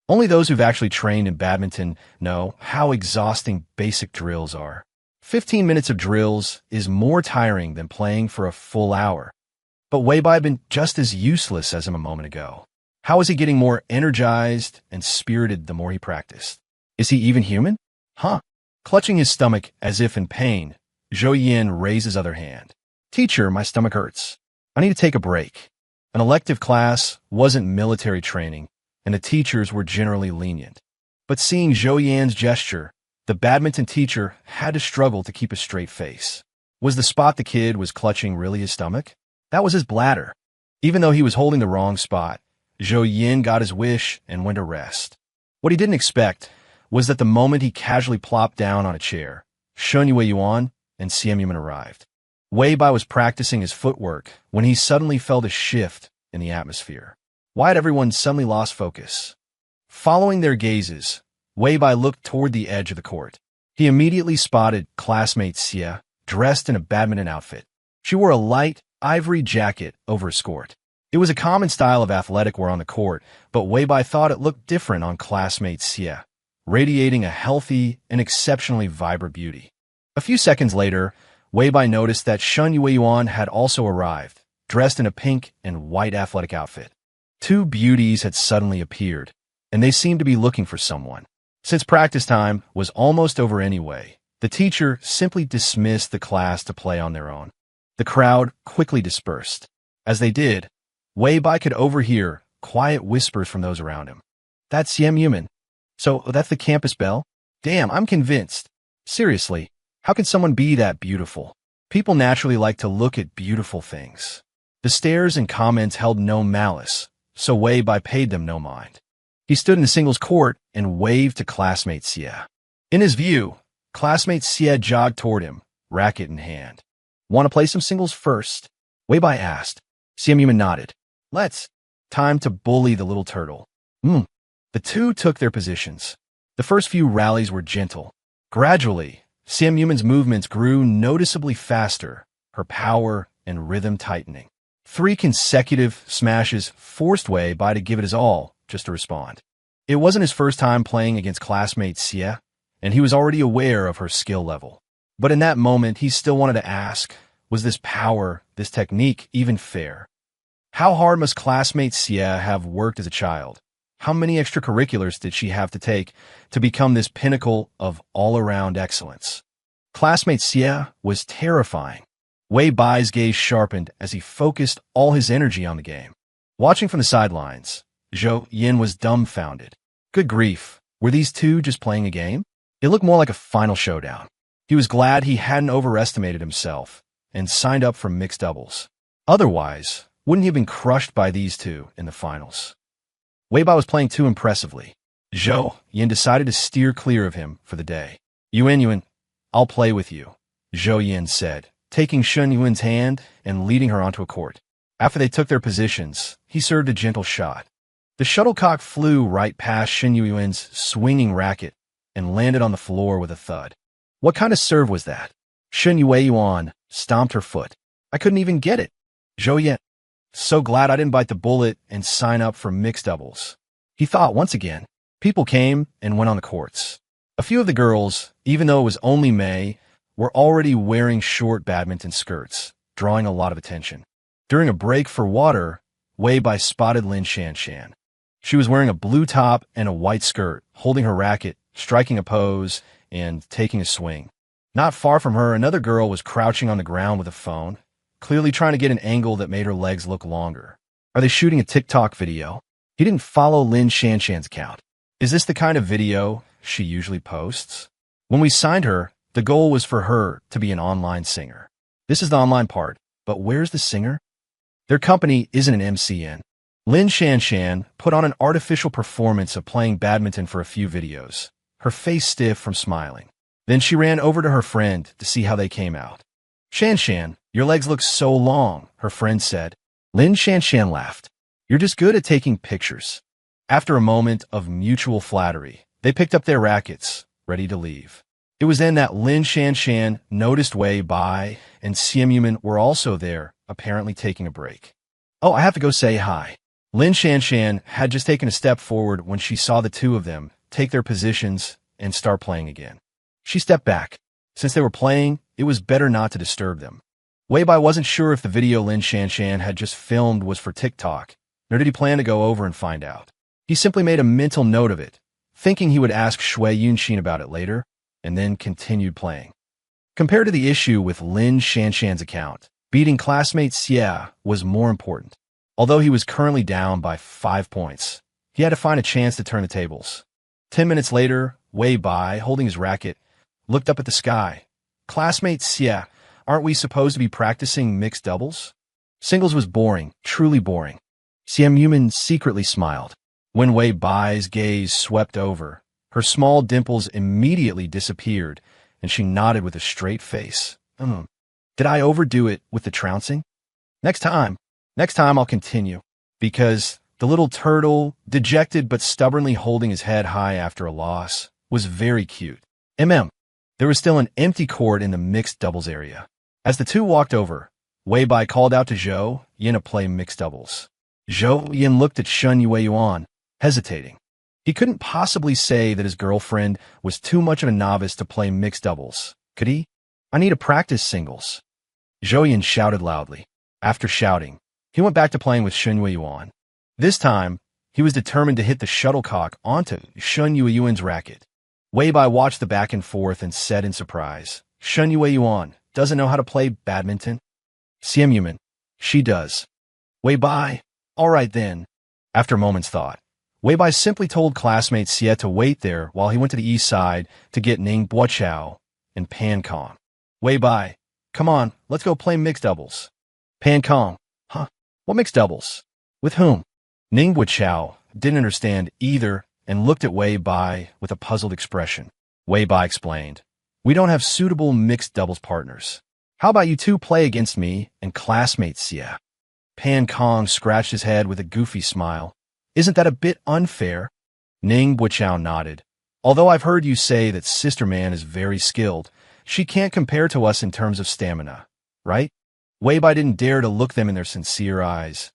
Only those who've actually trained in badminton know how exhausting basic drills are. 15 minutes of drills is more tiring than playing for a full hour. But Weibai had been just as useless as him a moment ago. How was he getting more energized and spirited the more he practiced? Is he even human? Huh? Clutching his stomach as if in pain, Zhou Yin raised his other hand. Teacher, my stomach hurts. I need to take a break. An elective class wasn't military training, and the teachers were generally lenient. But seeing Zhou Yan's gesture, the badminton teacher had to struggle to keep a straight face. Was the spot the kid was clutching really his stomach? That was his bladder. Even though he was holding the wrong spot, Zhou Yin got his wish and went to rest. What he didn't expect was that the moment he casually plopped down on a chair, Shen Yuan and Simp arrived. Weibai was practicing his footwork when he suddenly felt a shift in the atmosphere. Why had everyone suddenly lost focus? Following their gazes, Weibai looked toward the edge of the court. He immediately spotted classmate Xie, dressed in a badminton outfit. She wore a light, ivory jacket over a skirt. It was a common style of athletic wear on the court, but Weibai thought it looked different on classmate Xie, radiating a healthy and exceptionally vibrant beauty. A few seconds later, Weibai noticed that Shen Yuan had also arrived, dressed in a pink and white athletic outfit. Two beauties had suddenly appeared, and they seemed to be looking for someone. Since practice time was almost over anyway, the teacher simply dismissed the class to play on their own. The crowd quickly dispersed. As they did, Weibai could overhear quiet whispers from those around him. That's Simp. So that's the campus belle? Damn, I'm convinced. Seriously, how can someone be that beautiful? People naturally like to look at beautiful things. The stares and comments held no malice, so Weibai paid them no mind. He stood in the singles court and waved to classmate Xie. In his view, classmate Xie jogged toward him, racket in hand. Want to play some singles first? Weibai asked. Simp nodded. Let's. Time to bully the little turtle. The two took their positions. The first few rallies were gentle. Gradually, Simp's movements grew noticeably faster, her power and rhythm tightening. 3 consecutive smashes forced Weibai to give it his all just to respond. It wasn't his first time playing against classmate Xie, and he was already aware of her skill level. But in that moment, he still wanted to ask, was this power, this technique, even fair? How hard must classmate Xie have worked as a child? How many extracurriculars did she have to take to become this pinnacle of all-around excellence? Classmate Xie was terrifying. Weibai's gaze sharpened as he focused all his energy on the game. Watching from the sidelines, Zhou Yin was dumbfounded. Good grief, were these two just playing a game? It looked more like a final showdown. He was glad he hadn't overestimated himself and signed up for mixed doubles. Otherwise, wouldn't he have been crushed by these two in the finals? Weibai was playing too impressively. Zhou Yin decided to steer clear of him for the day. Yuan, I'll play with you, Zhou Yin said, taking Shen Yuan's hand and leading her onto a court. After they took their positions, he served a gentle shot. The shuttlecock flew right past Shen Yuan's swinging racket and landed on the floor with a thud. What kind of serve was that? Shen Yuan stomped her foot. I couldn't even get it. Zhou Yin. So glad I didn't bite the bullet and sign up for mixed doubles. He thought once again. People came and went on the courts. A few of the girls, even though it was only May, were already wearing short badminton skirts, drawing a lot of attention. During a break for water, Weibai spotted Lin Shanshan. She was wearing a blue top and a white skirt, holding her racket, striking a pose, and taking a swing. Not far from her, another girl was crouching on the ground with a phone, clearly trying to get an angle that made her legs look longer. Are they shooting a TikTok video? He didn't follow Lin Shanshan's account. Is this the kind of video she usually posts? When we signed her, the goal was for her to be an online singer. This is the online part, but where's the singer? Their company isn't an MCN. Lin Shanshan put on an artificial performance of playing badminton for a few videos, her face stiff from smiling. Then she ran over to her friend to see how they came out. Shanshan, your legs look so long, her friend said. Lin Shanshan laughed. You're just good at taking pictures. After a moment of mutual flattery, they picked up their rackets, ready to leave. It was then that Lin Shanshan noticed Weibai and Simp were also there, apparently taking a break. Oh, I have to go say hi. Lin Shanshan had just taken a step forward when she saw the two of them take their positions and start playing again. She stepped back. Since they were playing, it was better not to disturb them. Weibai wasn't sure if the video Lin Shanshan had just filmed was for TikTok, nor did he plan to go over and find out. He simply made a mental note of it, thinking he would ask Shui Yunxin about it later, and then continued playing. Compared to the issue with Lin Shanshan's account, beating classmate Xie was more important. Although he was currently down by 5 points, he had to find a chance to turn the tables. 10 minutes later, Wei Bai, holding his racket, looked up at the sky. Classmate Xie, aren't we supposed to be practicing mixed doubles? Singles was boring, truly boring. Xian Yumin secretly smiled. When Wei Bai's gaze swept over, her small dimples immediately disappeared, and she nodded with a straight face. Did I overdo it with the trouncing? Next time I'll continue. Because the little turtle, dejected but stubbornly holding his head high after a loss, was very cute. There was still an empty court in the mixed doubles area. As the two walked over, Wei Bai called out to Zhou Yin to play mixed doubles. Zhou Yin looked at Shun Yueyuan, hesitating. He couldn't possibly say that his girlfriend was too much of a novice to play mixed doubles, could he? I need to practice singles. Zhou Yin shouted loudly. After shouting, he went back to playing with Shun Yueyuan. This time, he was determined to hit the shuttlecock onto Shun Yueyuan's racket. Wei Bai watched the back and forth and said in surprise, Shun Yueyuan doesn't know how to play badminton? Xian Yumin, she does. Wei Bai, all right then. After a moment's thought, Wei Bai simply told classmate Xie to wait there while he went to the east side to get Ning Buochao and Pan Kong. Wei Bai, come on, let's go play mixed doubles. Pan Kong, huh? What mixed doubles? With whom? Ning Buochao didn't understand either and looked at Wei Bai with a puzzled expression. Wei Bai explained, we don't have suitable mixed doubles partners. How about you two play against me and classmate Xie? Pan Kong scratched his head with a goofy smile. Isn't that a bit unfair? Ning Buochao nodded. Although I've heard you say that Sister Man is very skilled, she can't compare to us in terms of stamina, right? Wei Bai didn't dare to look them in their sincere eyes.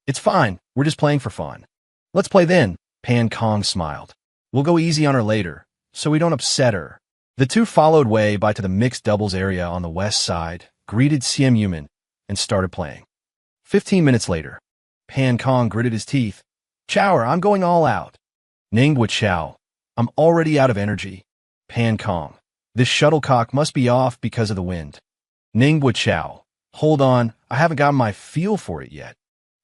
It's fine. We're just playing for fun. Let's play then, Pan Kong smiled. We'll go easy on her later, so we don't upset her. The two followed Wei Bai to the mixed doubles area on the west side, greeted Xian Yumin, and started playing. 15 minutes later, Pan Kong gritted his teeth. Chower, I'm going all out. Ning Buochao, I'm already out of energy. Pan Kong, this shuttlecock must be off because of the wind. Ning Buochao, hold on, I haven't gotten my feel for it yet.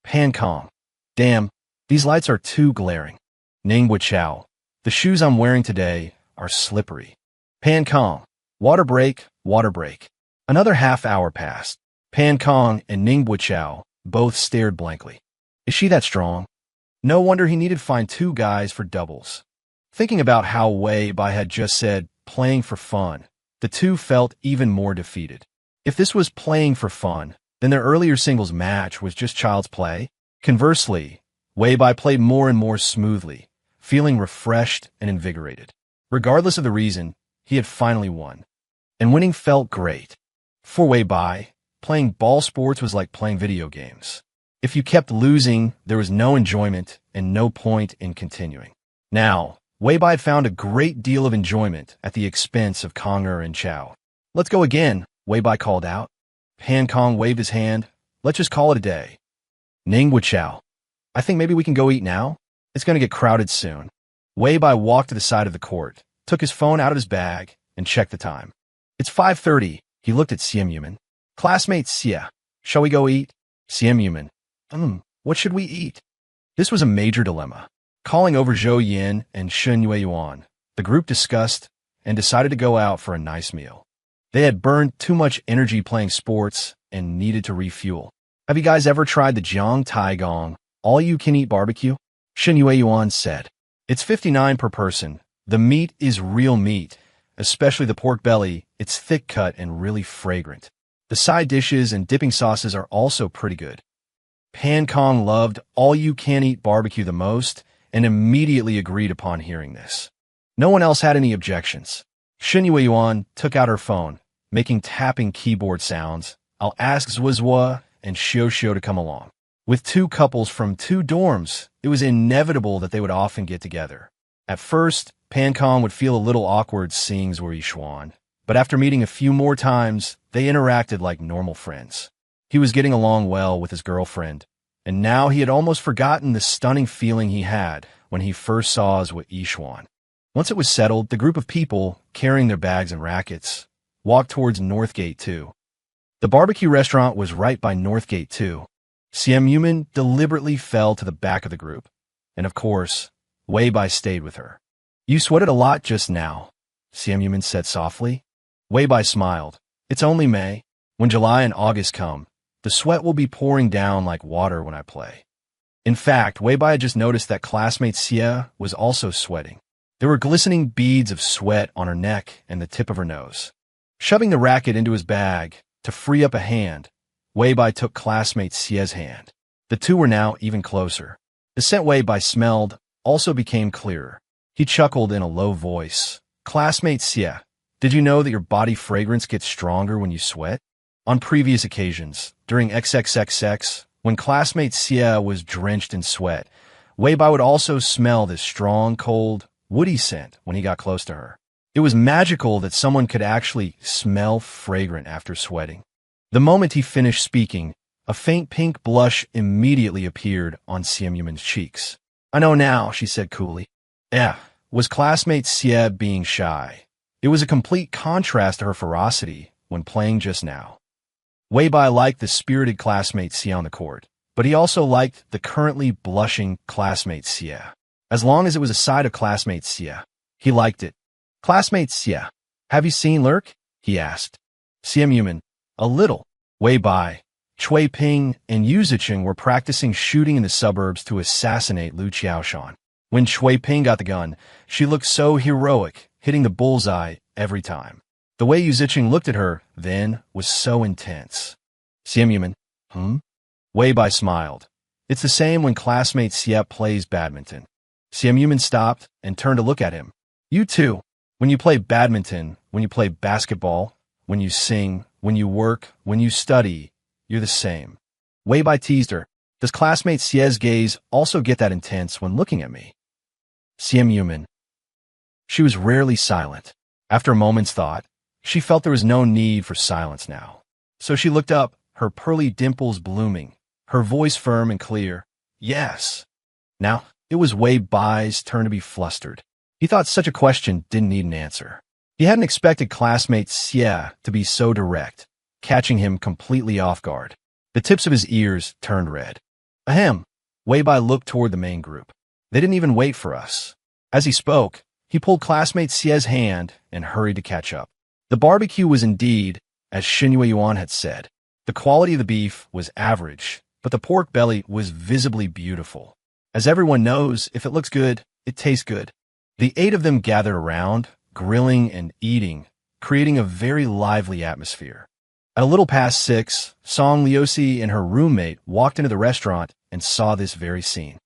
Pan Kong, damn, these lights are too glaring. Ning Buochao, the shoes I'm wearing today are slippery. Pan Kong, water break, water break. Another half hour passed. Pan Kong and Ning Buochao both stared blankly. Is she that strong? No wonder he needed to find two guys for doubles. Thinking about how Wei Bai had just said, playing for fun, the two felt even more defeated. If this was playing for fun, then their earlier singles match was just child's play. Conversely, Wei Bai played more and more smoothly, feeling refreshed and invigorated. Regardless of the reason, he had finally won. And winning felt great. For Wei Bai, playing ball sports was like playing video games. If you kept losing, there was no enjoyment and no point in continuing. Now, Wei Bai found a great deal of enjoyment at the expense of Konger and Chao. Let's go again, Wei Bai called out. Pan Kong waved his hand. Let's just call it a day. Ning Buochao, I think maybe we can go eat now? It's going to get crowded soon. Wei Bai walked to the side of the court, took his phone out of his bag, and checked the time. It's 5:30. He looked at Xian Yumin. Classmate Xie, shall we go eat? Xian Yumin, what should we eat? This was a major dilemma. Calling over Zhou Yin and Shun Yueyuan, the group discussed and decided to go out for a nice meal. They had burned too much energy playing sports and needed to refuel. Have you guys ever tried the Jiang Taigong all-you-can-eat barbecue? Shun Yueyuan said. It's $59 per person. The meat is real meat, especially the pork belly. It's thick cut and really fragrant. The side dishes and dipping sauces are also pretty good. Pan Kong loved all-you-can-eat barbecue the most and immediately agreed upon hearing this. No one else had any objections. Shun Yueyuan took out her phone, making tapping keyboard sounds. I'll ask Zwizwa and Xiao to come along. With two couples from two dorms, it was inevitable that they would often get together. At first, Pancom would feel a little awkward seeing Yishuan, but after meeting a few more times, they interacted like normal friends. He was getting along well with his girlfriend, and now he had almost forgotten the stunning feeling he had when he first saw Yishuan. Once it was settled, the group of people, carrying their bags and rackets, walked towards Northgate 2. The barbecue restaurant was right by Northgate 2. Simp deliberately fell to the back of the group, and of course, Wei-Bai stayed with her. "You sweated a lot just now," Simp said softly. Wei-Bai smiled. "It's only May. When July and August come, the sweat will be pouring down like water when I play." In fact, Wei-Bai had just noticed that classmate Xie was also sweating. There were glistening beads of sweat on her neck and the tip of her nose. Shoving the racket into his bag to free up a hand, Wei-Bai took classmate Xie's hand. The two were now even closer. The scent Wei-Bai smelled also became clearer. He chuckled in a low voice. "Classmate Xie, did you know that your body fragrance gets stronger when you sweat?" On previous occasions, during XXXX, when classmate Xie was drenched in sweat, Wei-Bai would also smell this strong, cold, woody scent when he got close to her. It was magical that someone could actually smell fragrant after sweating. The moment he finished speaking, a faint pink blush immediately appeared on Simumin's cheeks. "I know now," she said coolly. Was classmate Xie being shy? It was a complete contrast to her ferocity when playing just now. Wei-Bai liked the spirited classmate Xie on the court, but he also liked the currently blushing classmate Xie. As long as it was a side of classmate Xie, he liked it. "Classmate Xie, have you seen Lurk?" he asked. Simumin, "A little." Wei-Bai, Chui Ping, and Yu Zicheng were practicing shooting in the suburbs to assassinate Lu Qiaoshan. When Chui Ping got the gun, she looked so heroic, hitting the bullseye every time. The way Yu Zicheng looked at her, then, was so intense. Simumin, Wei-Bai smiled. "It's the same when classmate Xie plays badminton." Simumin stopped and turned to look at him. "You too. When you play badminton, when you play basketball, when you sing, when you work, when you study, you're the same." Wei-Bai teased her. "Does classmate Xie's gaze also get that intense when looking at me?" Simumin. She was rarely silent. After a moment's thought, she felt there was no need for silence now. So she looked up, her pearly dimples blooming, her voice firm and clear. "Yes." Now, it was Wei-Bai's turn to be flustered. He thought such a question didn't need an answer. He hadn't expected classmate Xie to be so direct, catching him completely off guard. The tips of his ears turned red. "Ahem." Wei-Bai looked toward the main group. "They didn't even wait for us." As he spoke, he pulled classmate Xie's hand and hurried to catch up. The barbecue was indeed, as Xinyu Yuan had said. The quality of the beef was average, but the pork belly was visibly beautiful. As everyone knows, if it looks good, it tastes good. The 8 of them gathered around, grilling and eating, creating a very lively atmosphere. At a little past 6, Song Liusi and her roommate walked into the restaurant and saw this very scene.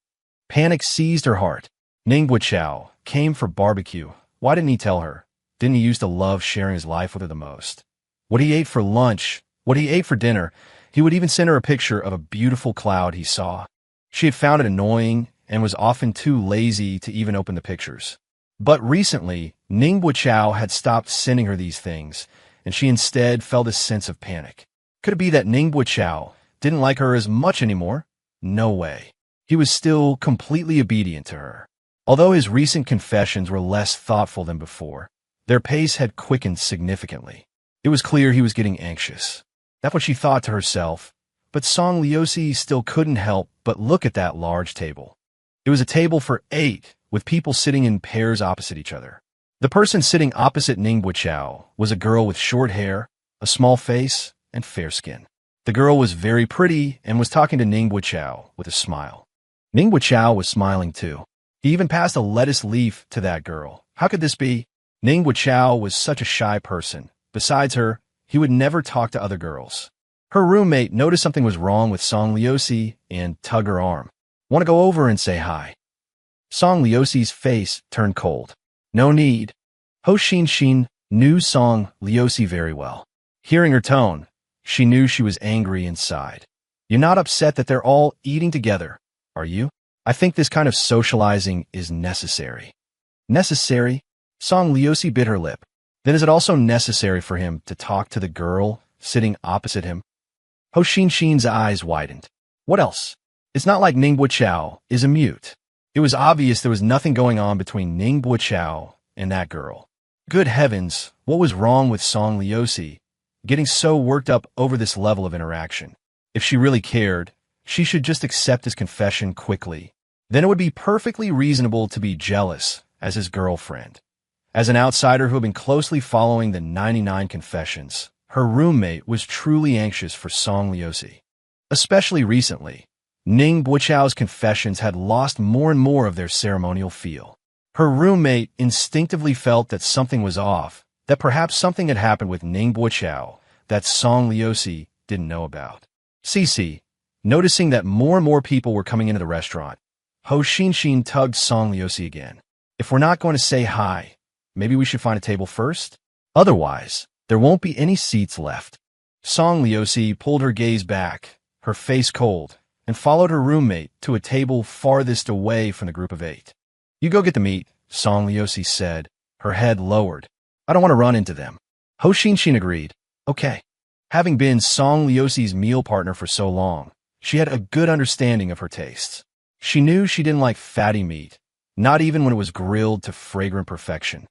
Panic seized her heart. Ningbo Chao came for barbecue. Why didn't he tell her? Didn't he used to love sharing his life with her the most? What he ate for lunch, what he ate for dinner, he would even send her a picture of a beautiful cloud he saw. She had found it annoying and was often too lazy to even open the pictures. But recently, Ningbo Chao had stopped sending her these things, and she instead felt a sense of panic. Could it be that Ningbo Chao didn't like her as much anymore? No way. He was still completely obedient to her. Although his recent confessions were less thoughtful than before, their pace had quickened significantly. It was clear he was getting anxious. That's what she thought to herself, but Song Liusi still couldn't help but look at that large table. It was a table for 8, with people sitting in pairs opposite each other. The person sitting opposite Ningbo Chao was a girl with short hair, a small face, and fair skin. The girl was very pretty and was talking to Ningbo Chao with a smile. Ningbo Chao was smiling too. He even passed a lettuce leaf to that girl. How could this be? Ningbo Chao was such a shy person. Besides her, he would never talk to other girls. Her roommate noticed something was wrong with Song Liusi and tugged her arm. "Want to go over and say hi?" Song Liusi's face turned cold. "No need." Ho Xin knew Song Liusi very well. Hearing her tone, she knew she was angry inside. You're not upset that they're all eating together, are you? I think this kind of socializing is necessary. Necessary? Song Liusi bit her lip. Then is it also necessary for him to talk to the girl sitting opposite him? Ho Xinshin's eyes widened. What else? It's not like Ning Buochao is a mute. It was obvious there was nothing going on between Ning Buochao and that girl. Good heavens, what was wrong with Song Liusi, getting so worked up over this level of interaction? If she really cared, she should just accept his confession quickly. Then it would be perfectly reasonable to be jealous as his girlfriend. As an outsider who had been closely following the 99 confessions, her roommate was truly anxious for Song Liusi. Especially recently, Ning Buochao's confessions had lost more and more of their ceremonial feel. Her roommate instinctively felt that something was off, that perhaps something had happened with Ning Buochao that Song Liusi didn't know about. Cici, noticing that more and more people were coming into the restaurant, Ho Xinshin tugged Song Liusi again. If we're not going to say hi, maybe we should find a table first? Otherwise, there won't be any seats left. Song Liusi pulled her gaze back, her face cold, and followed her roommate to a table farthest away from the group of 8. You go get the meat, Song Liusi said, her head lowered. I don't want to run into them. Ho Xinshin agreed. Okay. Having been Song Liusi's meal partner for so long, she had a good understanding of her tastes. She knew she didn't like fatty meat, not even when it was grilled to fragrant perfection.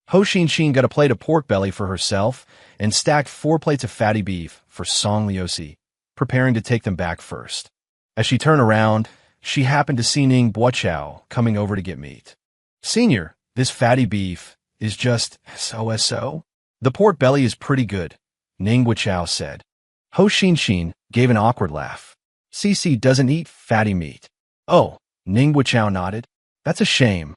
Ho Xinshin got a plate of pork belly for herself and stacked 4 plates of fatty beef for Song Liusi, preparing to take them back first. As she turned around, she happened to see Ning Buochao coming over to get meat. Senior, this fatty beef is just so. The pork belly is pretty good, Ning Buochao said. Ho Xinshin gave an awkward laugh. Cici doesn't eat fatty meat. Oh, Ning Buochao nodded. That's a shame.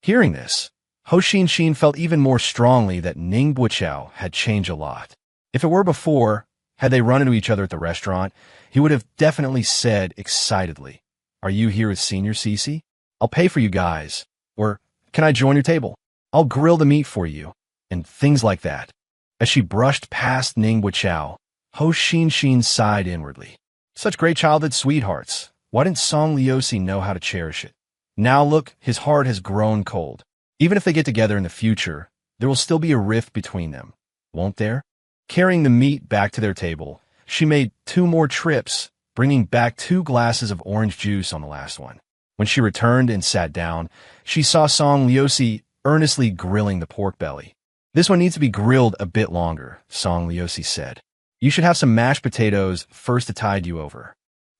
Hearing this, Ho Xinshin felt even more strongly that Ning Buochao had changed a lot. If it were before, had they run into each other at the restaurant, he would have definitely said excitedly, Are you here with Senior Cici? I'll pay for you guys. Or, can I join your table? I'll grill the meat for you. And things like that. As she brushed past Ning Buochao, Ho Xinshin sighed inwardly. Such great childhood sweethearts. Why didn't Song Liusi know how to cherish it? Now look, his heart has grown cold. Even if they get together in the future, there will still be a rift between them, won't there? Carrying the meat back to their table, she made 2 more trips, bringing back 2 glasses of orange juice on the last one. When she returned and sat down, she saw Song Liusi earnestly grilling the pork belly. This one needs to be grilled a bit longer, Song Liusi said. You should have some mashed potatoes first to tide you over.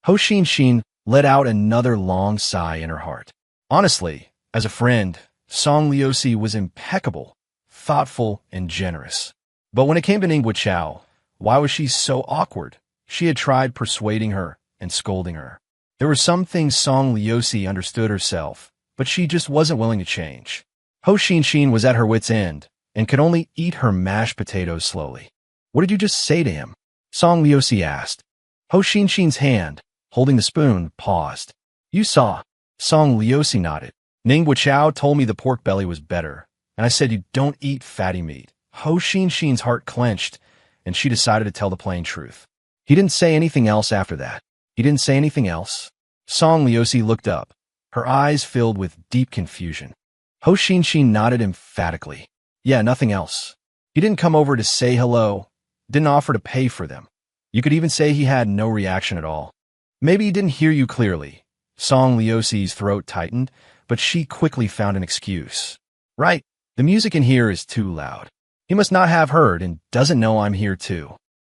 Ho Xinshin let out another long sigh in her heart. Honestly, as a friend, Song Liusi was impeccable, thoughtful, and generous. But when it came to Ning Buochao, why was she so awkward? She had tried persuading her and scolding her. There were some things Song Liusi understood herself, but she just wasn't willing to change. Ho Xinshin was at her wit's end and could only eat her mashed potatoes slowly. What did you just say to him? Song Liusi asked. Ho Xinshin's hand, holding the spoon, paused. You saw. Song Liusi nodded. Ning Buochao told me the pork belly was better, and I said you don't eat fatty meat. Ho Xinshin's heart clenched, and she decided to tell the plain truth. He didn't say anything else after that. He didn't say anything else. Song Liusi looked up, her eyes filled with deep confusion. Ho Xinshin nodded emphatically. Yeah, nothing else. He didn't come over to say hello, didn't offer to pay for them. You could even say he had no reaction at all. Maybe he didn't hear you clearly. Song Liusi's throat tightened, but she quickly found an excuse. Right, the music in here is too loud. He must not have heard and doesn't know I'm here too.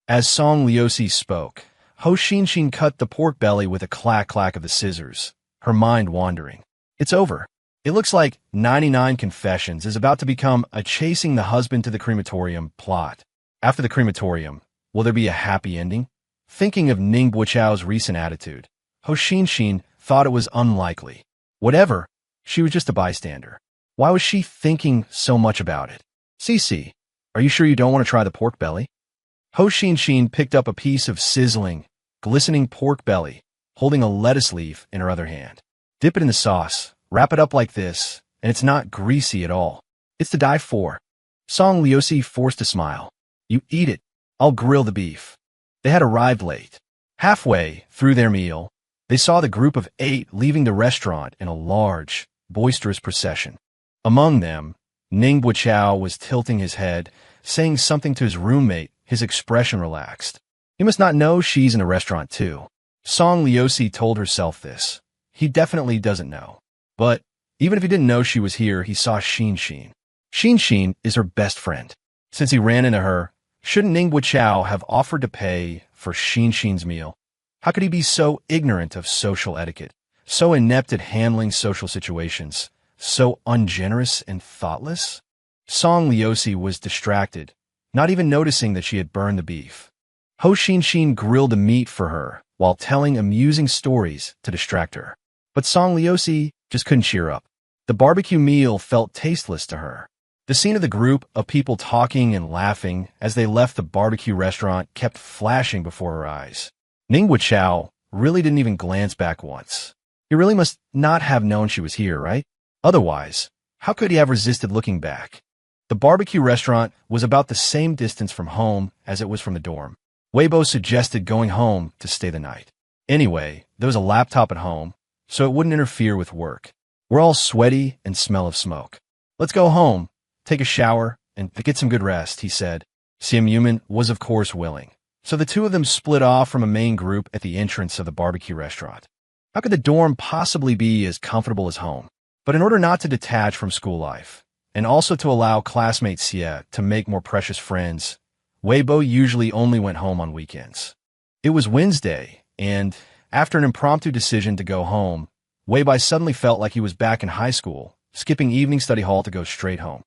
As Song Liusi spoke, Ho Xinshin cut the pork belly with a clack-clack of the scissors, her mind wandering. It's over. It looks like 99 Confessions is about to become a chasing the husband to the crematorium plot. After the crematorium, will there be a happy ending? Thinking of Ning Buochao's recent attitude, Ho Xinshin thought it was unlikely. Whatever, she was just a bystander. Why was she thinking so much about it? Cici, are you sure you don't want to try the pork belly? Ho Xinshin picked up a piece of sizzling, glistening pork belly, holding a lettuce leaf in her other hand. Dip it in the sauce, wrap it up like this, and it's not greasy at all. It's to die for. Song Liusi forced a smile. You eat it. I'll grill the beef. They had arrived late. Halfway through their meal, they saw the group of 8 leaving the restaurant in a large, boisterous procession. Among them, Ning Buichao was tilting his head, saying something to his roommate, his expression relaxed. He must not know she's in a restaurant too. Song Liusi told herself this. He definitely doesn't know. But even if he didn't know she was here, he saw Xin Xin. Xin Xin is her best friend. Since he ran into her, shouldn't Ning Buichao have offered to pay for Xin Xin's meal? How could he be so ignorant of social etiquette, so inept at handling social situations, so ungenerous and thoughtless? Song Liusi was distracted, not even noticing that she had burned the beef. Ho Xin Xin grilled the meat for her while telling amusing stories to distract her. But Song Liusi just couldn't cheer up. The barbecue meal felt tasteless to her. The scene of the group of people talking and laughing as they left the barbecue restaurant kept flashing before her eyes. Ning Buichao really didn't even glance back once. He really must not have known she was here, right? Otherwise, how could he have resisted looking back? The barbecue restaurant was about the same distance from home as it was from the dorm. Weibo suggested going home to stay the night. Anyway, there was a laptop at home, so it wouldn't interfere with work. We're all sweaty and smell of smoke. Let's go home, take a shower, and get some good rest, he said. Sim Yuman was of course willing. So the two of them split off from a main group at the entrance of the barbecue restaurant. How could the dorm possibly be as comfortable as home? But in order not to detach from school life, and also to allow classmate Xie to make more precious friends, Weibo usually only went home on weekends. It was Wednesday, and after an impromptu decision to go home, Weibo suddenly felt like he was back in high school, skipping evening study hall to go straight home.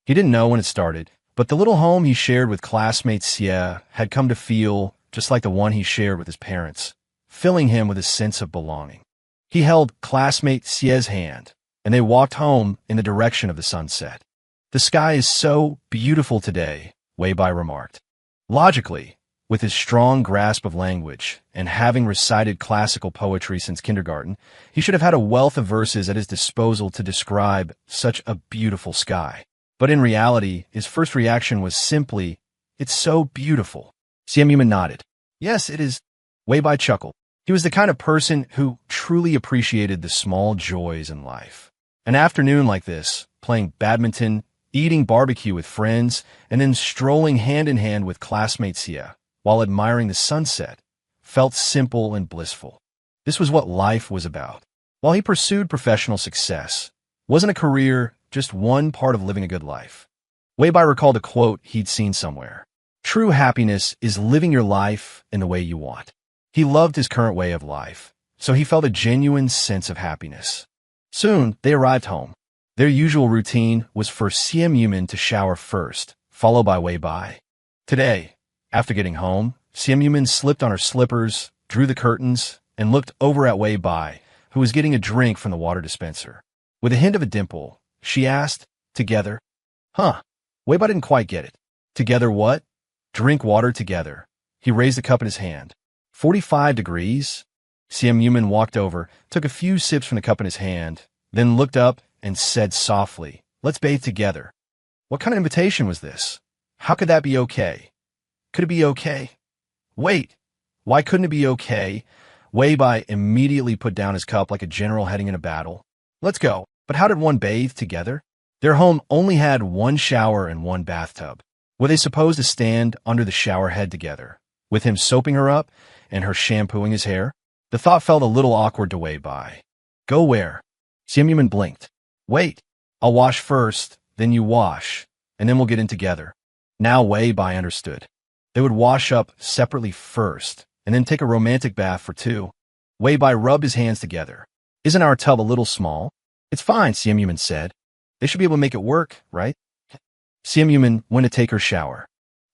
He didn't know when it started, but the little home he shared with classmate Xie had come to feel just like the one he shared with his parents, filling him with a sense of belonging. He held classmate Xie's hand, and they walked home in the direction of the sunset. The sky is so beautiful today, Weibo remarked. Logically, with his strong grasp of language and having recited classical poetry since kindergarten, he should have had a wealth of verses at his disposal to describe such a beautiful sky. But in reality, his first reaction was simply, "It's so beautiful." Xianyuman nodded. "Yes, it is." Weibo chuckled. He was the kind of person who truly appreciated the small joys in life. An afternoon like this, playing badminton, eating barbecue with friends, and then strolling hand-in-hand with classmate Xie, while admiring the sunset, felt simple and blissful. This was what life was about. While he pursued professional success, wasn't a career just one part of living a good life? Weibo recalled a quote he'd seen somewhere. True happiness is living your life in the way you want. He loved his current way of life, so he felt a genuine sense of happiness. Soon, they arrived home. Their usual routine was for Xianyuman to shower first, followed by Weibo. Today, after getting home, Xianyuman slipped on her slippers, drew the curtains, and looked over at Weibo, who was getting a drink from the water dispenser. With a hint of a dimple, she asked, "Together?" Huh. Weibo didn't quite get it. Together what? Drink water together. He raised the cup in his hand. 45 degrees? Xianyuman walked over, took a few sips from the cup in his hand, then looked up and said softly, "Let's bathe together." What kind of invitation was this? How could that be okay? Could it be okay? Wait, why couldn't it be okay? Weibo immediately put down his cup like a general heading in a battle. Let's go. But how did one bathe together? Their home only had one shower and one bathtub. Were they supposed to stand under the shower head together, with him soaping her up and her shampooing his hair? The thought felt a little awkward to Weibo. Go where? Xianyuman blinked. Wait, I'll wash first, then you wash, and then we'll get in together. Now Weibo understood. They would wash up separately first, and then take a romantic bath for two. Weibo rubbed his hands together. Isn't our tub a little small? It's fine, Xianyuman said. They should be able to make it work, right? Xianyuman went to take her shower.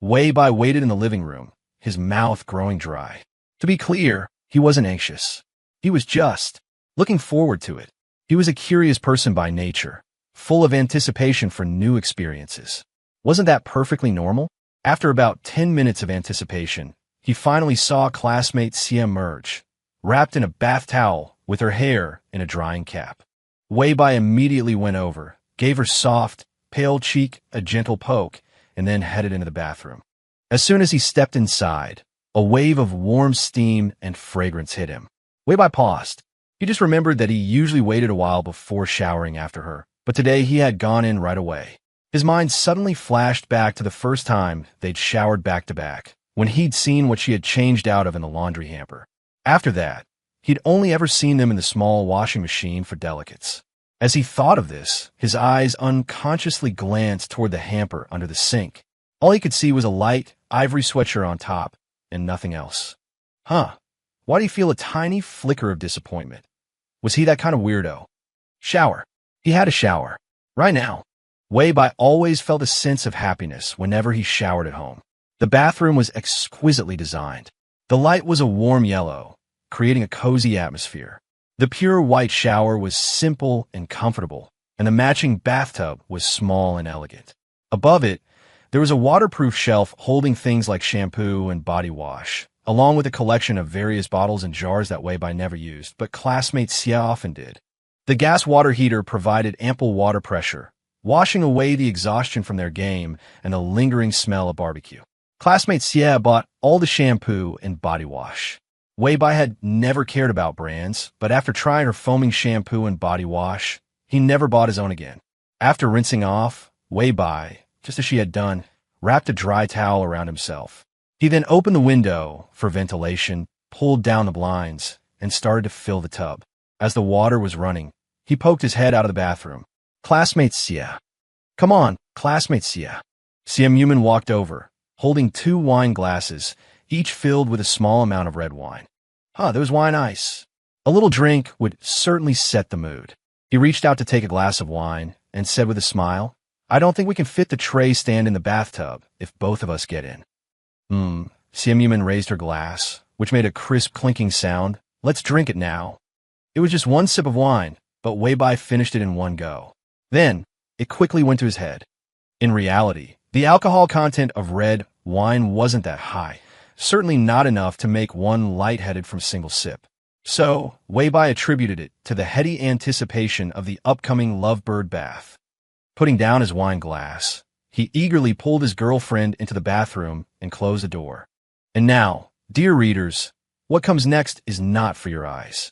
Weibo waited in the living room, his mouth growing dry. To be clear, he wasn't anxious. He was just looking forward to it. He was a curious person by nature, full of anticipation for new experiences. Wasn't that perfectly normal? After about 10 minutes of anticipation, he finally saw classmate Xie emerge, wrapped in a bath towel with her hair in a drying cap. Weibo immediately went over, gave her soft, pale cheek a gentle poke, and then headed into the bathroom. As soon as he stepped inside, A wave of warm steam and fragrance hit him. Weibai paused. He just remembered that he usually waited a while before showering after her, but today he had gone in right away. His mind suddenly flashed back to the first time they'd showered back-to-back, when he'd seen what she had changed out of in the laundry hamper. After that, he'd only ever seen them in the small washing machine for delicates. As he thought of this, his eyes unconsciously glanced toward the hamper under the sink. All he could see was a light, ivory sweatshirt on top, and nothing else. Why do you feel a tiny flicker of disappointment? Was he that kind of weirdo? Shower. He had a shower. Right now. Weibai always felt a sense of happiness whenever he showered at home. The bathroom was exquisitely designed. The light was a warm yellow, creating a cozy atmosphere. The pure white shower was simple and comfortable, and the matching bathtub was small and elegant. Above it, there was a waterproof shelf holding things like shampoo and body wash, along with a collection of various bottles and jars that Weibai never used, but classmate Xia often did. The gas water heater provided ample water pressure, washing away the exhaustion from their game and the lingering smell of barbecue. Classmate Xia bought all the shampoo and body wash. Weibai had never cared about brands, but after trying her foaming shampoo and body wash, he never bought his own again. After rinsing off, Weibai, just as she had done, wrapped a dry towel around himself. He then opened the window for ventilation, pulled down the blinds, and started to fill the tub. As the water was running, he poked his head out of the bathroom. Classmate Xia. Come on, classmate Xia. Xia Mumin walked over, holding 2 wine glasses, each filled with a small amount of red wine. There was wine ice. A little drink would certainly set the mood. He reached out to take a glass of wine and said with a smile, I don't think we can fit the tray stand in the bathtub if both of us get in. Xia Mumin raised her glass, which made a crisp clinking sound. Let's drink it now. It was just one sip of wine, but Weibai finished it in one go. Then, it quickly went to his head. In reality, the alcohol content of red wine wasn't that high, certainly not enough to make one lightheaded from a single sip. So, Weibai attributed it to the heady anticipation of the upcoming lovebird bath. Putting down his wine glass, he eagerly pulled his girlfriend into the bathroom and closed the door. And now, dear readers, what comes next is not for your eyes.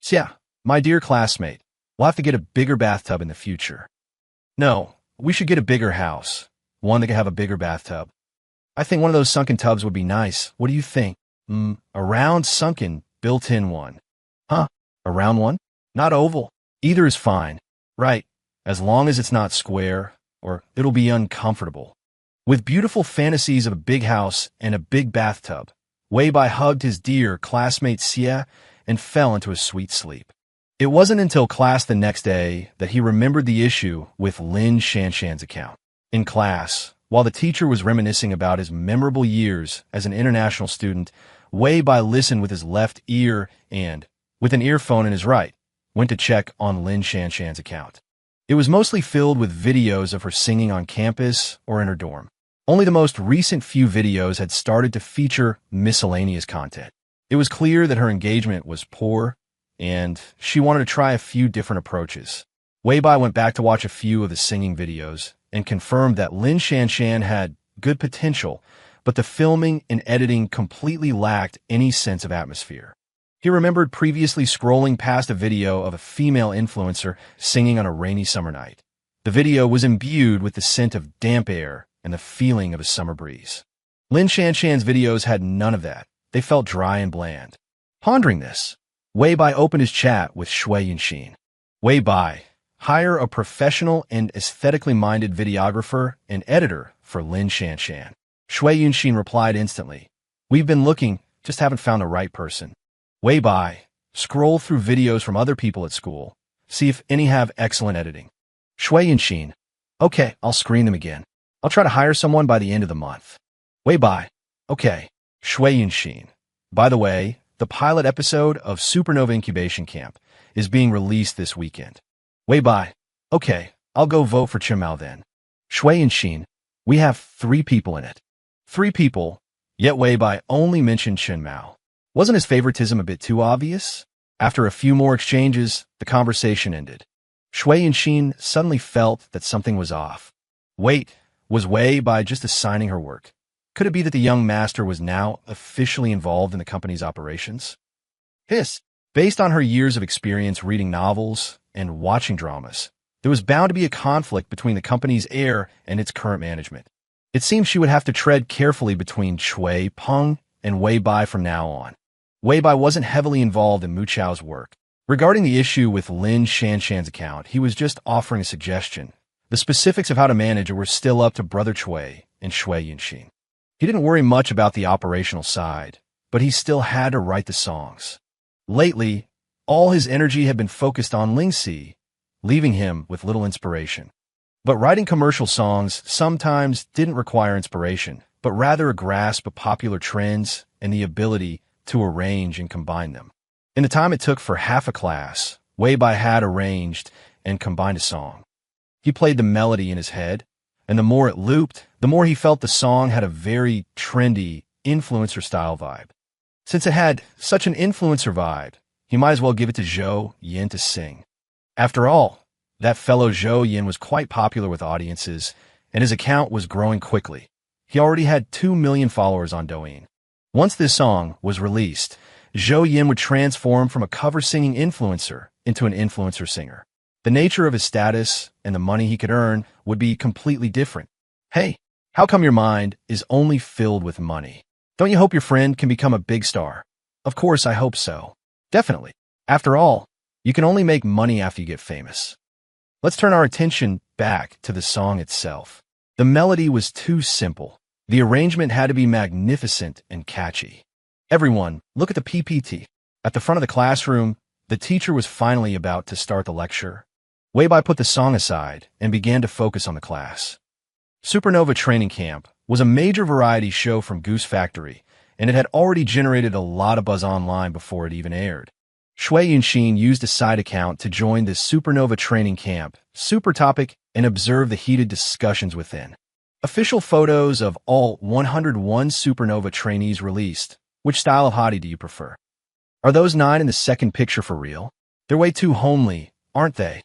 Xia, my dear classmate, we'll have to get a bigger bathtub in the future. No, we should get a bigger house, one that can have a bigger bathtub. I think one of those sunken tubs would be nice. What do you think? A round, sunken, built-in one. A round one? Not oval. Either is fine. Right, as long as it's not square, or it'll be uncomfortable. With beautiful fantasies of a big house and a big bathtub, Weibai hugged his dear classmate Xia and fell into a sweet sleep. It wasn't until class the next day that he remembered the issue with Lin Shanshan's account. In class, while the teacher was reminiscing about his memorable years as an international student, Weibai listened with his left ear and, with an earphone in his right, went to check on Lin Shanshan's account. It was mostly filled with videos of her singing on campus or in her dorm. Only the most recent few videos had started to feature miscellaneous content. It was clear that her engagement was poor, and she wanted to try a few different approaches. Weibai went back to watch a few of the singing videos and confirmed that Lin Shanshan had good potential, but the filming and editing completely lacked any sense of atmosphere. He remembered previously scrolling past a video of a female influencer singing on a rainy summer night. The video was imbued with the scent of damp air and the feeling of a summer breeze. Lin Shanshan's videos had none of that. They felt dry and bland. Pondering this, Weibai opened his chat with Shui Yunxin. Weibai, hire a professional and aesthetically minded videographer and editor for Lin Shanshan. Shui Yunxin replied instantly. We've been looking, just haven't found the right person. Weibai, scroll through videos from other people at school. See if any have excellent editing. Shui Yunxin. Okay, I'll screen them again. I'll try to hire someone by the end of the month. Weibai. Okay. Shui Yunxin. By the way, the pilot episode of Supernova Incubation Camp is being released this weekend. Weibai. Okay, I'll go vote for Chen Mao then. Shui Yunxin. We have 3 people in it. 3 people, yet Weibai only mentioned Chen Mao. Wasn't his favoritism a bit too obvious? After a few more exchanges, the conversation ended. Shui Yunxin suddenly felt that something was off. Wait, was Weibai just assigning her work? Could it be that the young master was now officially involved in the company's operations? Hiss. Based on her years of experience reading novels and watching dramas, there was bound to be a conflict between the company's heir and its current management. It seemed she would have to tread carefully between Shui Peng and Wei Bai from now on. Wei Bai wasn't heavily involved in Mu Chao's work. Regarding the issue with Lin Shanshan's account, he was just offering a suggestion. The specifics of how to manage it were still up to Brother Chui and Shui Yunxin. He didn't worry much about the operational side, but he still had to write the songs. Lately, all his energy had been focused on Lingxi, leaving him with little inspiration. But writing commercial songs sometimes didn't require inspiration, but rather a grasp of popular trends and the ability to arrange and combine them. In the time it took for half a class, Wei Bai had arranged and combined a song. He played the melody in his head, and the more it looped, the more he felt the song had a very trendy, influencer-style vibe. Since it had such an influencer vibe, he might as well give it to Zhou Yin to sing. After all, that fellow Zhou Yin was quite popular with audiences, and his account was growing quickly. He already had 2 million followers on Douyin. Once this song was released, Zhou Yin would transform from a cover-singing influencer into an influencer singer. The nature of his status and the money he could earn would be completely different. Hey, how come your mind is only filled with money? Don't you hope your friend can become a big star? Of course, I hope so. Definitely. After all, you can only make money after you get famous. Let's turn our attention back to the song itself. The melody was too simple. The arrangement had to be magnificent and catchy. Everyone, look at the PPT. At the front of the classroom, the teacher was finally about to start the lecture. Wei Bai put the song aside and began to focus on the class. Supernova Training Camp was a major variety show from Goose Factory, and it had already generated a lot of buzz online before it even aired. Shui Yunxin used a side account to join the Supernova Training Camp Super Topic and observe the heated discussions within. Official photos of all 101 Supernova trainees released. Which style of hottie do you prefer? Are those 9 in the second picture for real? They're way too homely, aren't they?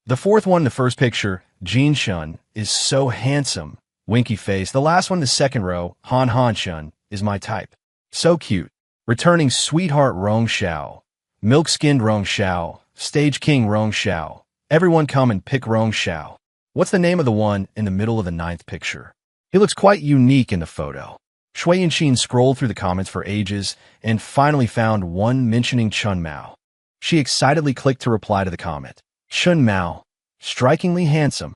The fourth one in the first picture, Jin Shun, is so handsome. Winky face. The last one in the second row, Han Han Shun, is my type. So cute. Returning sweetheart Rong Xiao. Milk-skinned Rong Xiao. Stage king Rong Xiao. Everyone come and pick Rong Xiao. What's the name of the one in the middle of the 9th picture? He looks quite unique in the photo. Shui Yunxin scrolled through the comments for ages and finally found one mentioning Chun Mao. She excitedly clicked to reply to the comment. Chun Mao, strikingly handsome.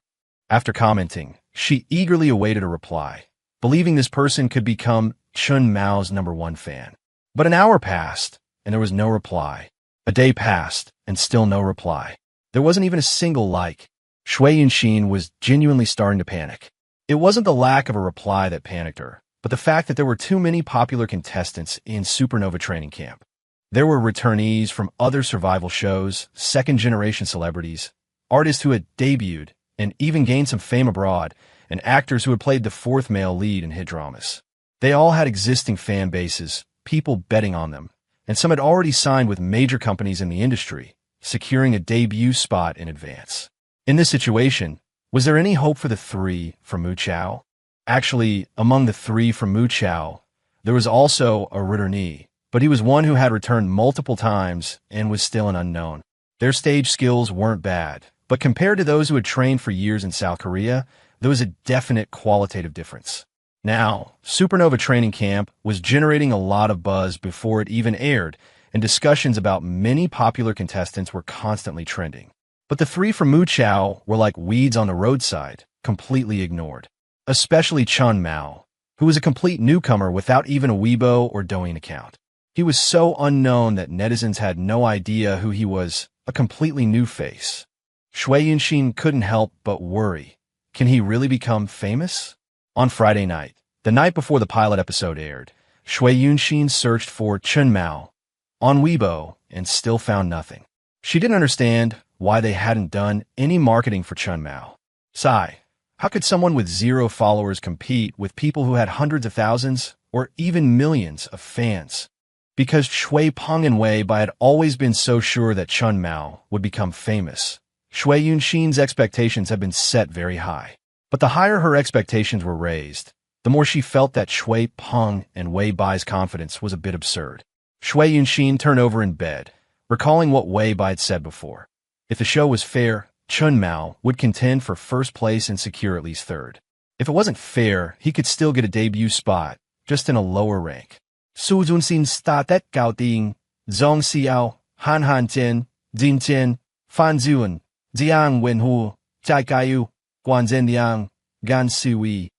After commenting, she eagerly awaited a reply, believing this person could become Chun Mao's #1 fan. But an hour passed, and there was no reply. A day passed, and still no reply. There wasn't even a single like. Shui Yunxin was genuinely starting to panic. It wasn't the lack of a reply that panicked her, but the fact that there were too many popular contestants in Supernova Training Camp. There were returnees from other survival shows, second-generation celebrities, artists who had debuted and even gained some fame abroad, and actors who had played the fourth male lead in hit dramas. They all had existing fan bases, people betting on them, and some had already signed with major companies in the industry, securing a debut spot in advance. In this situation, was there any hope for the 3 from Mu Chao? Actually, among the 3 from Mu Chao, there was also a returnee, but he was one who had returned multiple times and was still an unknown. Their stage skills weren't bad, but compared to those who had trained for years in South Korea, there was a definite qualitative difference. Now, Supernova Training Camp was generating a lot of buzz before it even aired, and discussions about many popular contestants were constantly trending. But the 3 from Mu Chao were like weeds on the roadside, completely ignored. Especially Chun Mao, who was a complete newcomer without even a Weibo or Douyin account. He was so unknown that netizens had no idea who he was, a completely new face. Shui Yunxin couldn't help but worry. Can he really become famous? On Friday night, the night before the pilot episode aired, Shui Yunxin searched for Chun Mao on Weibo and still found nothing. She didn't understand why they hadn't done any marketing for Chun Mao. Sigh, how could someone with 0 followers compete with people who had hundreds of thousands or even millions of fans? Because Shui Peng and Wei Bai had always been so sure that Chun Mao would become famous, Shui Yunxin's expectations had been set very high. But the higher her expectations were raised, the more she felt that Shui Peng and Wei Bai's confidence was a bit absurd. Shui Yunxin turned over in bed, recalling what Wei Bai had said before. If the show was fair, Chun Mao would contend for first place and secure at least third. If it wasn't fair, he could still get a debut spot, just in a lower rank. Su Junxin startet Gao Ding, Zhong Xiao, Han Han Jian, Jin Jian, Fan Zuan, Jiang Wenhu, Zhai Gaiyu, Guan Zhenliang, Gan Sui.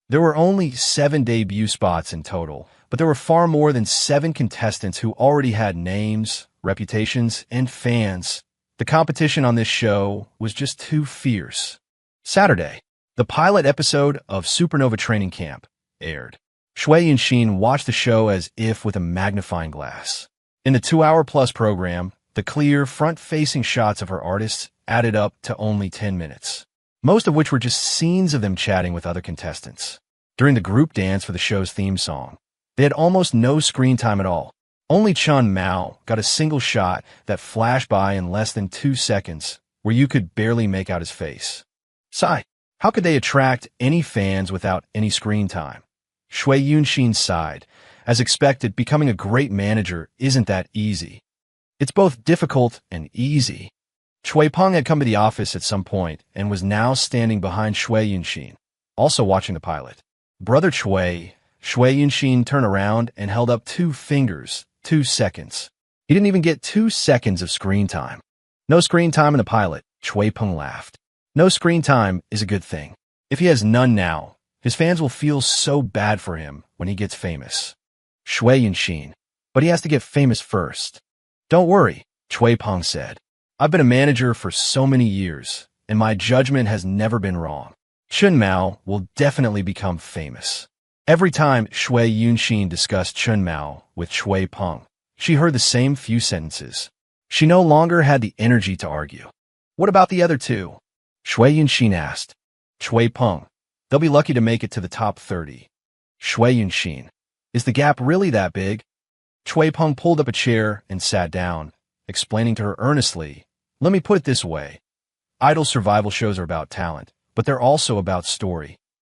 There were only 7 debut spots in total, but there were far more than 7 contestants who already had names, reputations, and fans. The competition on this show was just too fierce. Saturday, the pilot episode of Supernova Training Camp aired. Shui Yunxin watched the show as if with a magnifying glass. In the 2-hour-plus program, the clear, front-facing shots of her artists added up to only 10 minutes, most of which were just scenes of them chatting with other contestants. During the group dance for the show's theme song, they had almost no screen time at all. Only Chun Mao got a single shot that flashed by in less than 2 seconds, where you could barely make out his face. Sigh, how could they attract any fans without any screen time? Shui Yunxin sighed. As expected, becoming a great manager isn't that easy. It's both difficult and easy. Shui Peng had come to the office at some point and was now standing behind Shui Yunxin, also watching the pilot. Brother Shui Yunxin turned around and held up 2 fingers, 2 seconds. He didn't even get 2 seconds of screen time. No screen time in the pilot, Shui Peng laughed. No screen time is a good thing. If he has none now, his fans will feel so bad for him when he gets famous. Shui Yunxin, but he has to get famous first. Don't worry, Shui Peng said. I've been a manager for so many years, and my judgment has never been wrong. Chun Mao will definitely become famous. Every time Shui Yunxin discussed Chun Mao with Shui Peng, she heard the same few sentences. She no longer had the energy to argue. What about the other 2? Shui Yunxin asked. Shui Peng, they'll be lucky to make it to the top 30. Shui Yunxin, is the gap really that big? Shui Peng pulled up a chair and sat down, explaining to her earnestly, let me put it this way. Idol survival shows are about talent, but they're also about story.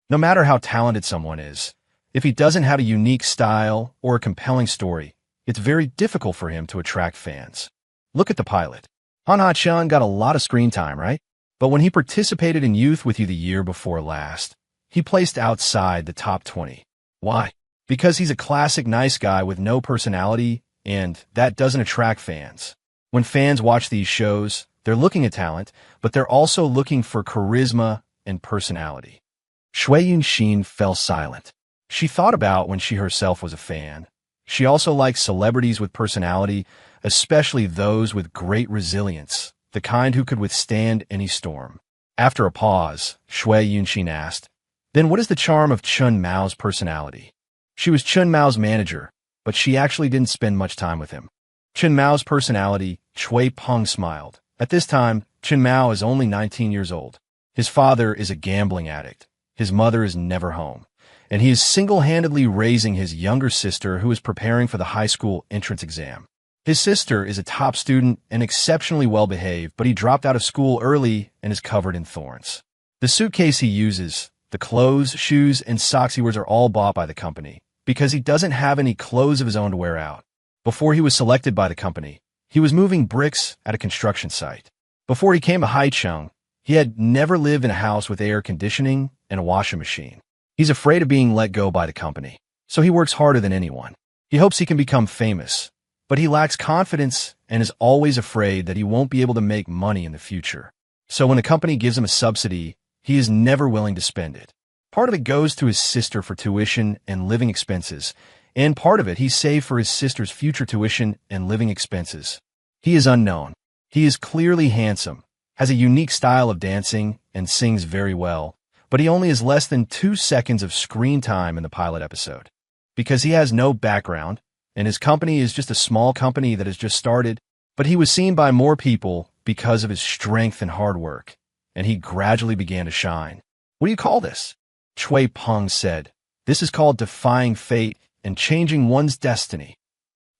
No matter how talented someone is, if he doesn't have a unique style or a compelling story, it's very difficult for him to attract fans. Look at the pilot. Han Ha-chan got a lot of screen time, right? But when he participated in Youth With You the year before last, he placed outside the top 20. Why? Because he's a classic nice guy with no personality, and that doesn't attract fans. When fans watch these shows, they're looking at talent, but they're also looking for charisma and personality. Shui Yunxin fell silent. She thought about when she herself was a fan. She also liked celebrities with personality, especially those with great resilience, the kind who could withstand any storm. After a pause, Shui Yunxin asked, then what is the charm of Chun Mao's personality? She was Chun Mao's manager, but she actually didn't spend much time with him. Chun Mao's personality, Shui Peng smiled. At this time, Chun Mao is only 19 years old. His father is a gambling addict. His mother is never home. And he is single-handedly raising his younger sister who is preparing for the high school entrance exam. His sister is a top student and exceptionally well-behaved, but he dropped out of school early and is covered in thorns. The suitcase he uses, the clothes, shoes, and socks he wears are all bought by the company, because he doesn't have any clothes of his own to wear out. Before he was selected by the company, he was moving bricks at a construction site. Before he came to Haicheng, he had never lived in a house with air conditioning and a washing machine. He's afraid of being let go by the company, so he works harder than anyone. He hopes he can become famous, but he lacks confidence and is always afraid that he won't be able to make money in the future. So when the company gives him a subsidy, he is never willing to spend it. Part of it goes to his sister for tuition and living expenses, and part of it he saved for his sister's future tuition and living expenses. He is unknown. He is clearly handsome, has a unique style of dancing, and sings very well, but he only has less than 2 seconds of screen time in the pilot episode. Because he has no background, and his company is just a small company that has just started, but he was seen by more people because of his strength and hard work, and he gradually began to shine. What do you call this? Shui Peng said. This is called defying fate and changing one's destiny.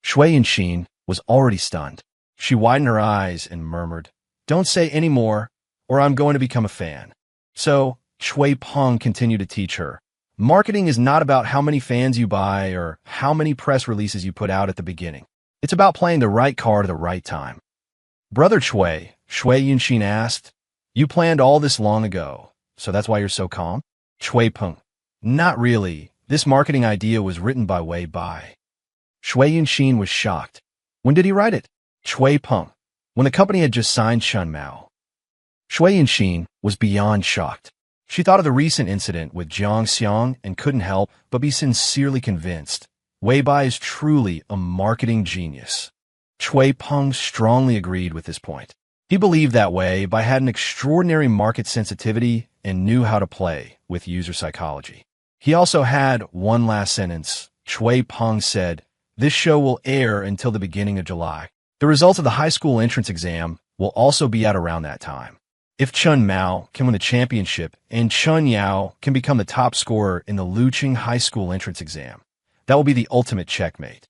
Shui Yunxin was already stunned. She widened her eyes and murmured, don't say any more, or I'm going to become a fan. So, Shui Peng continued to teach her. Marketing is not about how many fans you buy or how many press releases you put out at the beginning. It's about playing the right card at the right time. Brother Shui Yunshin asked, "You planned all this long ago, so that's why you're so calm?" Shui Peng, "Not really. This marketing idea was written by Wei Bai." Shui Yunshin was shocked. "When did he write it?" Shui Peng, "When the company had just signed Chun Mao." Shui Yunshin was beyond shocked. She thought of the recent incident with Jiang Xiang and couldn't help but be sincerely convinced Wei Bai is truly a marketing genius. Shui Peng strongly agreed with this point. He believed that Wei Bai had an extraordinary market sensitivity and knew how to play with user psychology. He also had one last sentence. Shui Peng said, "This show will air until the beginning of July. The results of the high school entrance exam will also be out around that time. If Chun Mao can win the championship and Chun Yao can become the top scorer in the Luqing high school entrance exam, that will be the ultimate checkmate."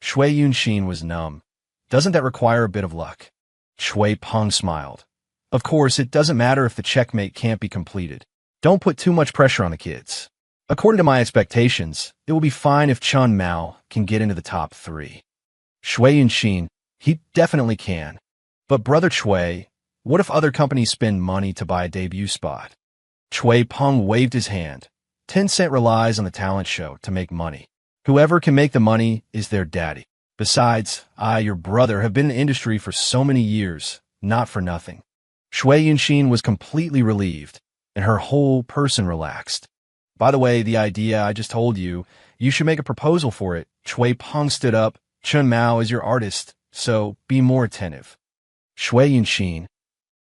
Shui Yunshin was numb. "Doesn't that require a bit of luck?" Shui Peng smiled. "Of course, it doesn't matter if the checkmate can't be completed. Don't put too much pressure on the kids. According to my expectations, it will be fine if Chun Mao can get into the top 3. Shui Yunshin, "He definitely can. But Brother Shui, what if other companies spend money to buy a debut spot?" Shui Peng waved his hand. "Tencent relies on the talent show to make money. Whoever can make the money is their daddy. Besides, I, your brother, have been in the industry for so many years, not for nothing." Shui Yunshin was completely relieved, and her whole person relaxed. "By the way, the idea I just told you, you should make a proposal for it." Shui Peng stood up. "Chun Mao is your artist, so be more attentive." Shui Yunshin.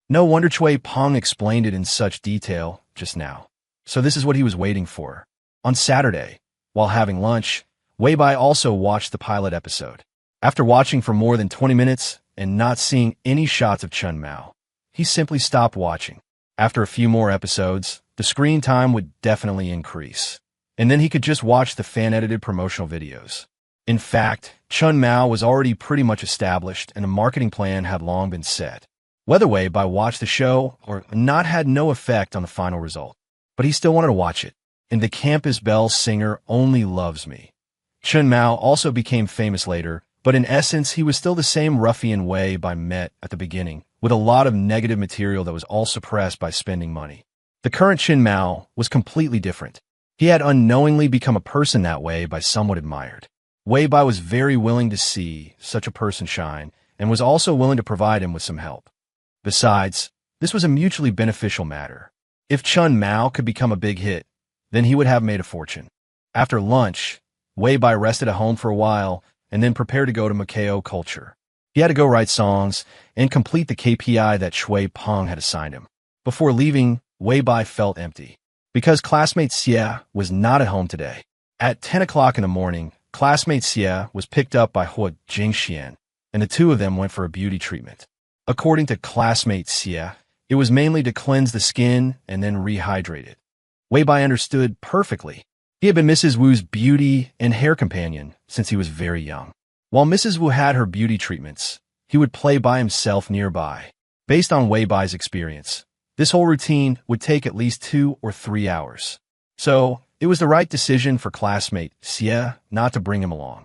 No wonder Shui Peng explained it in such detail just now. So this is what he was waiting for. On Saturday, while having lunch, Wei Bai also watched the pilot episode. After watching for more than 20 minutes and not seeing any shots of Chun Mao, he simply stopped watching. After a few more episodes, the screen time would definitely increase, and then he could just watch the fan-edited promotional videos. In fact, Chun Mao was already pretty much established and a marketing plan had long been set. Whether Wei Bai watched the show or not had no effect on the final result, but he still wanted to watch it. And the Campus Bell singer only loves me. Chun Mao also became famous later, but in essence he was still the same ruffian Wei Bai met at the beginning, with a lot of negative material that was all suppressed by spending money. The current Chun Mao was completely different. He had unknowingly become a person that Wei Bai somewhat admired. Wei Bai was very willing to see such a person shine, and was also willing to provide him with some help. Besides, this was a mutually beneficial matter. If Chun Mao could become a big hit, then he would have made a fortune. After lunch, Wei Bai rested at home for a while and then prepared to go to Macao Culture. He had to go write songs and complete the KPI that Shui Peng had assigned him. Before leaving, Wei Bai felt empty because classmate Xie was not at home today. At 10 o'clock in the morning, classmate Xie was picked up by Hua Jingxian, and the two of them went for a beauty treatment. According to classmate Xie, it was mainly to cleanse the skin and then rehydrate it. Wei Bai understood perfectly. He had been Mrs. Wu's beauty and hair companion since he was very young. While Mrs. Wu had her beauty treatments, he would play by himself nearby. Based on Wei Bai's experience, this whole routine would take at least 2 or 3 hours. So, it was the right decision for classmate Xie not to bring him along.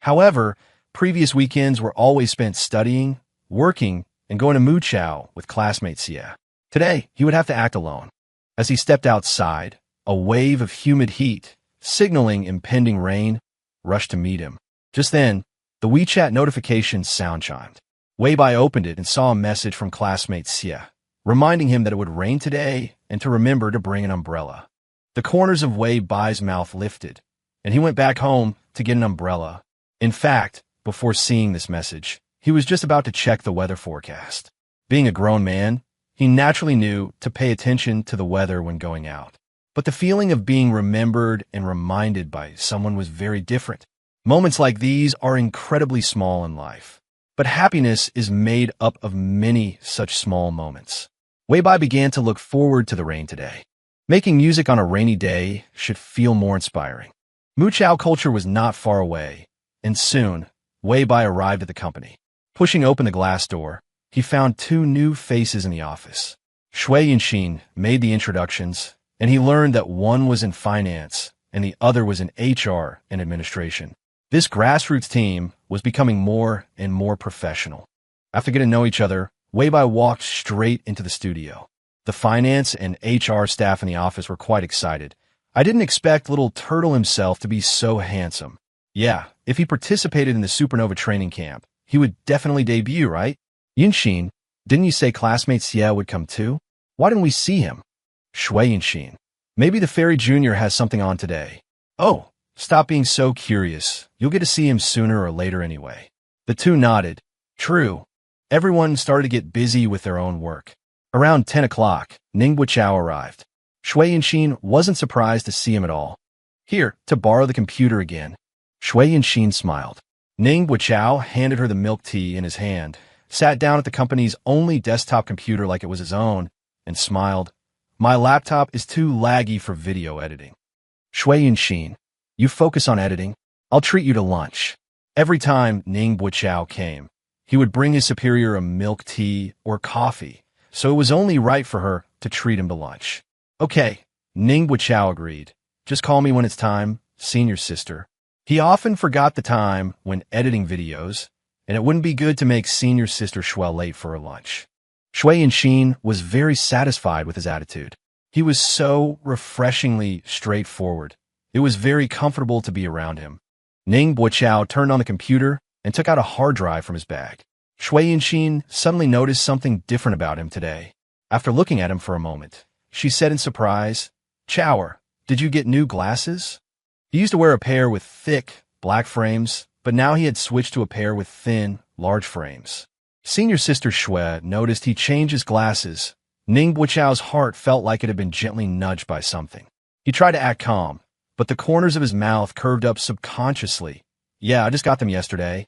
However, previous weekends were always spent studying, working, and going to Muchao with classmate Xie. Today, he would have to act alone. As he stepped outside, a wave of humid heat, signaling impending rain, rushed to meet him. Just then, the WeChat notification sound chimed. Wei Bai opened it and saw a message from classmate Xie, reminding him that it would rain today and to remember to bring an umbrella. The corners of Wei Bai's mouth lifted, and he went back home to get an umbrella. In fact, before seeing this message, he was just about to check the weather forecast. Being a grown man, he naturally knew to pay attention to the weather when going out. But the feeling of being remembered and reminded by someone was very different. Moments like these are incredibly small in life, but happiness is made up of many such small moments. Wei Bai began to look forward to the rain today. Making music on a rainy day should feel more inspiring. Muchao Culture was not far away, and soon, Wei Bai arrived at the company. Pushing open the glass door, he found 2 new faces in the office. Shui Yunshin made the introductions, and he learned that one was in finance and the other was in HR and administration. This grassroots team was becoming more and more professional. After getting to know each other, Weibai walked straight into the studio. The finance and HR staff in the office were quite excited. I didn't expect little Turtle himself to be so handsome. Yeah, if he participated in the Supernova training camp, he would definitely debut, right? Yinxin, didn't you say classmate Xie would come too? Why didn't we see him? Shui Yinxin, maybe the Fairy Jr. has something on today. Oh, stop being so curious. You'll get to see him sooner or later anyway. The two nodded. True. Everyone started to get busy with their own work. Around 10 o'clock, Ning Buqiao arrived. Shui Yinxin wasn't surprised to see him at all. Here, to borrow the computer again. Shui Yinxin smiled. Ning Buqiao handed her the milk tea in his hand, sat down at the company's only desktop computer like it was his own, and smiled. My laptop is too laggy for video editing. Shui Yinxin, you focus on editing. I'll treat you to lunch. Every time Ning Buqiao came, he would bring his superior a milk tea or coffee, so it was only right for her to treat him to lunch. Okay, Ning Buqiao agreed. Just call me when it's time, senior sister. He often forgot the time when editing videos, and it wouldn't be good to make senior sister Shui late for her lunch. Shui Yinxin was very satisfied with his attitude. He was so refreshingly straightforward. It was very comfortable to be around him. Ning Buqiao turned on the computer and took out a hard drive from his bag. Shui Yinxin suddenly noticed something different about him today. After looking at him for a moment, she said in surprise, Chower, did you get new glasses? He used to wear a pair with thick, black frames, but now he had switched to a pair with thin, large frames. Senior sister Shui noticed he changed his glasses. Ning Buqiao's heart felt like it had been gently nudged by something. He tried to act calm, but the corners of his mouth curved up subconsciously. Yeah, I just got them yesterday.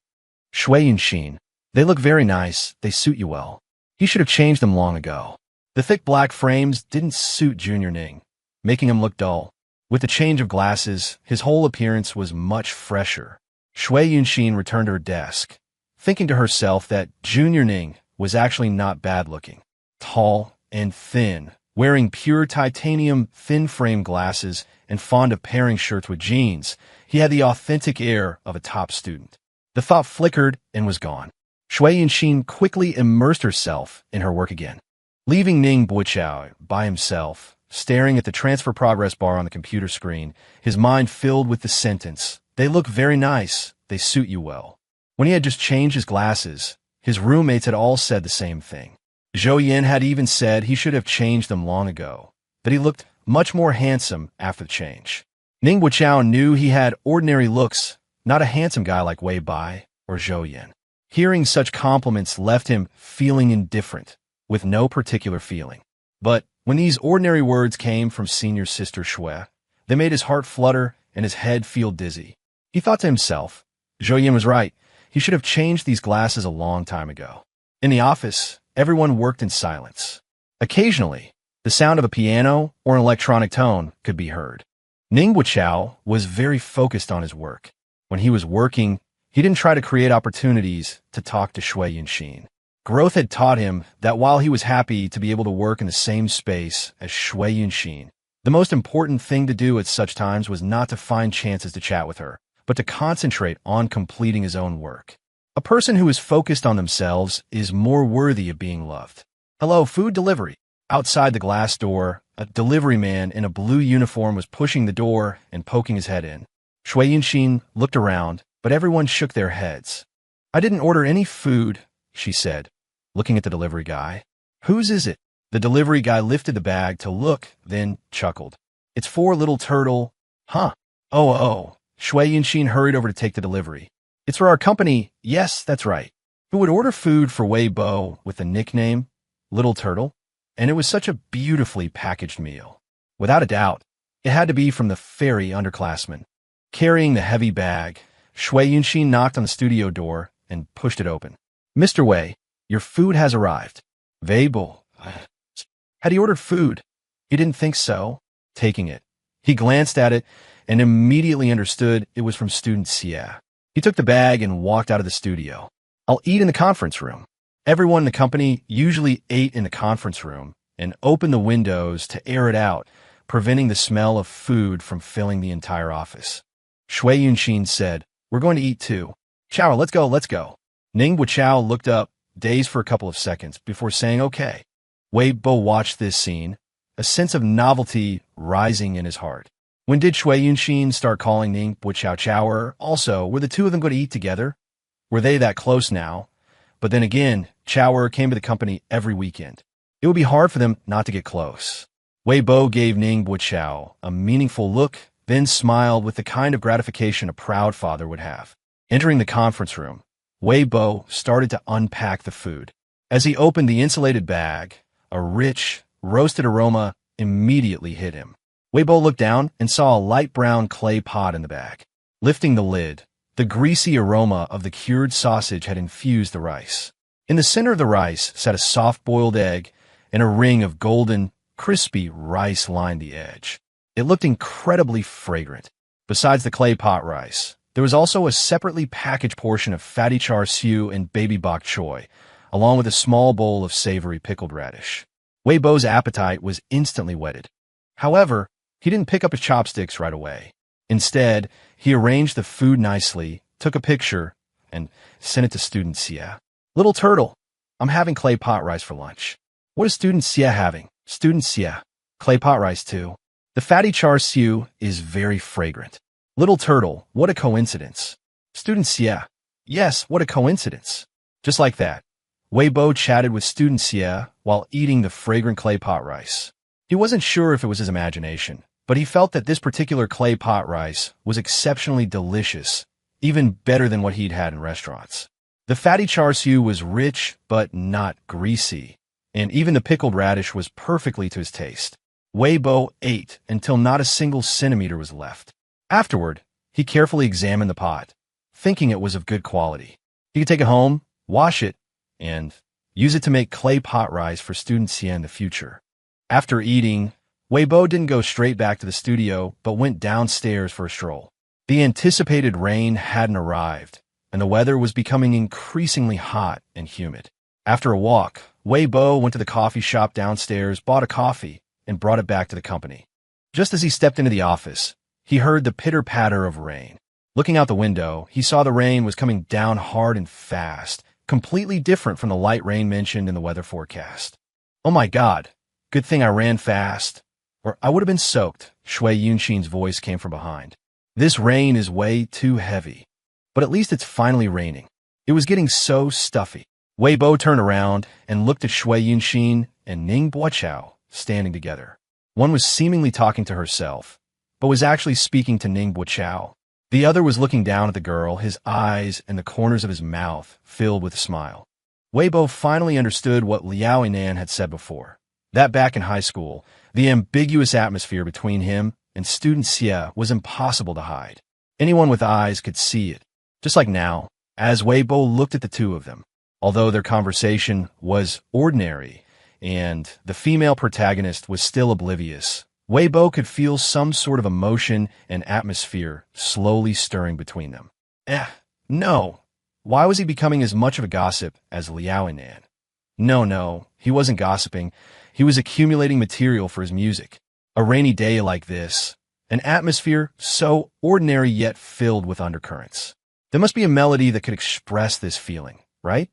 Shui Yinxin, they look very nice. They suit you well. He should have changed them long ago. The thick black frames didn't suit Junior Ning, making him look dull. With the change of glasses, his whole appearance was much fresher. Shui Yinxin returned to her desk, thinking to herself that Junior Ning was actually not bad-looking. Tall and thin, wearing pure titanium thin-frame glasses and fond of pairing shirts with jeans, he had the authentic air of a top student. The thought flickered and was gone. Shui Yinxin quickly immersed herself in her work again. Leaving Ning Buqiao by himself, staring at the transfer progress bar on the computer screen, his mind filled with the sentence, they look very nice, they suit you well. When he had just changed his glasses, his roommates had all said the same thing. Zhou Yin had even said he should have changed them long ago, that he looked much more handsome after the change. Ning Buqiao knew he had ordinary looks, not a handsome guy like Wei Bai or Zhou Yin. Hearing such compliments left him feeling indifferent, with no particular feeling. But when these ordinary words came from senior sister Shui, they made his heart flutter and his head feel dizzy. He thought to himself, Zhou Yin was right. He should have changed these glasses a long time ago. In the office, everyone worked in silence. Occasionally, the sound of a piano or an electronic tone could be heard. Ning Buqiao was very focused on his work. When he was working, he didn't try to create opportunities to talk to Shui Yinxin. Growth had taught him that while he was happy to be able to work in the same space as Shui Yinxin, the most important thing to do at such times was not to find chances to chat with her, but to concentrate on completing his own work. A person who is focused on themselves is more worthy of being loved. Hello, food delivery. Outside the glass door, a delivery man in a blue uniform was pushing the door and poking his head in. Shui Yinxin looked around, but everyone shook their heads. I didn't order any food, she said, looking at the delivery guy. Whose is it? The delivery guy lifted the bag to look, then chuckled. It's for little Turtle. Huh. Oh. Shui Yinxin hurried over to take the delivery. It's for our company. Yes, that's right. Who would order food for Wei Bo with the nickname Little Turtle? And it was such a beautifully packaged meal. Without a doubt, it had to be from the fairy underclassman. Carrying the heavy bag, Shui Yinxin knocked on the studio door and pushed it open. Mr. Wei, your food has arrived. Wei Bo. Had he ordered food? He didn't think so. Taking it, he glanced at it and immediately understood it was from student Xie. He took the bag and walked out of the studio. I'll eat in the conference room. Everyone in the company usually ate in the conference room and opened the windows to air it out, preventing the smell of food from filling the entire office. Shui Yunxin said, "We're going to eat too. Chao, let's go, let's go." Ning Wuchao looked up, dazed for a couple of seconds, before saying okay. Wei Bo watched this scene, a sense of novelty rising in his heart. When did Shui Yunxin start calling Ning Wuchao Chower? Also, were the two of them going to eat together? Were they that close now? But then again, Chower came to the company every weekend. It would be hard for them not to get close. Wei Bo gave Ning Wuchao a meaningful look, then smiled with the kind of gratification a proud father would have. Entering the conference room, Wei Bo started to unpack the food. As he opened the insulated bag, a rich, roasted aroma immediately hit him. Wei Bo looked down and saw a light brown clay pot in the bag. Lifting the lid, the greasy aroma of the cured sausage had infused the rice. In the center of the rice sat a soft-boiled egg, and a ring of golden, crispy rice lined the edge. It looked incredibly fragrant. Besides the clay pot rice, there was also a separately packaged portion of fatty char siu and baby bok choy, along with a small bowl of savory pickled radish. Wei Bo's appetite was instantly whetted. However, he didn't pick up his chopsticks right away. Instead, he arranged the food nicely, took a picture, and sent it to student Xia. "Little turtle, I'm having clay pot rice for lunch." "What is student Xia having?" "Student Xia, clay pot rice too. The fatty char siu is very fragrant." "Little turtle, what a coincidence." Student Xia, "Yes, what a coincidence." Just like that, Wei Bo chatted with student Xia while eating the fragrant clay pot rice. He wasn't sure if it was his imagination, but he felt that this particular clay pot rice was exceptionally delicious, even better than what he'd had in restaurants. The fatty char siu was rich but not greasy, and even the pickled radish was perfectly to his taste. Wei Bo ate until not a single centimeter was left. Afterward, he carefully examined the pot, thinking it was of good quality. He could take it home, wash it, and use it to make clay pot rice for student Xia in the future. After eating, Wei Bo didn't go straight back to the studio, but went downstairs for a stroll. The anticipated rain hadn't arrived, and the weather was becoming increasingly hot and humid. After a walk, Wei Bo went to the coffee shop downstairs, bought a coffee, and brought it back to the company. Just as he stepped into the office, he heard the pitter-patter of rain. Looking out the window, he saw the rain was coming down hard and fast, completely different from the light rain mentioned in the weather forecast. "Oh my God, good thing I ran fast, or I would have been soaked," Shui Yunxin's voice came from behind. "This rain is way too heavy, but at least it's finally raining." It was getting so stuffy. Wei Bo turned around and looked at Shui Yunxin and Ning Buochao standing together. One was seemingly talking to herself, but was actually speaking to Ning Buochao. The other was looking down at the girl, his eyes and the corners of his mouth filled with a smile. Wei Bo finally understood what Liao Yinan had said before, that back in high school, the ambiguous atmosphere between him and student Xia was impossible to hide. Anyone with eyes could see it. Just like now, as Wei Bo looked at the two of them, although their conversation was ordinary and the female protagonist was still oblivious, Wei Bo could feel some sort of emotion and atmosphere slowly stirring between them. No. Why was he becoming as much of a gossip as Liao Yinan? No, he wasn't gossiping. He was accumulating material for his music. A rainy day like this, an atmosphere so ordinary yet filled with undercurrents. There must be a melody that could express this feeling, right?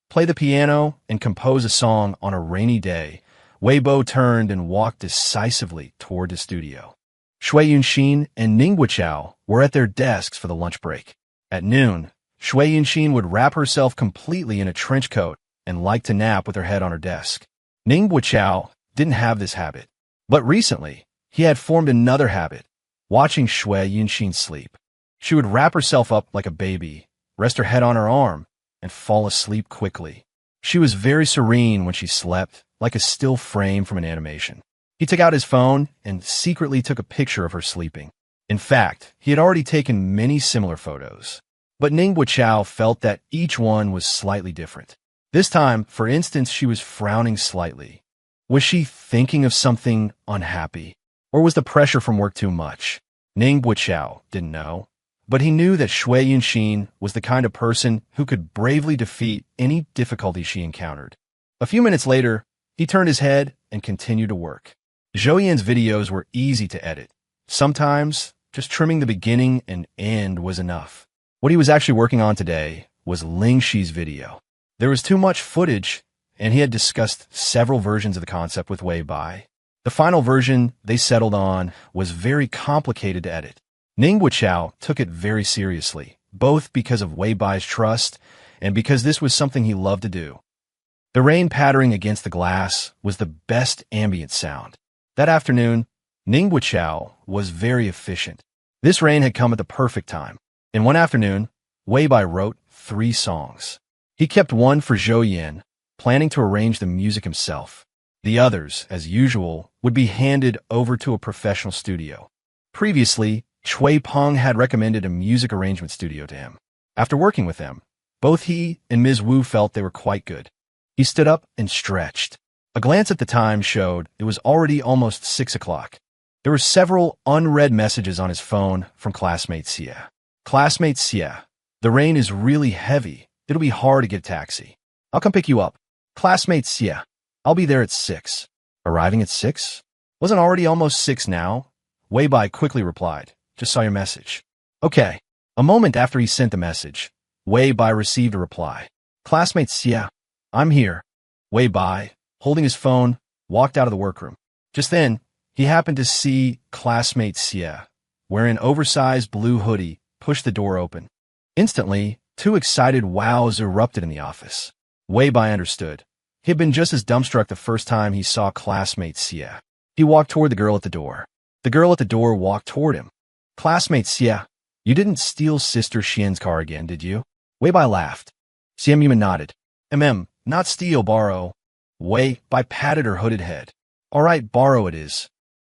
Play the piano and compose a song on a rainy day. Wei Bo turned and walked decisively toward the studio. Shui Yunxin and Ning Wuchao were at their desks for the lunch break. At noon, Shui Yunxin would wrap herself completely in a trench coat and like to nap with her head on her desk. Ning Wuchao didn't have this habit, but recently he had formed another habit, watching Shui Yunxin sleep. She would wrap herself up like a baby, rest her head on her arm, and fall asleep quickly. She was very serene when she slept, like a still frame from an animation. He took out his phone and secretly took a picture of her sleeping. In fact, he had already taken many similar photos. But Ning Wuchao felt that each one was slightly different. This time, for instance, she was frowning slightly. Was she thinking of something unhappy? Or was the pressure from work too much? Ning Wuchao didn't know. But he knew that Shui Yunxin was the kind of person who could bravely defeat any difficulty she encountered. A few minutes later, he turned his head and continued to work. Zhou videos were easy to edit. Sometimes, just trimming the beginning and end was enough. What he was actually working on today was Ling Shi's video. There was too much footage, and he had discussed several versions of the concept with Wei Bai. The final version they settled on was very complicated to edit. Ning Wuchao took it very seriously, both because of Wei Bai's trust and because this was something he loved to do. The rain pattering against the glass was the best ambient sound. That afternoon, Ning Wuchao was very efficient. This rain had come at the perfect time. In one afternoon, Wei Bai wrote 3 songs. He kept one for Zhou Yan, planning to arrange the music himself. The others, as usual, would be handed over to a professional studio. Previously, Chui Peng had recommended a music arrangement studio to him. After working with them, both he and Ms. Wu felt they were quite good. He stood up and stretched. A glance at the time showed it was already almost 6 o'clock. There were several unread messages on his phone from classmate Xie. Classmate Xie, the rain is really heavy. It'll be hard to get a taxi. I'll come pick you up. Classmate Xie, I'll be there at 6. Arriving at 6? Wasn't already almost 6 now? Wei Bai quickly replied, just saw your message. Okay. A moment after he sent the message, Wei Bai received a reply. Classmate Xie, I'm here. Wei Bai, holding his phone, walked out of the workroom. Just then, he happened to see classmate Xie, wearing an oversized blue hoodie, push the door open. Instantly, 2 excited wows erupted in the office. Wei Bai understood. He had been just as dumbstruck the first time he saw classmate Xie. He walked toward the girl at the door. The girl at the door walked toward him. Classmate Xie, you didn't steal Sister Xian's car again, did you? Wei Bai laughed. Xian Yuman nodded. Not steal, borrow. Wei Bai patted her hooded head. All right, borrow it is.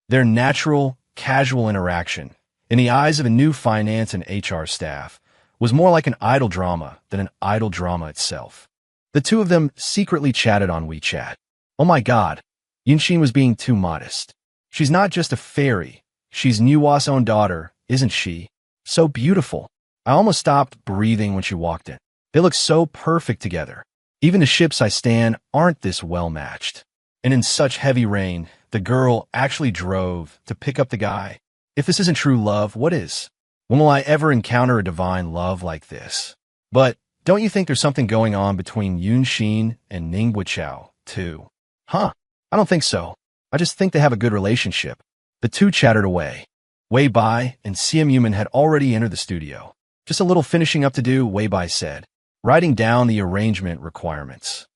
Their natural, casual interaction, in the eyes of a new finance and HR staff, was more like an idle drama than an idle drama itself. The two of them secretly chatted on WeChat. Oh my God, Yunxin was being too modest. She's not just a fairy. She's Nuwa's own daughter, isn't she? So beautiful. I almost stopped breathing when she walked in. They look so perfect together. Even the ships I stand aren't this well matched. And in such heavy rain, the girl actually drove to pick up the guy. If this isn't true love, what is? When will I ever encounter a divine love like this? But don't you think there's something going on between Yunxin and Ning Wuchao, too? Huh? I don't think so. I just think they have a good relationship. The two chattered away. Wei Bai and Xian Yuman had already entered the studio. Just a little finishing up to do, Wei Bai said, writing down the arrangement requirements.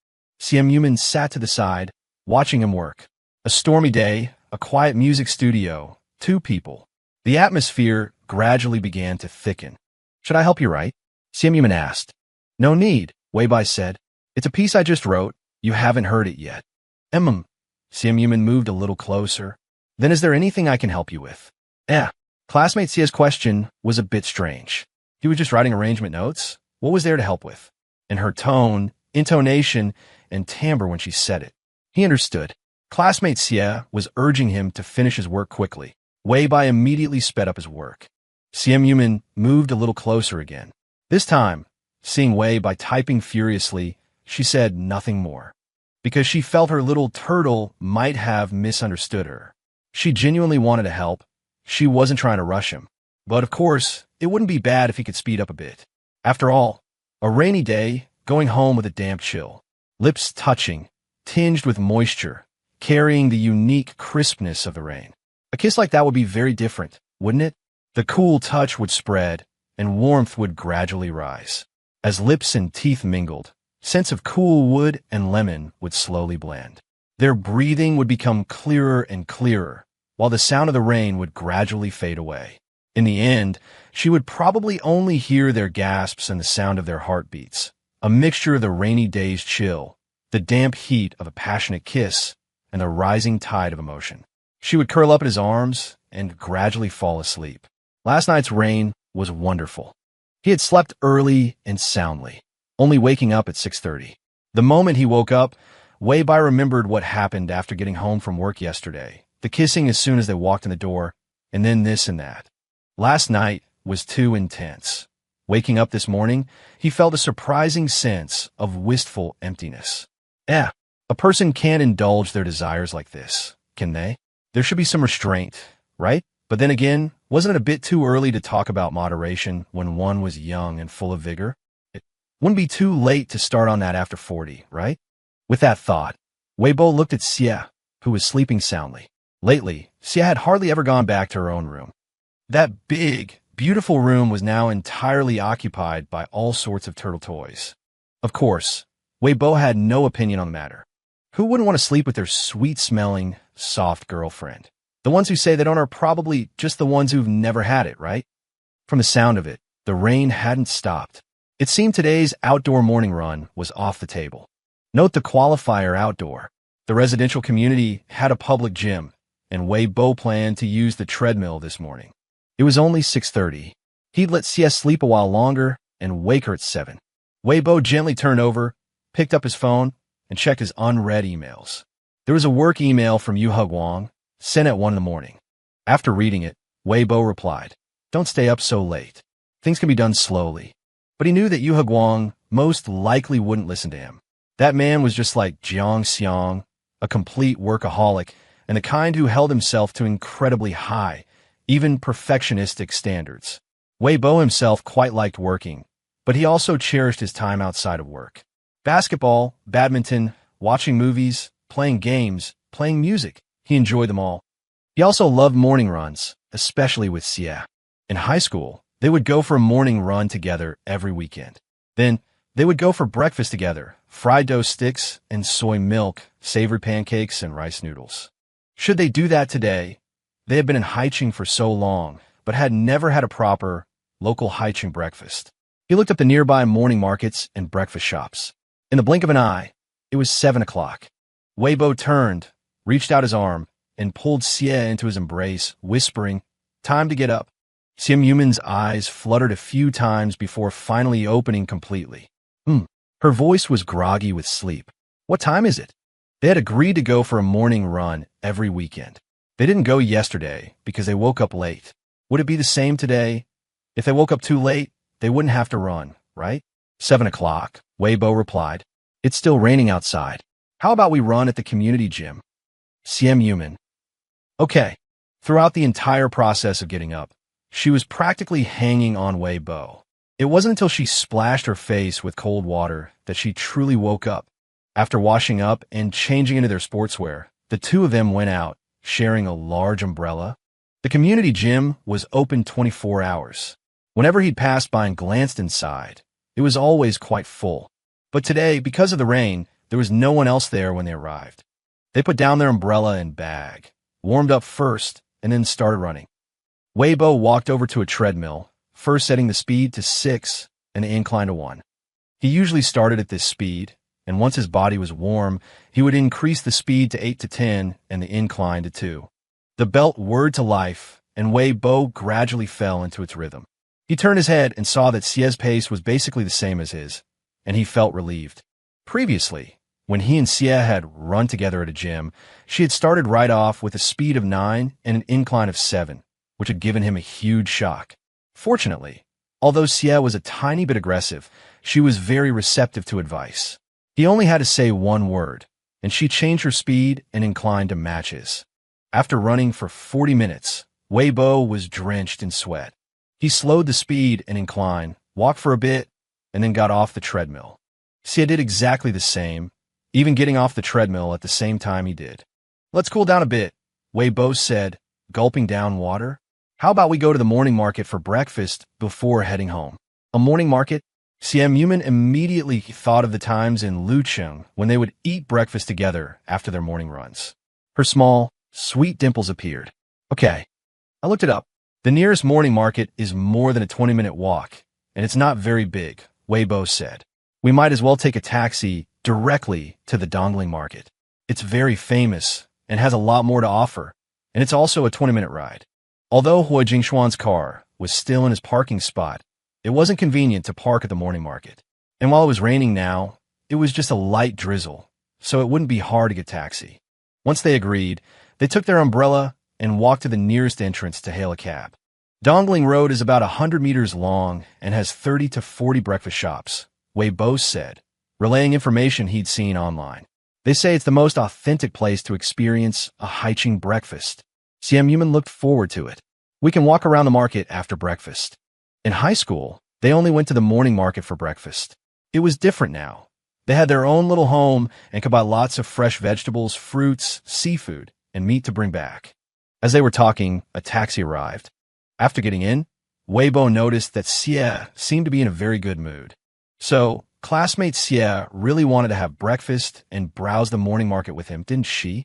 Xian Yuman sat to the side, watching him work. A stormy day, a quiet music studio, 2 people. The atmosphere gradually began to thicken. Should I help you write? Xian Yuman asked. No need, Wei Bai said. It's a piece I just wrote. You haven't heard it yet. Xian Yuman moved a little closer. Then is there anything I can help you with? Classmate Xia's question was a bit strange. He was just writing arrangement notes? What was there to help with? In her tone, intonation, and timbre when she said it. He understood. Classmate Xia was urging him to finish his work quickly. Wei Bai immediately sped up his work. Xian Yuman moved a little closer again. This time, seeing Wei Bai typing furiously, she said nothing more. Because she felt her little turtle might have misunderstood her. She genuinely wanted to help. She wasn't trying to rush him. But of course, it wouldn't be bad if he could speed up a bit. After all, a rainy day, going home with a damp chill. Lips touching, tinged with moisture, carrying the unique crispness of the rain. A kiss like that would be very different, wouldn't it? The cool touch would spread, and warmth would gradually rise. As lips and teeth mingled, scents of cool wood and lemon would slowly blend. Their breathing would become clearer and clearer, while the sound of the rain would gradually fade away. In the end, she would probably only hear their gasps and the sound of their heartbeats, a mixture of the rainy day's chill, the damp heat of a passionate kiss, and the rising tide of emotion. She would curl up in his arms and gradually fall asleep. Last night's rain was wonderful. He had slept early and soundly, only waking up at 6:30. The moment he woke up, Wei Bai remembered what happened after getting home from work yesterday, the kissing as soon as they walked in the door, and then this and that. Last night was too intense. Waking up this morning, he felt a surprising sense of wistful emptiness. A person can't indulge their desires like this, can they? There should be some restraint, right? But then again, wasn't it a bit too early to talk about moderation when one was young and full of vigor? It wouldn't be too late to start on that after 40, right? With that thought, Weibo looked at Xie, who was sleeping soundly. Lately, Xie had hardly ever gone back to her own room. That big, beautiful room was now entirely occupied by all sorts of turtle toys. Of course, Weibo had no opinion on the matter. Who wouldn't want to sleep with their sweet-smelling, soft girlfriend? The ones who say they don't are probably just the ones who've never had it, right? From the sound of it, the rain hadn't stopped. It seemed today's outdoor morning run was off the table. Note the qualifier outdoor. The residential community had a public gym, and Weibo planned to use the treadmill this morning. It was only 6:30. He'd let Xie sleep a while longer and wake her at 7. Weibo gently turned over, picked up his phone, and checked his unread emails. There was a work email from Yu Guang, sent at 1 in the morning. After reading it, Weibo replied, "Don't stay up so late. Things can be done slowly." But he knew that Yu Guang most likely wouldn't listen to him. That man was just like Jiang Xiang, a complete workaholic, and the kind who held himself to incredibly high, even perfectionistic standards. Weibo himself quite liked working, but he also cherished his time outside of work. Basketball, badminton, watching movies, playing games, playing music. He enjoyed them all. He also loved morning runs, especially with Xie. In high school, they would go for a morning run together every weekend. Then, they would go for breakfast together, fried dough sticks and soy milk, savory pancakes and rice noodles. Should they do that today? They had been in Haicheng for so long, but had never had a proper, local Haicheng breakfast. He looked up the nearby morning markets and breakfast shops. In the blink of an eye, it was 7 o'clock. Weibo turned, reached out his arm, and pulled Xie into his embrace, whispering, "Time to get up." Sim Yuman's eyes fluttered a few times before finally opening completely. Her voice was groggy with sleep. "What time is it?" They had agreed to go for a morning run every weekend. They didn't go yesterday because they woke up late. Would it be the same today? If they woke up too late, they wouldn't have to run, right? 7 o'clock, Weibo replied. "It's still raining outside. How about we run at the community gym?" Siem Yuman. Okay. Throughout the entire process of getting up, she was practically hanging on Weibo. It wasn't until she splashed her face with cold water that she truly woke up. After washing up and changing into their sportswear, the two of them went out, sharing a large umbrella. The community gym was open 24 hours. Whenever he'd passed by and glanced inside, it was always quite full. But today, because of the rain, there was no one else there when they arrived. They put down their umbrella and bag, warmed up first, and then started running. Weibo walked over to a treadmill, first setting the speed to 6 and the incline to 1. He usually started at this speed, and once his body was warm, he would increase the speed to 8 to 10 and the incline to 2. The belt whirred to life, and Weibo gradually fell into its rhythm. He turned his head and saw that Xie's pace was basically the same as his, and he felt relieved. Previously, when he and Xie had run together at a gym, she had started right off with a speed of 9 and an incline of 7, which had given him a huge shock. Fortunately, although Xie was a tiny bit aggressive, she was very receptive to advice. He only had to say one word, and she changed her speed and incline to match his. After running for 40 minutes, Weibo was drenched in sweat. He slowed the speed and incline, walked for a bit, and then got off the treadmill. Xie did exactly the same, even getting off the treadmill at the same time he did. "Let's cool down a bit," Weibo said, gulping down water. "How about we go to the morning market for breakfast before heading home?" A morning market? Siem Yuman immediately thought of the times in Lucheng when they would eat breakfast together after their morning runs. Her small, sweet dimples appeared. "Okay, I looked it up. The nearest morning market is more than a 20-minute walk, and it's not very big," Weibo said. "We might as well take a taxi directly to the Dongling market. It's very famous and has a lot more to offer, and it's also a 20-minute ride." Although Hui Jingshuan's car was still in his parking spot, it wasn't convenient to park at the morning market. And while it was raining now, it was just a light drizzle, so it wouldn't be hard to get a taxi. Once they agreed, they took their umbrella and walked to the nearest entrance to hail a cab. Dongling Road is about 100 meters long and has 30 to 40 breakfast shops, Weibo said, relaying information he'd seen online. They say it's the most authentic place to experience a Haiqing breakfast. Xian Yuman looked forward to it. We can walk around the market after breakfast. In high school, they only went to the morning market for breakfast. It was different now. They had their own little home and could buy lots of fresh vegetables, fruits, seafood, and meat to bring back. As they were talking, a taxi arrived. After getting in, Weibo noticed that Xie seemed to be in a very good mood. So, classmate Xie really wanted to have breakfast and browse the morning market with him, didn't she?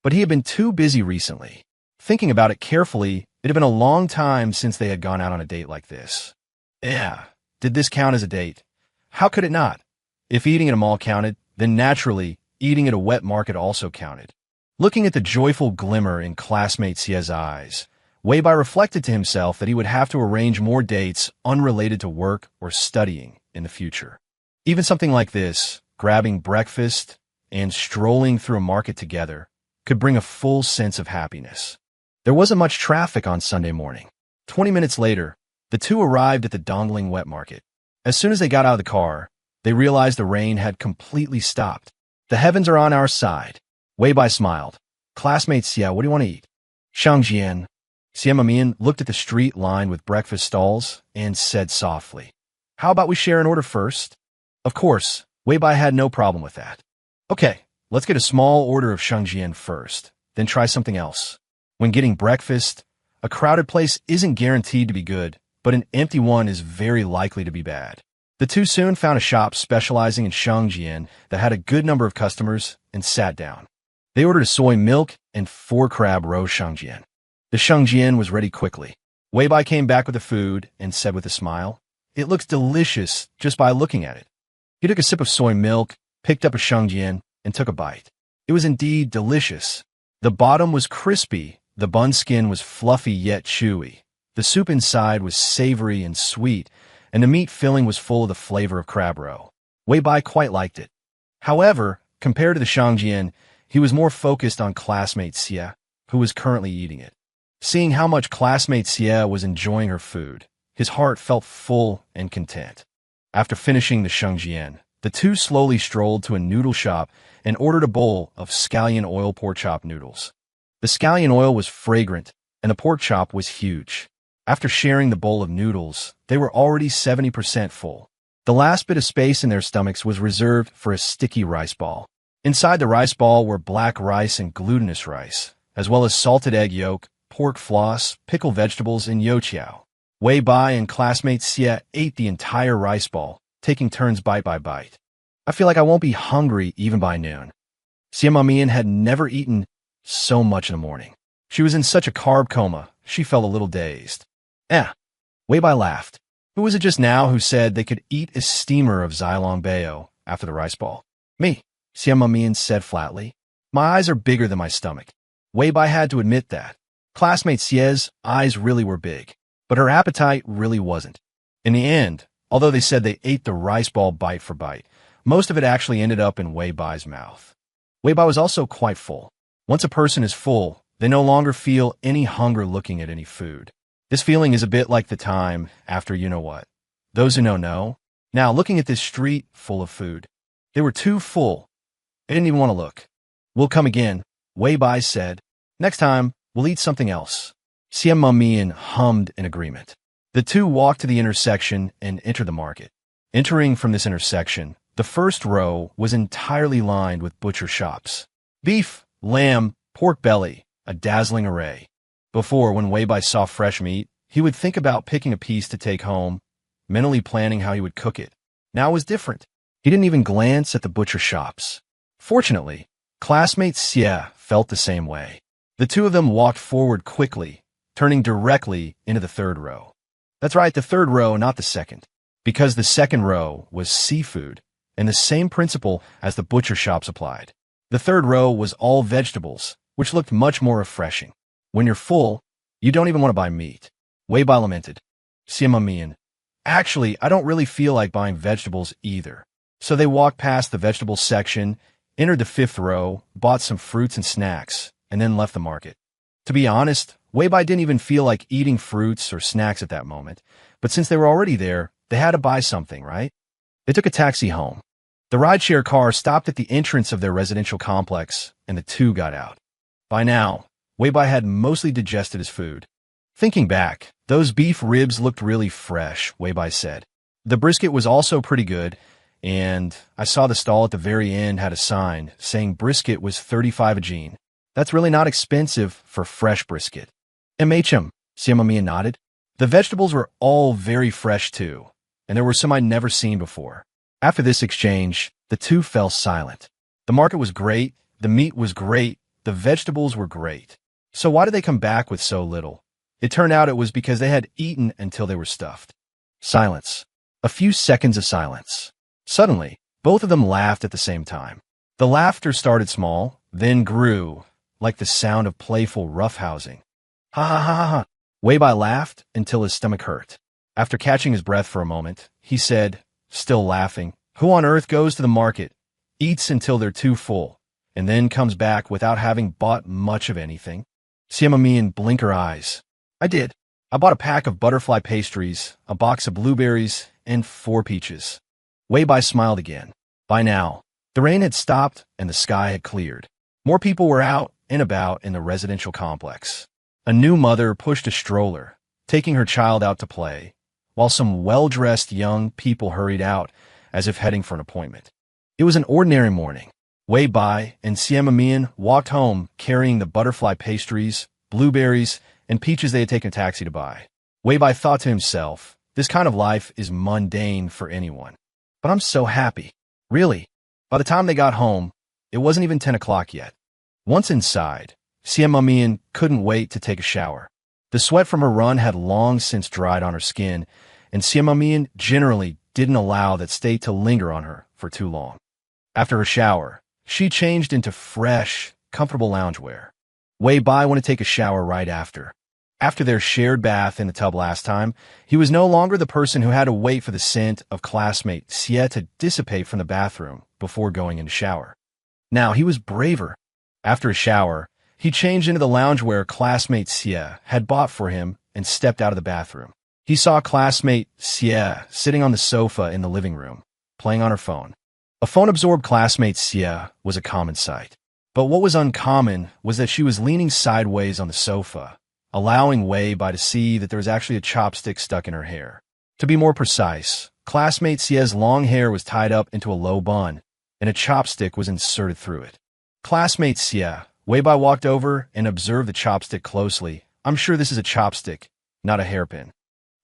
But he had been too busy recently. Thinking about it carefully, it had been a long time since they had gone out on a date like this. Yeah, did this count as a date? How could it not? If eating at a mall counted, then naturally, eating at a wet market also counted. Looking at the joyful glimmer in classmate Xie's eyes, Weibai reflected to himself that he would have to arrange more dates unrelated to work or studying in the future. Even something like this, grabbing breakfast and strolling through a market together, could bring a full sense of happiness. There wasn't much traffic on Sunday morning. 20 minutes later, the two arrived at the Dongling wet market. As soon as they got out of the car, they realized the rain had completely stopped. The heavens are on our side. Weibai smiled. Classmate Xie, what do you want to eat? Shangjian. Xie Mamian looked at the street lined with breakfast stalls and said softly, how about we share an order first? Of course, Weibai had no problem with that. Okay, let's get a small order of Shangjian first, then try something else. When getting breakfast, a crowded place isn't guaranteed to be good, but an empty one is very likely to be bad. The two soon found a shop specializing in Shangjian that had a good number of customers and sat down. They ordered a soy milk and 4 crab roe Shangjian. The Shangjian was ready quickly. Weibai came back with the food and said with a smile, it looks delicious just by looking at it. He took a sip of soy milk, picked up a Shangjian, and took a bite. It was indeed delicious. The bottom was crispy, the bun skin was fluffy yet chewy. The soup inside was savory and sweet, and the meat filling was full of the flavor of crab roe. Weibai quite liked it. However, compared to the Shangjian, he was more focused on classmate Xie, who was currently eating it. Seeing how much classmate Xie was enjoying her food, his heart felt full and content. After finishing the Shangjian, the two slowly strolled to a noodle shop and ordered a bowl of scallion oil pork chop noodles. The scallion oil was fragrant, and the pork chop was huge. After sharing the bowl of noodles, they were already 70% full. The last bit of space in their stomachs was reserved for a sticky rice ball. Inside the rice ball were black rice and glutinous rice, as well as salted egg yolk, pork floss, pickled vegetables, and youtiao. Weibai and classmate Xie ate the entire rice ball, taking turns bite by bite. I feel like I won't be hungry even by noon. Xie Mamian had never eaten so much in the morning. She was in such a carb coma, she felt a little dazed. Weibai laughed. Who was it just now who said they could eat a steamer of Xilong Bao after the rice ball? Me, Xie Mamian said flatly. My eyes are bigger than my stomach. Weibai had to admit that. Classmate Xie's eyes really were big, but her appetite really wasn't. In the end, although they said they ate the rice ball bite for bite, most of it actually ended up in Weibai's mouth. Weibai was also quite full. Once a person is full, they no longer feel any hunger looking at any food. This feeling is a bit like the time after you-know-what. Those who know. Now, looking at this street full of food, they were too full. They didn't even want to look. We'll come again, Weibai said. Next time, we'll eat something else. Xie Mamian hummed in agreement. The two walked to the intersection and entered the market. Entering from this intersection, the first row was entirely lined with butcher shops. Beef, lamb, pork belly, a dazzling array. Before, when Weibai saw fresh meat, he would think about picking a piece to take home, mentally planning how he would cook it. Now it was different. He didn't even glance at the butcher shops. Fortunately, classmate Xie felt the same way. The two of them walked forward quickly, turning directly into the third row. That's right, the third row, not the second, because the second row was seafood, and the same principle as the butcher shops applied. The third row was all vegetables, which looked much more refreshing. When you're full, you don't even want to buy meat. Weibai lamented. Xie Mamian, actually, I don't really feel like buying vegetables either. So they walked past the vegetable section, entered the fifth row, bought some fruits and snacks, and then left the market. To be honest, Weibai didn't even feel like eating fruits or snacks at that moment, but since they were already there, they had to buy something, right? They took a taxi home. The rideshare car stopped at the entrance of their residential complex, and the two got out. By now, Weibai had mostly digested his food. Thinking back, those beef ribs looked really fresh, Weibai said. The brisket was also pretty good, and I saw the stall at the very end had a sign saying brisket was 35 a jean. That's really not expensive for fresh brisket. MHM, Siamamiya nodded. The vegetables were all very fresh too, and there were some I'd never seen before. After this exchange, the two fell silent. The market was great, the meat was great, the vegetables were great. So why did they come back with so little? It turned out it was because they had eaten until they were stuffed. Silence. A few seconds of silence. Suddenly, both of them laughed at the same time. The laughter started small, then grew, like the sound of playful roughhousing. Ha ha ha ha ha. Weibai laughed until his stomach hurt. After catching his breath for a moment, he said, still laughing, "Who on earth goes to the market, eats until they're too full, and then comes back without having bought much of anything?" Siamamian blinked her eyes. "I did. I bought a pack of butterfly pastries, a box of blueberries, and 4 peaches." Weibai smiled again. By now, the rain had stopped and the sky had cleared. More people were out and about in the residential complex. A new mother pushed a stroller, taking her child out to play, while some well-dressed young people hurried out as if heading for an appointment. It was an ordinary morning. Weibai and Siamamian walked home carrying the butterfly pastries, blueberries, and peaches they had taken a taxi to buy. Weibai thought to himself, this kind of life is mundane for anyone. But I'm so happy. Really. By the time they got home, it wasn't even 10 o'clock yet. Once inside, Siamamian couldn't wait to take a shower. The sweat from her run had long since dried on her skin, and Siamamian generally didn't allow that state to linger on her for too long. After her shower, she changed into fresh, comfortable loungewear. Weibai wanted to take a shower right after. After their shared bath in the tub last time, he was no longer the person who had to wait for the scent of classmate Xie to dissipate from the bathroom before going in to shower. Now he was braver. After a shower, he changed into the loungewear classmate Xie had bought for him and stepped out of the bathroom. He saw classmate Xie sitting on the sofa in the living room, playing on her phone. A phone-absorbed classmate Xie was a common sight. But what was uncommon was that she was leaning sideways on the sofa, allowing Weibai to see that there was actually a chopstick stuck in her hair. To be more precise, classmate Xie's long hair was tied up into a low bun, and a chopstick was inserted through it. Classmate Xie, Weibai walked over and observed the chopstick closely. I'm sure this is a chopstick, not a hairpin.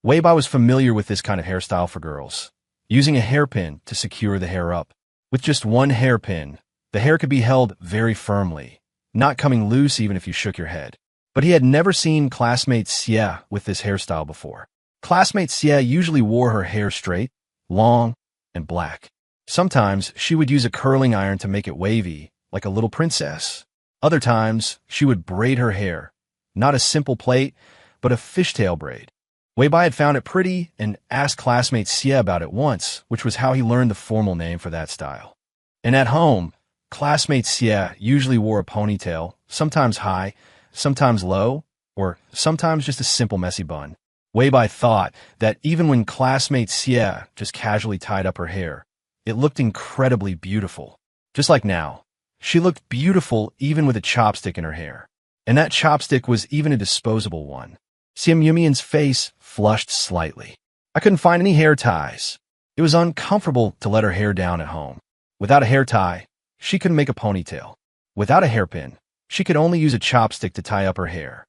Weibai was familiar with this kind of hairstyle for girls, using a hairpin to secure the hair up. With just one hairpin, the hair could be held very firmly, not coming loose even if you shook your head. But he had never seen classmate Xie with this hairstyle before. Classmate Xie usually wore her hair straight, long, and black. Sometimes she would use a curling iron to make it wavy, like a little princess. Other times, she would braid her hair, not a simple plait, but a fishtail braid. Weibai had found it pretty and asked classmate Xie about it once, which was how he learned the formal name for that style. And at home, classmate Xie usually wore a ponytail, sometimes high, sometimes low, or sometimes just a simple messy bun. Weibai thought that even when classmate Xie just casually tied up her hair, it looked incredibly beautiful. Just like now, she looked beautiful even with a chopstick in her hair. And that chopstick was even a disposable one. Siamamian's face flushed slightly. I couldn't find any hair ties. It was uncomfortable to let her hair down at home. Without a hair tie, she couldn't make a ponytail. Without a hairpin, she could only use a chopstick to tie up her hair.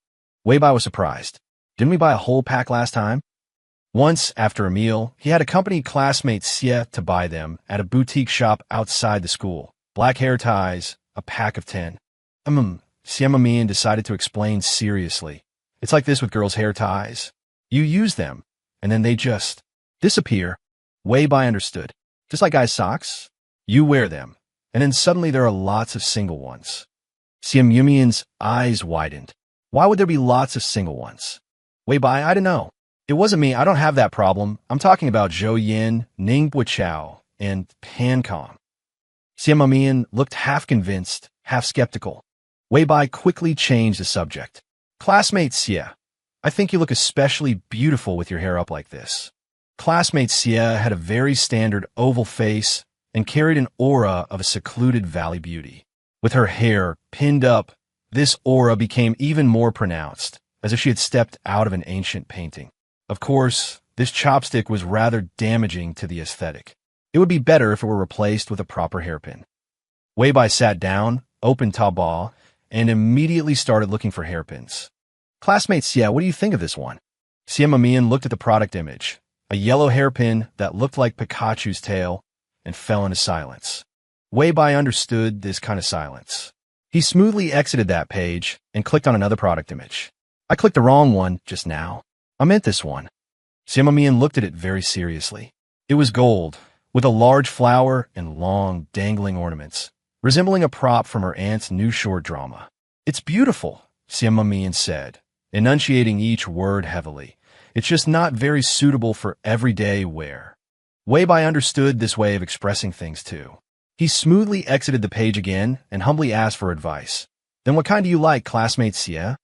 Weibai was surprised. Didn't we buy a whole pack last time? Once, after a meal, he had accompanied classmate Xie to buy them at a boutique shop outside the school. Black hair ties, a pack of 10. Siamamian decided to explain seriously. It's like this with girls' hair ties. You use them, and then they just disappear. Weibai understood. Just like guys' socks. You wear them, and then suddenly there are lots of single ones. Siamamian's eyes widened. Why would there be lots of single ones? Weibai, I don't know. It wasn't me. I don't have that problem. I'm talking about Zhou Yin, Ningbo Chao, and Pancom. Siamamian looked half convinced, half skeptical. Weibai quickly changed the subject. Classmate Xie, I think you look especially beautiful with your hair up like this. Classmate Xie had a very standard oval face, and carried an aura of a secluded valley beauty. With her hair pinned up, this aura became even more pronounced, as if she had stepped out of an ancient painting. Of course, this chopstick was rather damaging to the aesthetic. It would be better if it were replaced with a proper hairpin. Weibai sat down, opened Taobao, and immediately started looking for hairpins. Classmate Xie, what do you think of this one? Xie Mamian looked at the product image, a yellow hairpin that looked like Pikachu's tail, and fell into silence. Weibai understood this kind of silence. He smoothly exited that page and clicked on another product image. I clicked the wrong one just now. I meant this one. Xie Mamian looked at it very seriously. It was gold, with a large flower and long, dangling ornaments, resembling a prop from her aunt's new short drama. It's beautiful, Xie Mamian said, enunciating each word heavily. It's just not very suitable for everyday wear. Weibai understood this way of expressing things too. He smoothly exited the page again and humbly asked for advice. Then what kind do you like, classmate Xie?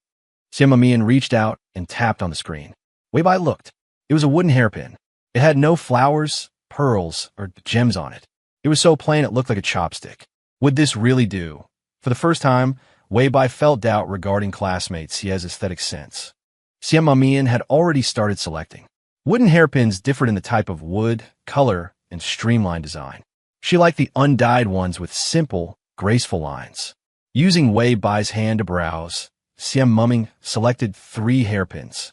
Xie Mamian reached out and tapped on the screen. Weibai looked. It was a wooden hairpin. It had no flowers, pearls, or gems on it. It was so plain it looked like a chopstick. Would this really do? For the first time, Weibai felt doubt regarding classmate Xie's aesthetic sense. Xie Mamian had already started selecting. Wooden hairpins differed in the type of wood, color, and streamlined design. She liked the undyed ones with simple, graceful lines. Using Weibai's hand to browse, Xie Mamian selected 3 hairpins.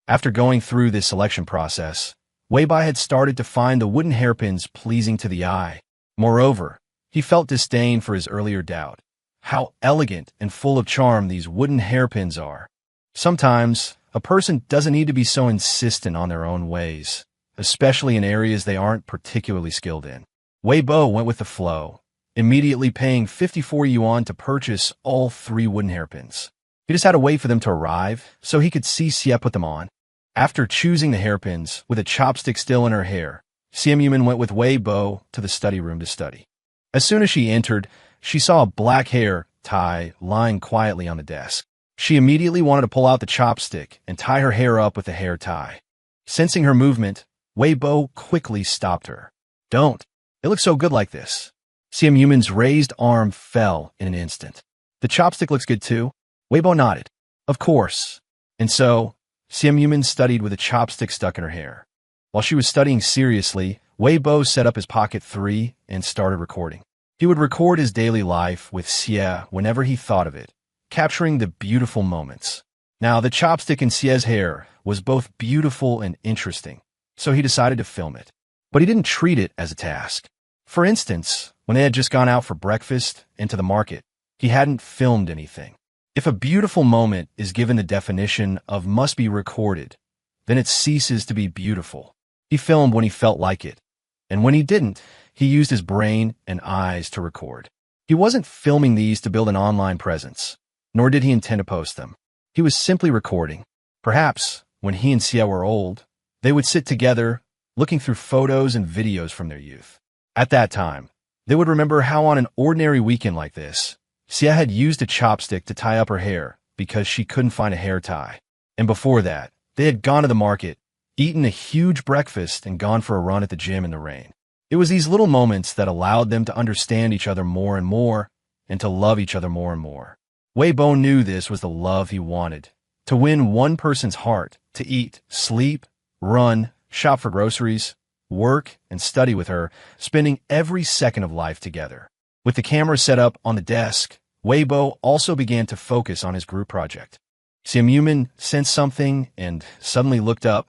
After going through this selection process, Weibai had started to find the wooden hairpins pleasing to the eye. Moreover, he felt disdain for his earlier doubt. How elegant and full of charm these wooden hairpins are. Sometimes, a person doesn't need to be so insistent on their own ways, especially in areas they aren't particularly skilled in. Weibo went with the flow, immediately paying 54 yuan to purchase all 3 wooden hairpins. He just had to wait for them to arrive so he could see Xie put them on. After choosing the hairpins, with a chopstick still in her hair, Xie Mamian went with Weibo to the study room to study. As soon as she entered, she saw a black hair tie lying quietly on the desk. She immediately wanted to pull out the chopstick and tie her hair up with the hair tie. Sensing her movement, Weibo quickly stopped her. Don't. It looks so good like this. Xie Mamian's raised arm fell in an instant. The chopstick looks good too. Weibo nodded. Of course. And so, Xie Mamian studied with a chopstick stuck in her hair. While she was studying seriously, Weibo set up his Pocket 3 and started recording. He would record his daily life with Xie whenever he thought of it, capturing the beautiful moments. Now, the chopstick in Xie's hair was both beautiful and interesting, so he decided to film it. But he didn't treat it as a task. For instance, when they had just gone out for breakfast and to the market, he hadn't filmed anything. If a beautiful moment is given the definition of must be recorded, then it ceases to be beautiful. He filmed when he felt like it, and when he didn't, he used his brain and eyes to record. He wasn't filming these to build an online presence, nor did he intend to post them. He was simply recording. Perhaps, when he and Xie were old, they would sit together, looking through photos and videos from their youth. At that time, they would remember how on an ordinary weekend like this, Xie had used a chopstick to tie up her hair because she couldn't find a hair tie. And before that, they had gone to the market, eaten a huge breakfast, and gone for a run at the gym in the rain. It was these little moments that allowed them to understand each other more and more, and to love each other more and more. Weibo knew this was the love he wanted. To win one person's heart, to eat, sleep, run, shop for groceries, work, and study with her, spending every second of life together. With the camera set up on the desk, Weibo also began to focus on his group project. Xie Mamian sensed something and suddenly looked up,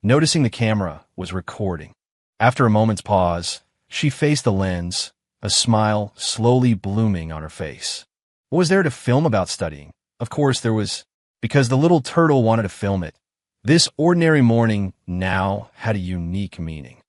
noticing the camera was recording. After a moment's pause, she faced the lens, a smile slowly blooming on her face. What was there to film about studying? Of course there was, because the little turtle wanted to film it. This ordinary morning now had a unique meaning.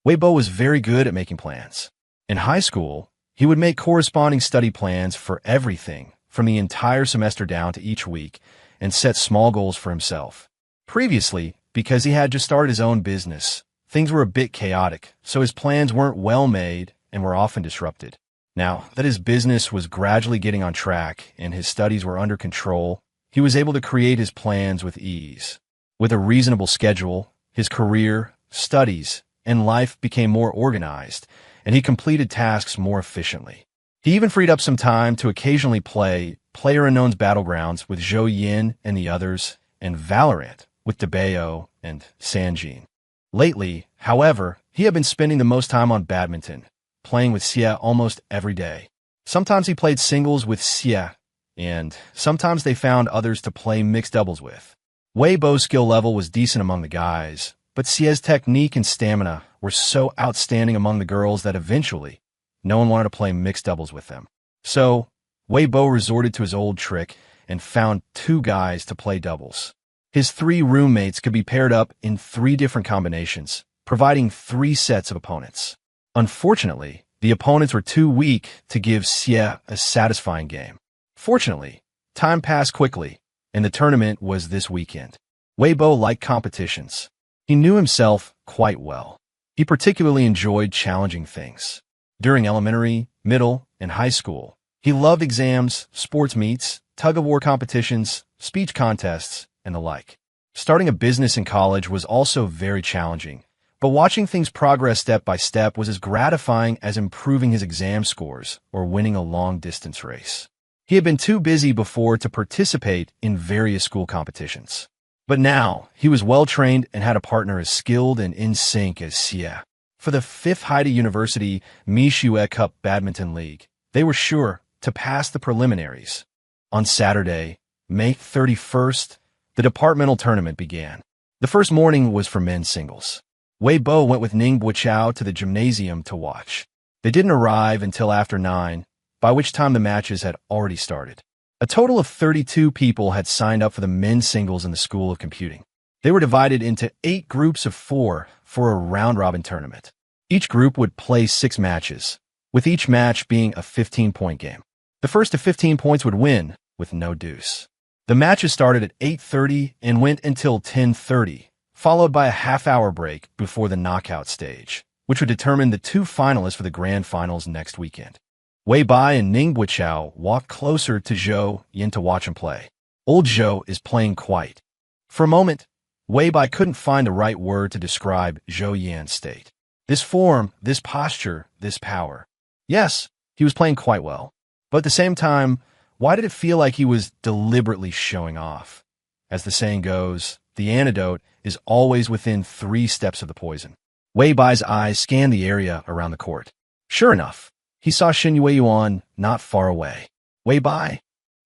Weibo was very good at making plans. In high school, he would make corresponding study plans for everything, from the entire semester down to each week, and set small goals for himself. Previously, because he had just started his own business, things were a bit chaotic, so his plans weren't well made and were often disrupted. Now that his business was gradually getting on track and his studies were under control, he was able to create his plans with ease. With a reasonable schedule, his career, studies, and life became more organized, and he completed tasks more efficiently. He even freed up some time to occasionally play PlayerUnknown's Battlegrounds with Zhou Yin and the others, and Valorant with DeBeo and Sanjin. Lately, however, he had been spending the most time on badminton, playing with Xie almost every day. Sometimes he played singles with Xie, and sometimes they found others to play mixed doubles with. Weibo's skill level was decent among the guys, but Xie's technique and stamina were so outstanding among the girls that eventually, no one wanted to play mixed doubles with them. So, Weibo resorted to his old trick and found 2 guys to play doubles. His 3 roommates could be paired up in 3 different combinations, providing 3 sets of opponents. Unfortunately, the opponents were too weak to give Xie a satisfying game. Fortunately, time passed quickly, and the tournament was this weekend. Weibo liked competitions. He knew himself quite well. He particularly enjoyed challenging things. During elementary, middle, and high school, he loved exams, sports meets, tug-of-war competitions, speech contests, and the like. Starting a business in college was also very challenging, but watching things progress step by step was as gratifying as improving his exam scores or winning a long-distance race. He had been too busy before to participate in various school competitions. But now, he was well-trained and had a partner as skilled and in sync as Xie. For the 5th Haida University Mishue Cup Badminton League, they were sure to pass the preliminaries. On Saturday, May 31st, the departmental tournament began. The first morning was for men's singles. Weibo went with Ning Buochao to the gymnasium to watch. They didn't arrive until after 9, by which time the matches had already started. A total of 32 people had signed up for the men's singles in the School of Computing. They were divided into 8 groups of 4 for a round-robin tournament. Each group would play 6 matches, with each match being a 15-point game. The first to 15 points would win, with no deuce. The matches started at 8:30 and went until 10:30, followed by a half-hour break before the knockout stage, which would determine the 2 finalists for the grand finals next weekend. Wei Bai and Ning Buochao walked closer to Zhou Yin to watch him play. Old Zhou is playing quite. For a moment, Wei Bai couldn't find the right word to describe Zhou Yan's state. This form, this posture, this power. Yes, he was playing quite well. But at the same time, why did it feel like he was deliberately showing off? As the saying goes, the antidote is always within 3 steps of the poison. Wei Bai's eyes scanned the area around the court. Sure enough, he saw Xin Yueyuan not far away. Wei Bai.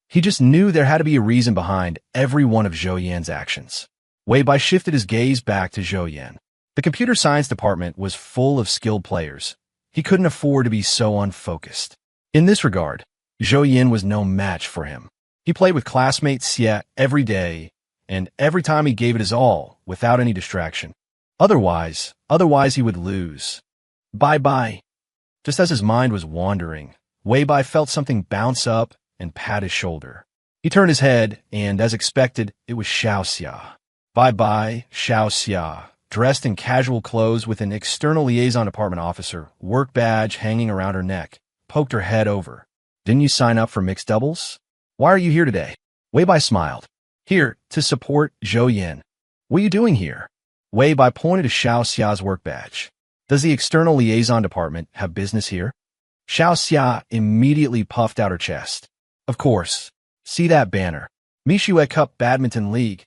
He just knew there had to be a reason behind every one of Zhou Yan's actions. Wei Bai shifted his gaze back to Zhou Yan. The computer science department was full of skilled players. He couldn't afford to be so unfocused. In this regard, Zhou Yan was no match for him. He played with classmate Xie every day, and every time he gave it his all, without any distraction. Otherwise he would lose. Bye-bye. Just as his mind was wandering, Wei Bai felt something bounce up and pat his shoulder. He turned his head, and as expected, it was Xiao Xia. Bye-bye, Xiao Xia, dressed in casual clothes with an external liaison department officer, work badge hanging around her neck, poked her head over. Didn't you sign up for mixed doubles? Why are you here today? Wei Bai smiled. Here, to support Zhou Yan. What are you doing here? Wei Bai pointed to Xiao Xia's work badge. Does the external liaison department have business here? Xiao Xia immediately puffed out her chest. Of course. See that banner. Mishue Cup Badminton League.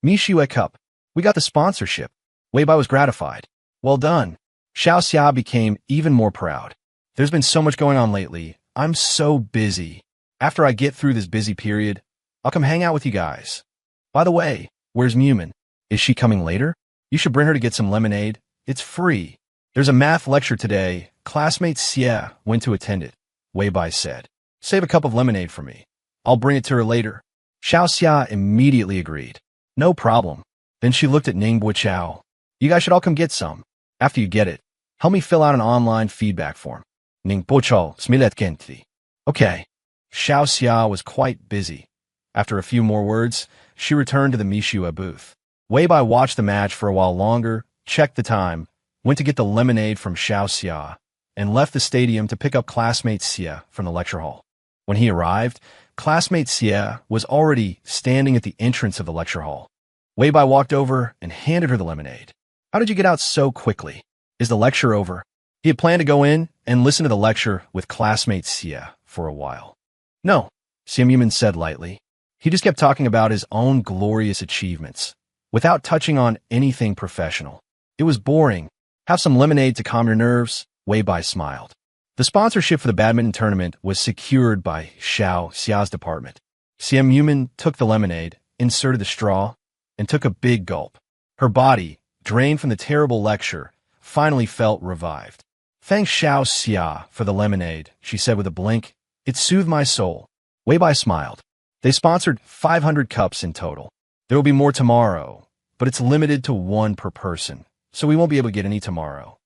Mishue Cup. We got the sponsorship. Wei Bai was gratified. Well done. Xiao Xia became even more proud. There's been so much going on lately. I'm so busy. After I get through this busy period, I'll come hang out with you guys. By the way, where's Mumin? Is she coming later? You should bring her to get some lemonade. It's free. There's a math lecture today. Classmate Xie went to attend it, Wei Bai said. Save a cup of lemonade for me. I'll bring it to her later. Xiao Xia immediately agreed. No problem. Then she looked at Ning Buochao. You guys should all come get some. After you get it, help me fill out an online feedback form. Ning Buochao smilet kenti. Okay. Xiao Xia was quite busy. After a few more words, she returned to the Mishue booth. Wei Bai watched the match for a while longer, checked the time, went to get the lemonade from Xiao Xia, and left the stadium to pick up classmate Xie from the lecture hall. When he arrived, classmate Xie was already standing at the entrance of the lecture hall. Wei Bai walked over and handed her the lemonade. How did you get out so quickly? Is the lecture over? He had planned to go in and listen to the lecture with classmate Sia for a while. No, Simp said lightly. He just kept talking about his own glorious achievements, without touching on anything professional. It was boring. Have some lemonade to calm your nerves? Wei Bai smiled. The sponsorship for the badminton tournament was secured by Xiao Xia's department. Simp took the lemonade, inserted the straw, and took a big gulp. Her body, drained from the terrible lecture, finally felt revived. Thanks Xiao Xia for the lemonade, she said with a blink. It soothed my soul. Wei Bai smiled. They sponsored 500 cups in total. There will be more tomorrow, but it's limited to one per person, so we won't be able to get any tomorrow.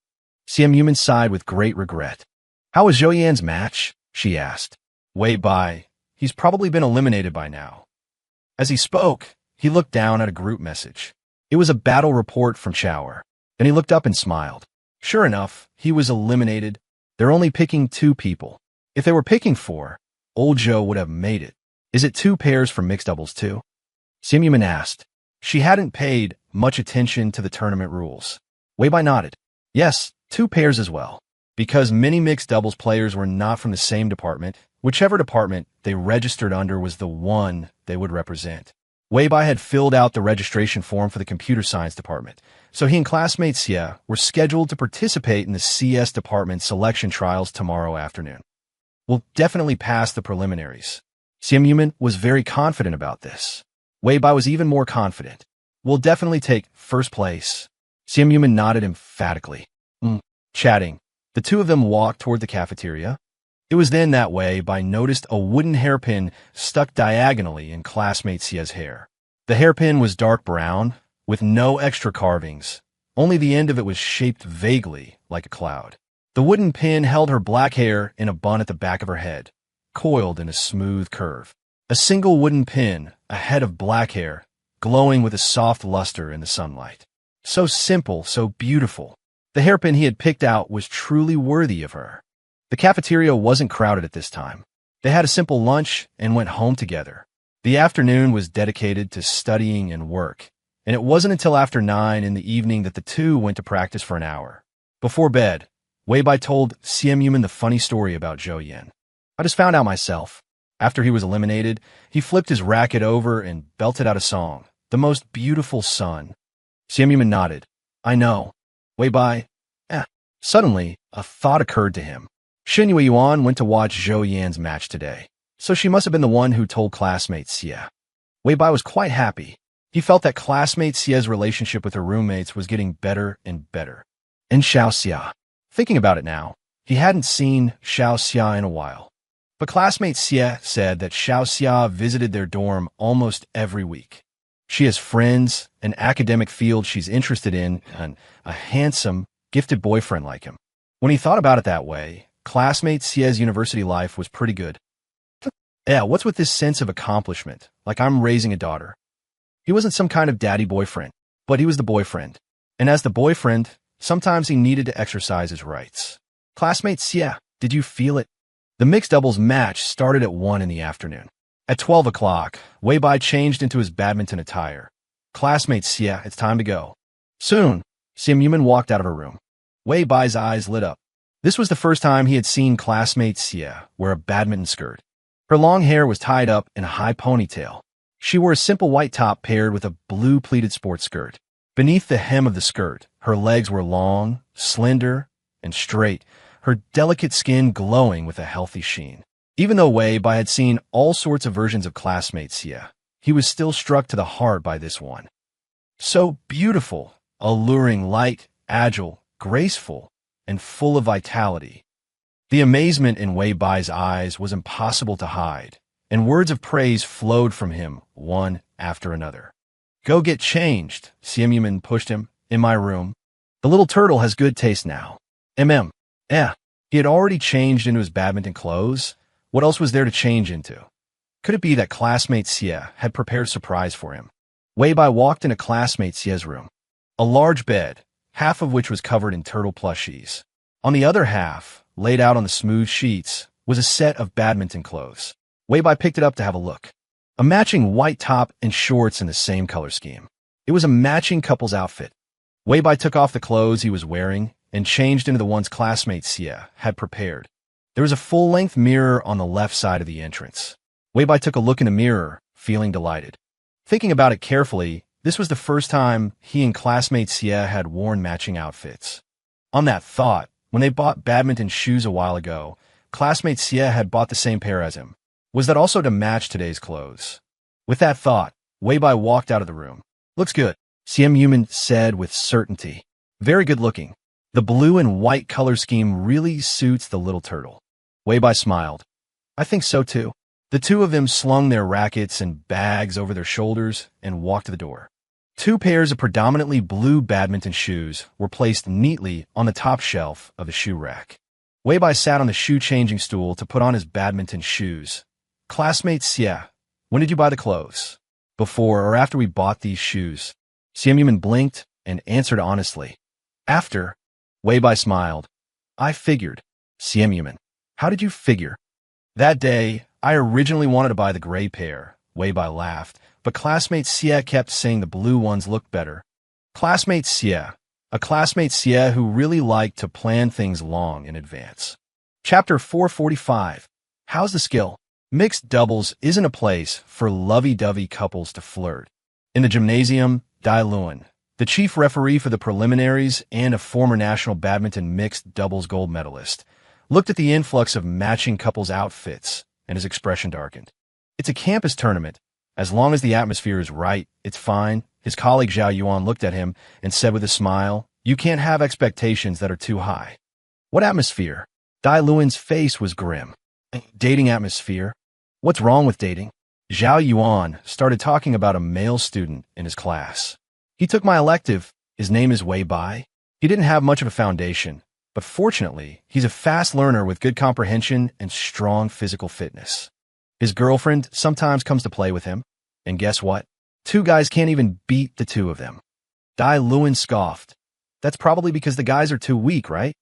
Simp sighed with great regret. How was Zhou Yan's match? She asked. Wei Bai. He's probably been eliminated by now. As he spoke, he looked down at a group message. It was a battle report from Chower. Then he looked up and smiled. Sure enough, he was eliminated. They're only picking 2 people. If they were picking 4, old Zhou would have made it. Is it 2 pairs for mixed doubles too? Simp asked. She hadn't paid much attention to the tournament rules. Wei Bai nodded. Yes, 2 pairs as well. Because many mixed doubles players were not from the same department, whichever department they registered under was the one they would represent. Wei Bai had filled out the registration form for the computer science department, so he and classmate Xia were scheduled to participate in the CS department selection trials tomorrow afternoon. We'll definitely pass the preliminaries. Simp was very confident about this. Wei Bai was even more confident. We'll definitely take first place. Simp nodded emphatically. Chatting. The 2 of them walked toward the cafeteria. It was then that Wei Bai noticed a wooden hairpin stuck diagonally in classmate Xia's hair. The hairpin was dark brown, with no extra carvings. Only the end of it was shaped vaguely like a cloud. The wooden pin held her black hair in a bun at the back of her head, coiled in a smooth curve. A single wooden pin, a head of black hair, glowing with a soft luster in the sunlight. So simple, so beautiful. The hairpin he had picked out was truly worthy of her. The cafeteria wasn't crowded at this time. They had a simple lunch and went home together. The afternoon was dedicated to studying and work, and it wasn't until after 9 in the evening that the 2 went to practice for an hour. Before bed, Wei Bai told Simp the funny story about Zhou Yan. I just found out myself. After he was eliminated, he flipped his racket over and belted out a song, The Most Beautiful Sun. Simp nodded. I know. Wei Bai. Suddenly, a thought occurred to him. Xinyu Yuan went to watch Zhou Yan's match today, so she must have been the one who told classmate Xia. Wei Bai was quite happy. He felt that classmate Xia's relationship with her roommates was getting better and better. And Xiao Xia. Thinking about it now, he hadn't seen Xiao Xia in a while. But classmate Xia said that Xiao Xia visited their dorm almost every week. She has friends, an academic field she's interested in, and a handsome, gifted boyfriend like him. When he thought about it that way, classmate Xia's university life was pretty good. Yeah, what's with this sense of accomplishment, like I'm raising a daughter? He wasn't some kind of daddy boyfriend, but he was the boyfriend. And as the boyfriend, sometimes he needed to exercise his rights. Classmate Xia, did you feel it? The mixed doubles match started at 1 in the afternoon. At 12 o'clock, Wei Bai changed into his badminton attire. Classmate Xia, it's time to go. Soon, Simp walked out of her room. Wei Bai's eyes lit up. This was the first time he had seen classmate Xia wear a badminton skirt. Her long hair was tied up in a high ponytail. She wore a simple white top paired with a blue pleated sports skirt. Beneath the hem of the skirt, her legs were long, slender, and straight, her delicate skin glowing with a healthy sheen. Even though Wei Bai had seen all sorts of versions of classmate Xia, he was still struck to the heart by this one. So beautiful, alluring, light, agile, graceful, and full of vitality. The amazement in Wei Bai's eyes was impossible to hide, and words of praise flowed from him, one after another. Go get changed, Simp pushed him, in my room. The little turtle has good taste now. He had already changed into his badminton clothes. What else was there to change into? Could it be that classmate Xia had prepared a surprise for him? Wei Bai walked into classmate Xia's room. A large bed, half of which was covered in turtle plushies. On the other half, laid out on the smooth sheets, was a set of badminton clothes. Wei Bai picked it up to have a look. A matching white top and shorts in the same color scheme. It was a matching couple's outfit. Wei Bai took off the clothes he was wearing and changed into the ones classmate Xie had prepared. There was a full-length mirror on the left side of the entrance. Weibai took a look in the mirror, feeling delighted. Thinking about it carefully, this was the first time he and classmate Xie had worn matching outfits. On that thought, when they bought badminton shoes a while ago, classmate Xie had bought the same pair as him. Was that also to match today's clothes? With that thought, Weibai walked out of the room. Looks good, Xian Yuman said with certainty. Very good looking. The blue and white color scheme really suits the little turtle. Weibai smiled. I think so too. The two of them slung their rackets and bags over their shoulders and walked to the door. Two pairs of predominantly blue badminton shoes were placed neatly on the top shelf of the shoe rack. Weibai sat on the shoe-changing stool to put on his badminton shoes. Classmate Xie, when did you buy the clothes? Before or after we bought these shoes? Xian Yuman blinked and answered honestly. After. Weibai smiled. I figured. Xian Yuman, how did you figure? That day, I originally wanted to buy the gray pair. Weibai laughed, but classmate Xie kept saying the blue ones looked better. Classmate Xie, a classmate Xie who really liked to plan things long in advance. Chapter 445. How's the skill? Mixed doubles isn't a place for lovey-dovey couples to flirt. In the gymnasium, Dai Luan, the chief referee for the preliminaries and a former national badminton mixed doubles gold medalist, looked at the influx of matching couples' outfits, and his expression darkened. It's a campus tournament. As long as the atmosphere is right, it's fine. His colleague Zhao Yuan looked at him and said with a smile, you can't have expectations that are too high. What atmosphere? Dai Luan's face was grim. Dating atmosphere? What's wrong with dating? Zhao Yuan started talking about a male student in his class. He took my elective. His name is Weibai. He didn't have much of a foundation, but fortunately, he's a fast learner with good comprehension and strong physical fitness. His girlfriend sometimes comes to play with him, and guess what? Two guys can't even beat the two of them. Dai Luan scoffed. That's probably because the guys are too weak, right?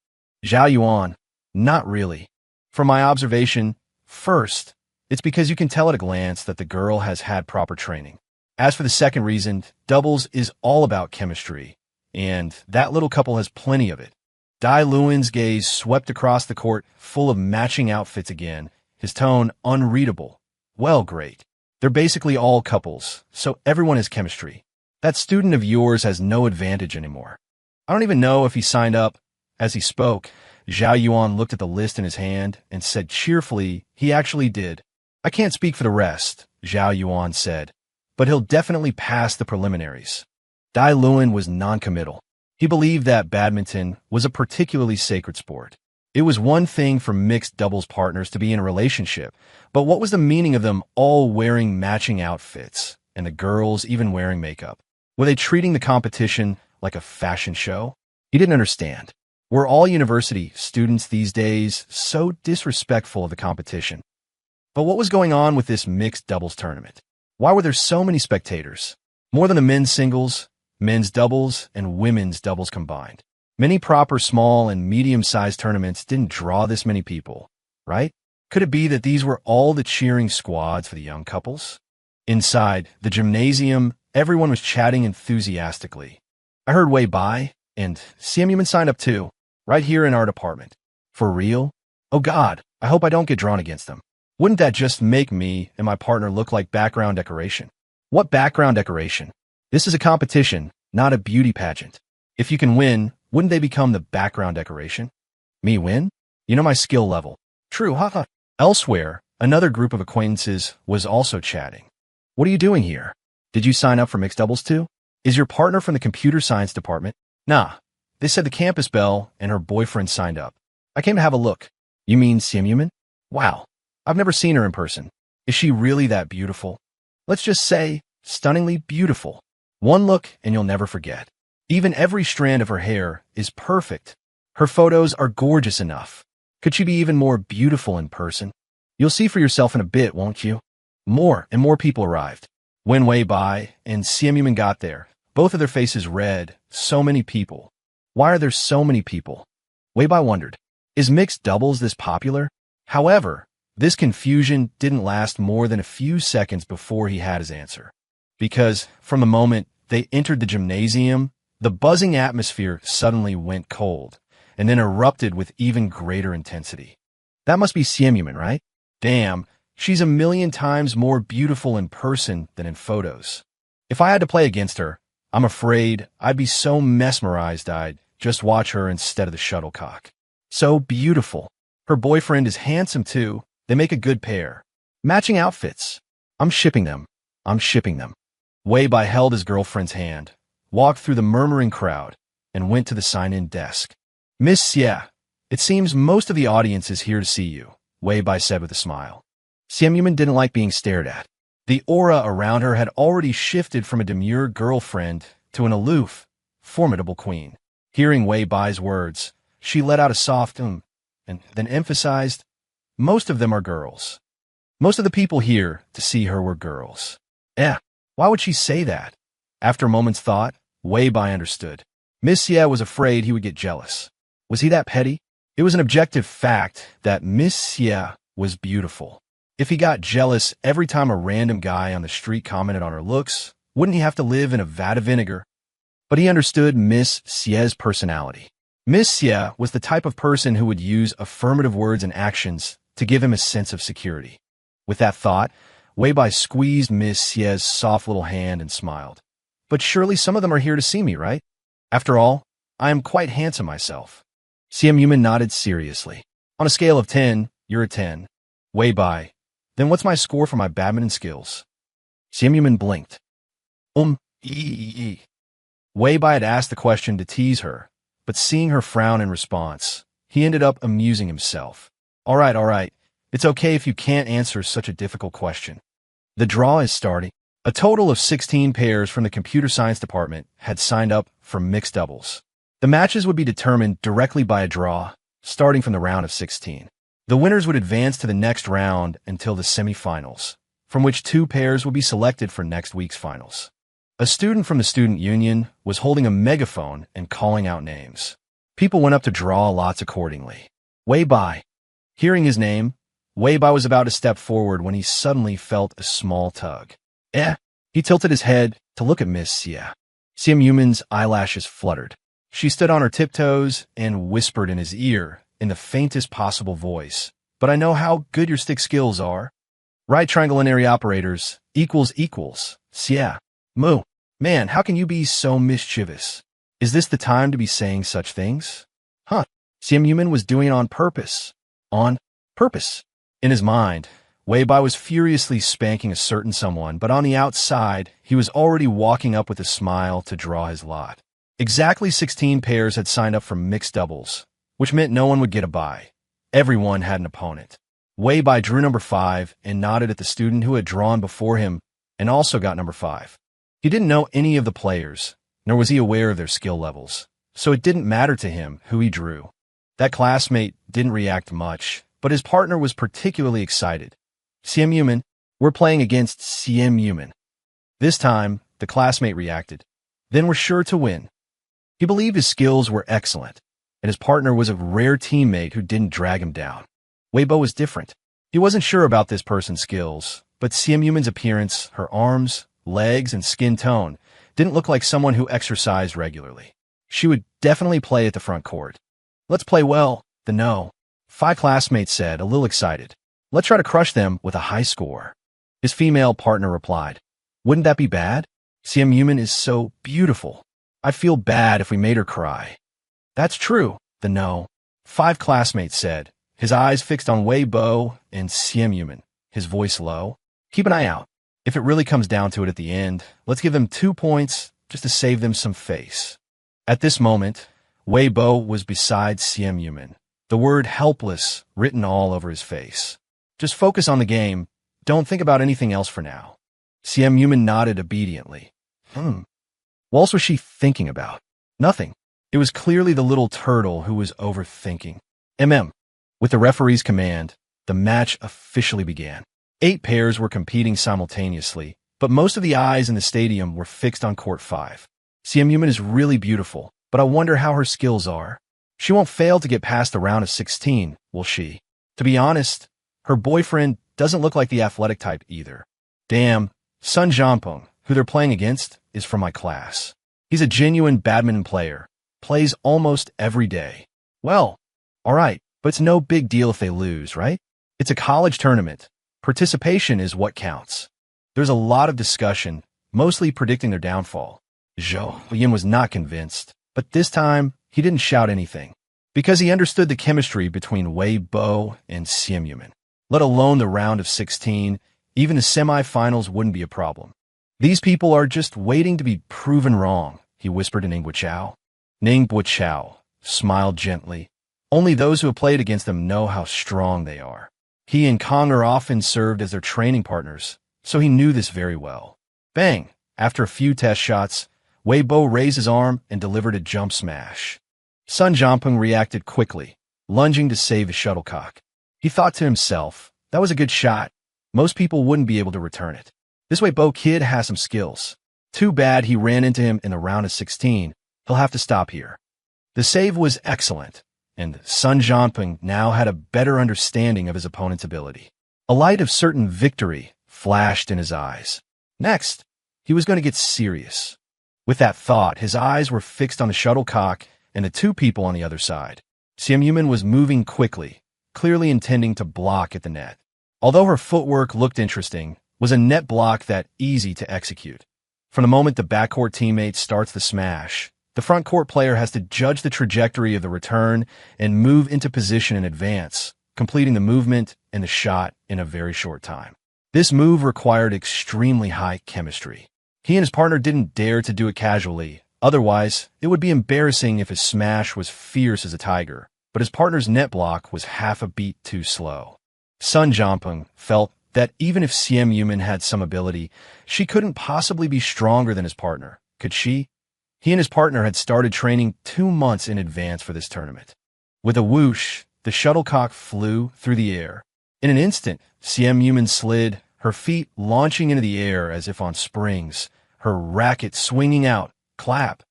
Zhao Yuan, not really. From my observation, first, it's because you can tell at a glance that the girl has had proper training. As for the second reason, doubles is all about chemistry, and that little couple has plenty of it. Dai Luan's gaze swept across the court, full of matching outfits again, his tone unreadable. Well, great. They're basically all couples, so everyone has chemistry. That student of yours has no advantage anymore. I don't even know if he signed up. As he spoke, Zhao Yuan looked at the list in his hand and said cheerfully he actually did. I can't speak for the rest, Zhao Yuan said, but he'll definitely pass the preliminaries. Dai Luan was noncommittal. He believed that badminton was a particularly sacred sport. It was one thing for mixed doubles partners to be in a relationship, but what was the meaning of them all wearing matching outfits, and the girls even wearing makeup? Were they treating the competition like a fashion show? He didn't understand. Were all university students these days so disrespectful of the competition? But what was going on with this mixed doubles tournament? Why were there so many spectators? More than the men's singles, men's doubles, and women's doubles combined. Many proper small and medium-sized tournaments didn't draw this many people, right? Could it be that these were all the cheering squads for the young couples? Inside the gymnasium, everyone was chatting enthusiastically. I heard Weibai and Xian Yuman signed up too, right here in our department. For real? Oh God, I hope I don't get drawn against them. Wouldn't that just make me and my partner look like background decoration? What background decoration? This is a competition, not a beauty pageant. If you can win, wouldn't they become the background decoration? Me win? You know my skill level. True, haha. Elsewhere, another group of acquaintances was also chatting. What are you doing here? Did you sign up for mixed doubles too? Is your partner from the computer science department? Nah, they said the campus belle and her boyfriend signed up. I came to have a look. You mean Sim Yuman? Wow. I've never seen her in person. Is she really that beautiful? Let's just say, stunningly beautiful. One look and you'll never forget. Even every strand of her hair is perfect. Her photos are gorgeous enough. Could she be even more beautiful in person? You'll see for yourself in a bit, won't you? More and more people arrived. When Weibai and Xian Yuman got there, both of their faces read, so many people. Why are there so many people? Weibai wondered, is mixed doubles this popular? However, this confusion didn't last more than a few seconds before he had his answer. Because from the moment they entered the gymnasium, the buzzing atmosphere suddenly went cold, and then erupted with even greater intensity. That must be Simp, right? Damn, she's a million times more beautiful in person than in photos. If I had to play against her, I'm afraid I'd be so mesmerized I'd just watch her instead of the shuttlecock. So beautiful. Her boyfriend is handsome too. They make a good pair. Matching outfits. I'm shipping them. I'm shipping them. Weibai held his girlfriend's hand, walked through the murmuring crowd, and went to the sign-in desk. Miss Xie, it seems most of the audience is here to see you, Weibai said with a smile. Simp didn't like being stared at. The aura around her had already shifted from a demure girlfriend to an aloof, formidable queen. Hearing Weibai's words, she let out a soft and then emphasized, most of them are girls. Most of the people here to see her were girls. Why would she say that? After a moment's thought, Weibai understood. Miss Xie was afraid he would get jealous. Was he that petty? It was an objective fact that Miss Xie was beautiful. If he got jealous every time a random guy on the street commented on her looks, wouldn't he have to live in a vat of vinegar? But he understood Miss Xie's personality. Miss Xie was the type of person who would use affirmative words and actions to give him a sense of security. With that thought, Weibai squeezed Miss Xie's soft little hand and smiled. But surely some of them are here to see me, right? After all, I am quite handsome myself. Simp nodded seriously. On a scale of 10, you're a 10. Weibai, then what's my score for my badminton skills? Simp blinked. Weibai had asked the question to tease her, but seeing her frown in response, he ended up amusing himself. All right. It's okay if you can't answer such a difficult question. The draw is starting. A total of 16 pairs from the computer science department had signed up for mixed doubles. The matches would be determined directly by a draw, starting from the round of 16. The winners would advance to the next round until the semifinals, from which 2 pairs would be selected for next week's finals. A student from the student union was holding a megaphone and calling out names. People went up to draw lots accordingly. Weibai. Hearing his name, Weibai was about to step forward when he suddenly felt a small tug. He tilted his head to look at Miss Xie. Simp's eyelashes fluttered. She stood on her tiptoes and whispered in his ear in the faintest possible voice. But I know how good your stick skills are. Right triangle and area operators equals. Xie. Moo. Man, how can you be so mischievous? Is this the time to be saying such things? Simp was doing it on purpose. On purpose. In his mind, Weibai was furiously spanking a certain someone, but on the outside, he was already walking up with a smile to draw his lot. Exactly 16 pairs had signed up for mixed doubles, which meant no one would get a bye. Everyone had an opponent. Weibai drew number 5 and nodded at the student who had drawn before him and also got number 5. He didn't know any of the players, nor was he aware of their skill levels, so it didn't matter to him who he drew. That classmate didn't react much, but his partner was particularly excited. Simp, we're playing against Simp. This time, the classmate reacted. Then we're sure to win. He believed his skills were excellent, and his partner was a rare teammate who didn't drag him down. Weibo was different. He wasn't sure about this person's skills, but Simp's appearance, her arms, legs, and skin tone didn't look like someone who exercised regularly. She would definitely play at the front court. Let's play well, the no. 5 classmates said, a little excited. Let's try to crush them with a high score. His female partner replied, wouldn't that be bad? Simp is so beautiful. I'd feel bad if we made her cry. That's true, the no. 5 classmates said, his eyes fixed on Weibo and Simp, his voice low. Keep an eye out. If it really comes down to it at the end, let's give them 2 points just to save them some face. At this moment, Weibo was beside Simp, the word helpless written all over his face. Just focus on the game. Don't think about anything else for now. Simp nodded obediently. What else was she thinking about? Nothing. It was clearly the little turtle who was overthinking. With the referee's command, the match officially began. 8 pairs were competing simultaneously, but most of the eyes in the stadium were fixed on court 5. Simp is really beautiful, but I wonder how her skills are. She won't fail to get past the round of 16, will she? To be honest, her boyfriend doesn't look like the athletic type either. Damn, Sun Jianpeng, who they're playing against, is from my class. He's a genuine badminton player, plays almost every day. Well, all right, but it's no big deal if they lose, right? It's a college tournament. Participation is what counts. There's a lot of discussion, mostly predicting their downfall. Zhou Yin was not convinced, but this time he didn't shout anything, because he understood the chemistry between Wei Bo and Simp, let alone the round of 16. Even the semifinals wouldn't be a problem. These people are just waiting to be proven wrong, he whispered to Ning Buochao. Ning Buochao smiled gently. Only those who have played against them know how strong they are. He and Conger often served as their training partners, so he knew this very well. Bang! After a few test shots, Wei Bo raised his arm and delivered a jump smash. Sun Jianping reacted quickly, lunging to save his shuttlecock. He thought to himself, that was a good shot. Most people wouldn't be able to return it. This Wei Bo kid has some skills. Too bad he ran into him in the round of 16. He'll have to stop here. The save was excellent, and Sun Jianping now had a better understanding of his opponent's ability. A light of certain victory flashed in his eyes. Next, he was going to get serious. With that thought, his eyes were fixed on the shuttlecock and the two people on the other side. Simp was moving quickly, clearly intending to block at the net. Although her footwork looked interesting, was a net block that easy to execute. From the moment the backcourt teammate starts the smash, the front court player has to judge the trajectory of the return and move into position in advance, completing the movement and the shot in a very short time. This move required extremely high chemistry. He and his partner didn't dare to do it casually, otherwise it would be embarrassing if his smash was fierce as a tiger, but his partner's net block was half a beat too slow. Sun Jianping felt that even if Simp had some ability, she couldn't possibly be stronger than his partner, could she? He and his partner had started training 2 months in advance for this tournament. With a whoosh, the shuttlecock flew through the air. In an instant, Simp slid, her feet launching into the air as if on springs, her racket swinging out. Clap!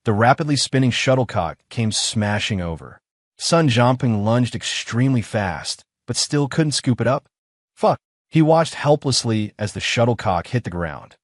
The rapidly spinning shuttlecock came smashing over. Sun Jianping lunged extremely fast, but still couldn't scoop it up. Fuck! He watched helplessly as the shuttlecock hit the ground.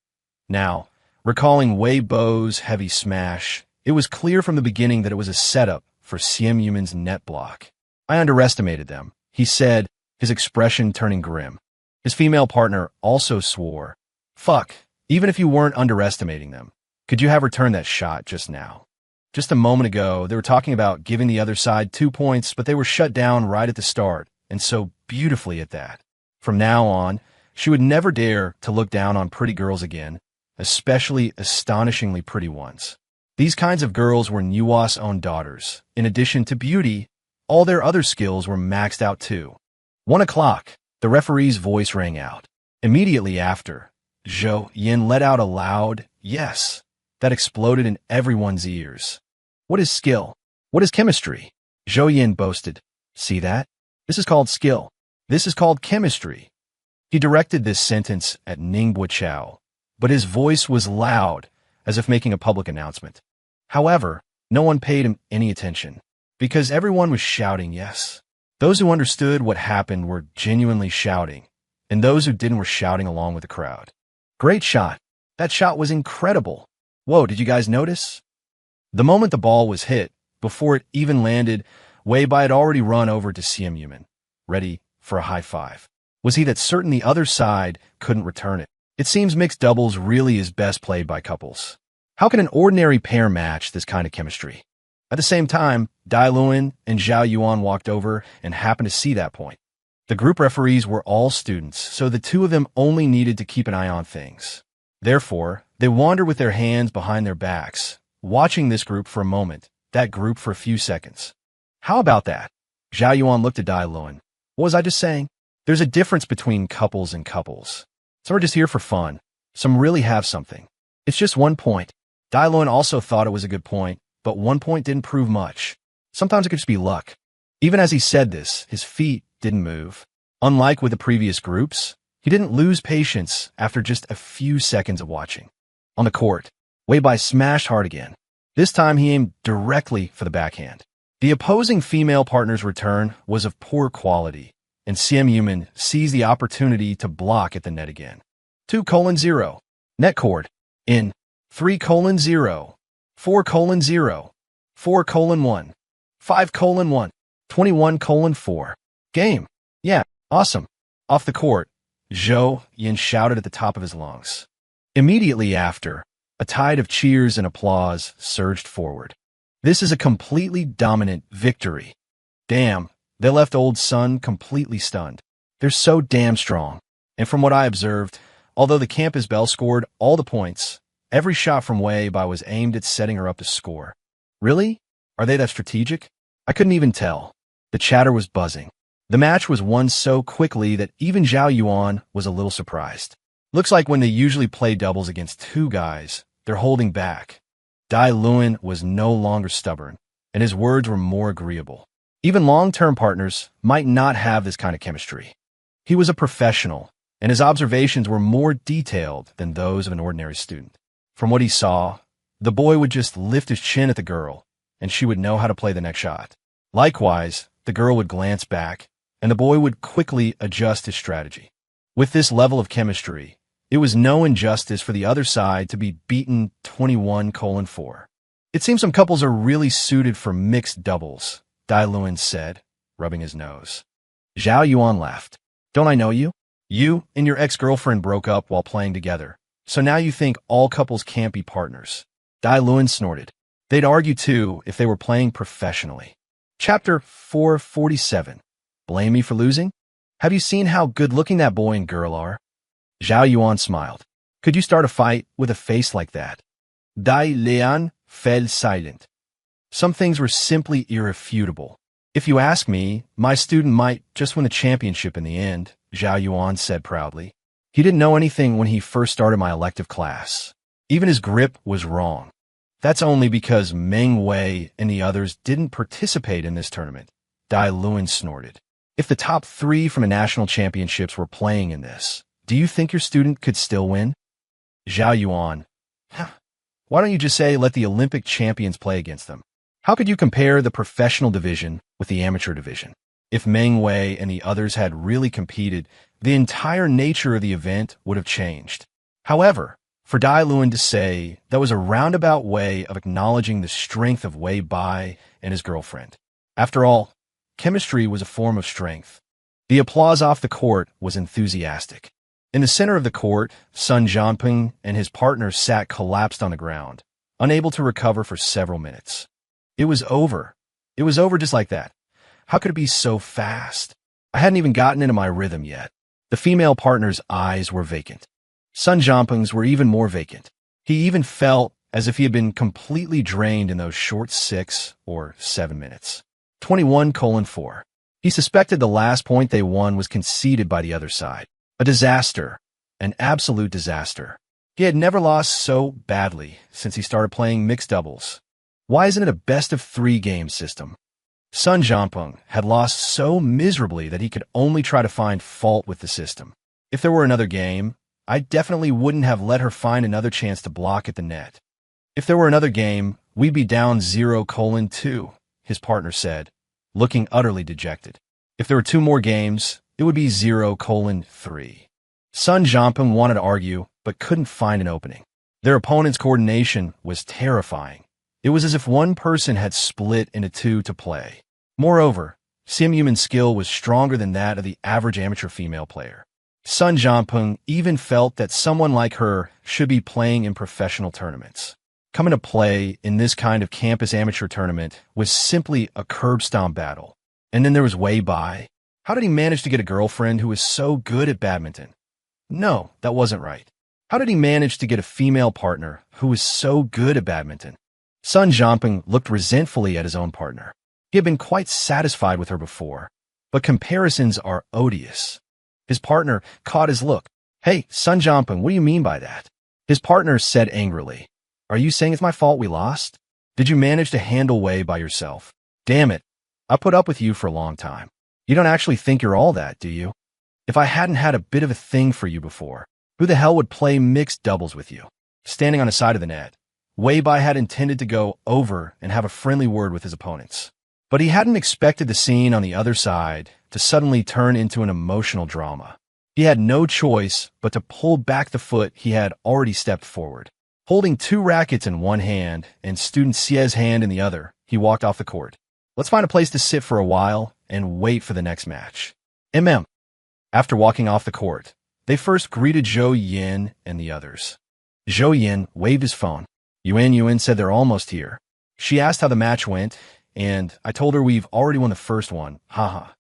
Now, recalling Wei Bo's heavy smash, it was clear from the beginning that it was a setup for Simp's net block. I underestimated them, he said, his expression turning grim. His female partner also swore. Fuck, even if you weren't underestimating them, could you have returned that shot just now? Just a moment ago, they were talking about giving the other side 2 points, but they were shut down right at the start, and so beautifully at that. From now on, she would never dare to look down on pretty girls again, especially astonishingly pretty ones. These kinds of girls were Nuwa's own daughters. In addition to beauty, all their other skills were maxed out too. 1 o'clock, the referee's voice rang out. Immediately after, Zhou Yin let out a loud yes that exploded in everyone's ears. What is skill? What is chemistry? Zhou Yin boasted. See that? This is called skill. This is called chemistry. He directed this sentence at Ning Buochao, but his voice was loud, as if making a public announcement. However, no one paid him any attention, because everyone was shouting yes. Those who understood what happened were genuinely shouting, and those who didn't were shouting along with the crowd. Great shot. That shot was incredible. Whoa, did you guys notice? The moment the ball was hit, before it even landed, Wei Bai had already run over to Simp, ready for a high five. Was he that certain the other side couldn't return it? It seems mixed doubles really is best played by couples. How can an ordinary pair match this kind of chemistry? At the same time, Dai Luan and Zhao Yuan walked over and happened to see that point. The group referees were all students, so the two of them only needed to keep an eye on things. Therefore, they wandered with their hands behind their backs, watching this group for a moment, that group for a few seconds. How about that? Zhao Yuan looked at Dai Luan. What was I just saying? There's a difference between couples and couples. Some are just here for fun. Some really have something. It's just 1 point. Dai Luan also thought it was a good point, but 1 point didn't prove much. Sometimes it could just be luck. Even as he said this, his feet didn't move. Unlike with the previous groups, he didn't lose patience after just a few seconds of watching. On the court, Wei Bai smashed hard again. This time he aimed directly for the backhand. The opposing female partner's return was of poor quality, and Simp seized the opportunity to block at the net again. 2:0. Net cord. In 3:0. 4:0. 4:1. 5:1, 21:4. Game. Yeah, awesome. Off the court, Zhou Yin shouted at the top of his lungs. Immediately after, a tide of cheers and applause surged forward. This is a completely dominant victory. Damn, they left old Sun completely stunned. They're so damn strong. And from what I observed, although the campus belle scored all the points, every shot from Wei Bai was aimed at setting her up to score. Really? Are they that strategic? I couldn't even tell. The chatter was buzzing. The match was won so quickly that even Zhao Yuan was a little surprised. Looks like when they usually play doubles against two guys, they're holding back. Dai Luan was no longer stubborn, and his words were more agreeable. Even long-term partners might not have this kind of chemistry. He was a professional, and his observations were more detailed than those of an ordinary student. From what he saw, the boy would just lift his chin at the girl, and she would know how to play the next shot. Likewise, the girl would glance back, and the boy would quickly adjust his strategy. With this level of chemistry, it was no injustice for the other side to be beaten 21:4. It seems some couples are really suited for mixed doubles, Dai Luan said, rubbing his nose. Zhao Yuan laughed. Don't I know you? You and your ex-girlfriend broke up while playing together, so now you think all couples can't be partners. Dai Luan snorted. They'd argue too if they were playing professionally. Chapter 447. Blame me for losing? Have you seen how good-looking that boy and girl are? Zhao Yuan smiled. Could you start a fight with a face like that? Dai Lian fell silent. Some things were simply irrefutable. If you ask me, my student might just win the championship in the end, Zhao Yuan said proudly. He didn't know anything when he first started my elective class. Even his grip was wrong. That's only because Meng Wei and the others didn't participate in this tournament, Dai Luan snorted. If the top 3 from the national championships were playing in this, do you think your student could still win? Zhao Yuan. Why don't you just say let the Olympic champions play against them? How could you compare the professional division with the amateur division? If Meng Wei and the others had really competed, the entire nature of the event would have changed. However, for Dai Luan to say, that was a roundabout way of acknowledging the strength of Wei Bai and his girlfriend. After all, chemistry was a form of strength. The applause off the court was enthusiastic. In the center of the court, Sun Jianping and his partner sat collapsed on the ground, unable to recover for several minutes. It was over. It was over just like that. How could it be so fast? I hadn't even gotten into my rhythm yet. The female partner's eyes were vacant. Sun Jianping's were even more vacant. He even felt as if he had been completely drained in those short 6 or 7 minutes. 21:4. He suspected the last point they won was conceded by the other side. A disaster. An absolute disaster. He had never lost so badly since he started playing mixed doubles. Why isn't it a best-of-3 game system? Sun Jianping had lost so miserably that he could only try to find fault with the system. If there were another game, I definitely wouldn't have let her find another chance to block at the net. If there were another game, we'd be down 0:2, his partner said, looking utterly dejected. If there were 2 more games, it would be 0:3. Sun Jianping wanted to argue, but couldn't find an opening. Their opponent's coordination was terrifying. It was as if one person had split into 2 to play. Moreover, Sim Yuman's skill was stronger than that of the average amateur female player. Sun Jianping even felt that someone like her should be playing in professional tournaments. Coming to play in this kind of campus amateur tournament was simply a curb stomp battle. And then there was Wei Bai. How did he manage to get a girlfriend who was so good at badminton? No, that wasn't right. How did he manage to get a female partner who was so good at badminton? Sun Jianping looked resentfully at his own partner. He had been quite satisfied with her before, but comparisons are odious. His partner caught his look. Hey, Sun Jianping, what do you mean by that? His partner said angrily, Are you saying it's my fault we lost? Did you manage to handle Wei by yourself? Damn it, I put up with you for a long time. You don't actually think you're all that, do you? If I hadn't had a bit of a thing for you before, who the hell would play mixed doubles with you? Standing on the side of the net, Wei Bai had intended to go over and have a friendly word with his opponents. But he hadn't expected the scene on the other side to suddenly turn into an emotional drama. He had no choice but to pull back the foot he had already stepped forward. Holding 2 rackets in one hand and student Xie's hand in the other, he walked off the court. Let's find a place to sit for a while and wait for the next match. After walking off the court, they first greeted Zhou Yin and the others. Zhou Yin waved his phone. Yuan said they're almost here. She asked how the match went, and I told her we've already won the first one. Haha.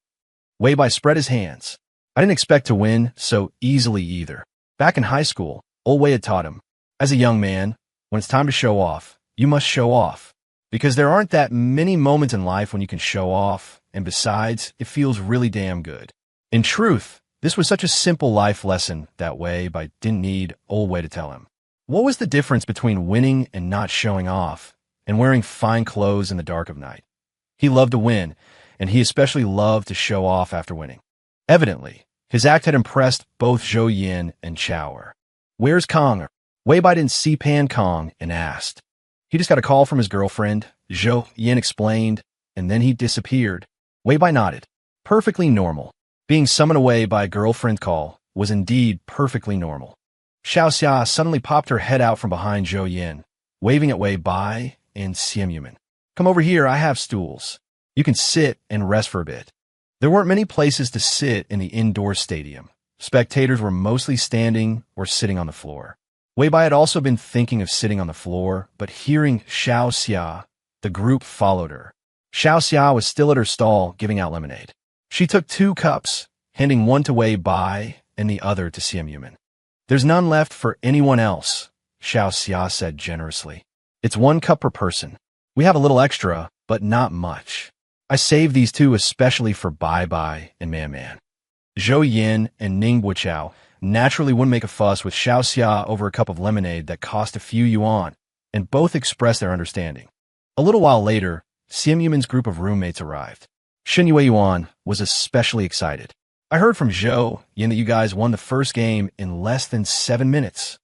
Wei Bai spread his hands. I didn't expect to win so easily either. Back in high school, old Wei had taught him, as a young man, when it's time to show off, you must show off. Because there aren't that many moments in life when you can show off, and besides, it feels really damn good. In truth, this was such a simple life lesson that Wei Bai didn't need old Wei to tell him. What was the difference between winning and not showing off, and wearing fine clothes in the dark of night? He loved to win, and he especially loved to show off after winning. Evidently, his act had impressed both Zhou Yin and Chao. Where's Kong? Wei Bai didn't see Pan Kong and asked. He just got a call from his girlfriend, Zhou Yin explained, and then he disappeared. Wei Bai nodded. Perfectly normal. Being summoned away by a girlfriend call was indeed perfectly normal. Xiao Xia suddenly popped her head out from behind Zhou Yin, waving at Wei Bai and Simp. Come over here, I have stools. You can sit and rest for a bit. There weren't many places to sit in the indoor stadium. Spectators were mostly standing or sitting on the floor. Wei Bai had also been thinking of sitting on the floor, but hearing Xiao Xia, the group followed her. Xiao Xia was still at her stall giving out lemonade. She took 2 cups, handing one to Wei Bai and the other to Simp. There's none left for anyone else, Xiao Xia said generously. It's 1 cup per person. We have a little extra, but not much. I saved these 2 especially for Bai Bai and Man. Zhou Yin and Ning Buqiao naturally wouldn't make a fuss with Xiao Xia over a cup of lemonade that cost a few yuan, and both expressed their understanding. A little while later, Simumin's group of roommates arrived. Shen Yuan was especially excited. I heard from Zhou Yin that you guys won the first game in less than 7 minutes.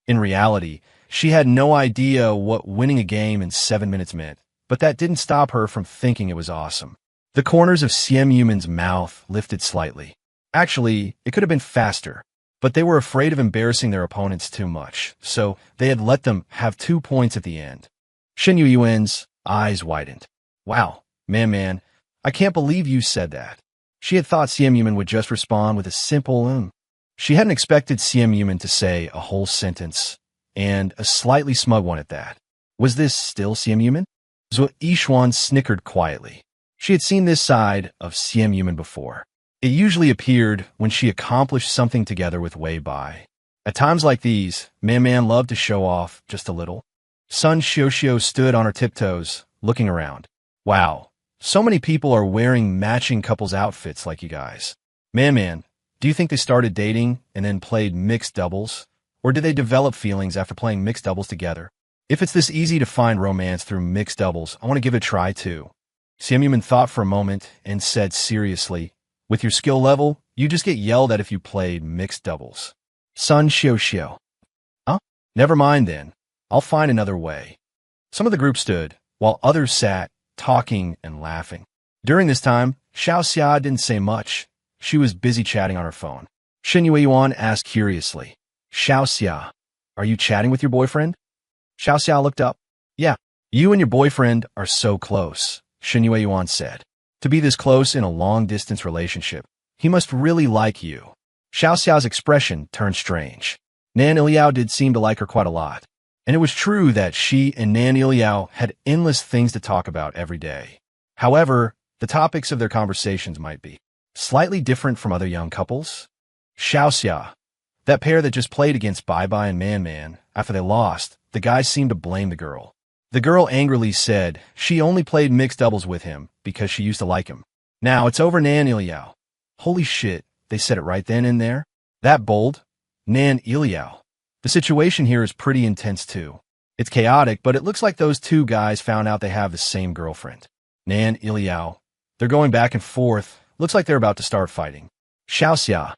In reality, she had no idea what winning a game in 7 minutes meant, but that didn't stop her from thinking it was awesome. The corners of Simumin's mouth lifted slightly. Actually, it could have been faster, but they were afraid of embarrassing their opponents too much, so they had let them have 2 points at the end. Shen Yuan's eyes widened. Wow, man, I can't believe you said that. She had thought Simp would just respond with a simple She hadn't expected Simp to say a whole sentence, and a slightly smug one at that. Was this still Simp? Zhou Yishuan snickered quietly. She had seen this side of Simp before. It usually appeared when she accomplished something together with Wei Bai. At times like these, Man loved to show off just a little. Sun Xiuxiu stood on her tiptoes, looking around. Wow, so many people are wearing matching couples outfits like you guys. Man, do you think they started dating and then played mixed doubles? Or did they develop feelings after playing mixed doubles together? If it's this easy to find romance through mixed doubles, I want to give it a try too. Simp thought for a moment and said seriously, with your skill level, you just get yelled at if you played mixed doubles. Sun Xiuxiu. Huh? Never mind then. I'll find another way. Some of the group stood, while others sat, talking and laughing. During this time, Xiao Xia didn't say much. She was busy chatting on her phone. Shen Yuan asked curiously, Xiao Xia, are you chatting with your boyfriend? Xiao Xia looked up. Yeah, you and your boyfriend are so close, Shen Yuan said. To be this close in a long-distance relationship, he must really like you. Xiao Xiao's expression turned strange. Nan Iliao did seem to like her quite a lot. And it was true that she and Nan Iliao had endless things to talk about every day. However, the topics of their conversations might be slightly different from other young couples. Xiao Xia, that pair that just played against Bai Bai and Man, after they lost, the guys seemed to blame the girl. The girl angrily said she only played mixed doubles with him because she used to like him. Now it's over Nan Iliao. Holy shit, they said it right then and there? That bold? Nan Iliao. The situation here is pretty intense too. It's chaotic, but it looks like those 2 guys found out they have the same girlfriend. Nan Iliao. They're going back and forth. Looks like they're about to start fighting. Xiao Xia.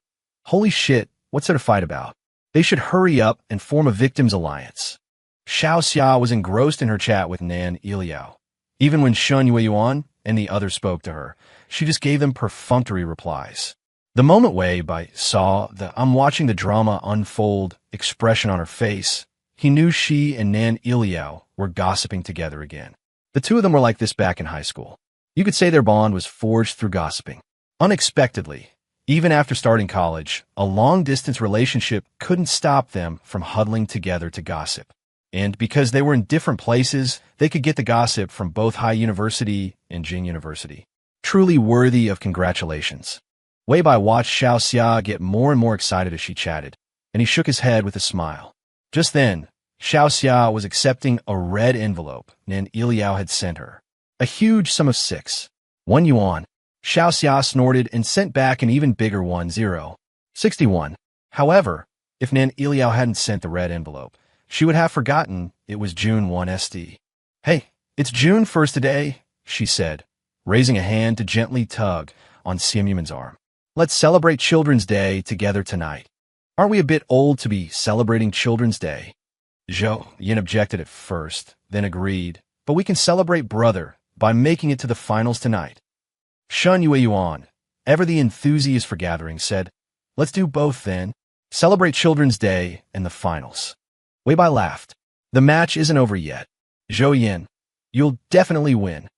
Holy shit, what's there to fight about? They should hurry up and form a victims alliance. Xiao Xia was engrossed in her chat with Nan Iliao. Even when Shen Yuan and the others spoke to her, she just gave them perfunctory replies. The moment Wei Bai saw the I'm watching the drama unfold expression on her face, he knew she and Nan Iliao were gossiping together again. The 2 of them were like this back in high school. You could say their bond was forged through gossiping. Unexpectedly, even after starting college, a long-distance relationship couldn't stop them from huddling together to gossip. And because they were in different places, they could get the gossip from both High University and Jing University. Truly worthy of congratulations. Wei Bai watched Xiao Xia get more and more excited as she chatted, and he shook his head with a smile. Just then, Xiao Xia was accepting a red envelope Nan Iliao had sent her. A huge sum of 1 yuan. Xiao Xia snorted and sent back an even bigger one, 61. However, if Nan Iliao hadn't sent the red envelope, she would have forgotten it was June 1 SD. Hey, it's June 1st today, she said, raising a hand to gently tug on Simp Yuman's arm. Let's celebrate Children's Day together tonight. Aren't we a bit old to be celebrating Children's Day? Zhou Yin objected at first, then agreed, but we can celebrate brother by making it to the finals tonight. Shun Yue Yuan, ever the enthusiast for gatherings, said, let's do both then. Celebrate Children's Day and the finals. Wei Bai laughed. The match isn't over yet. Zhou Yin, you'll definitely win.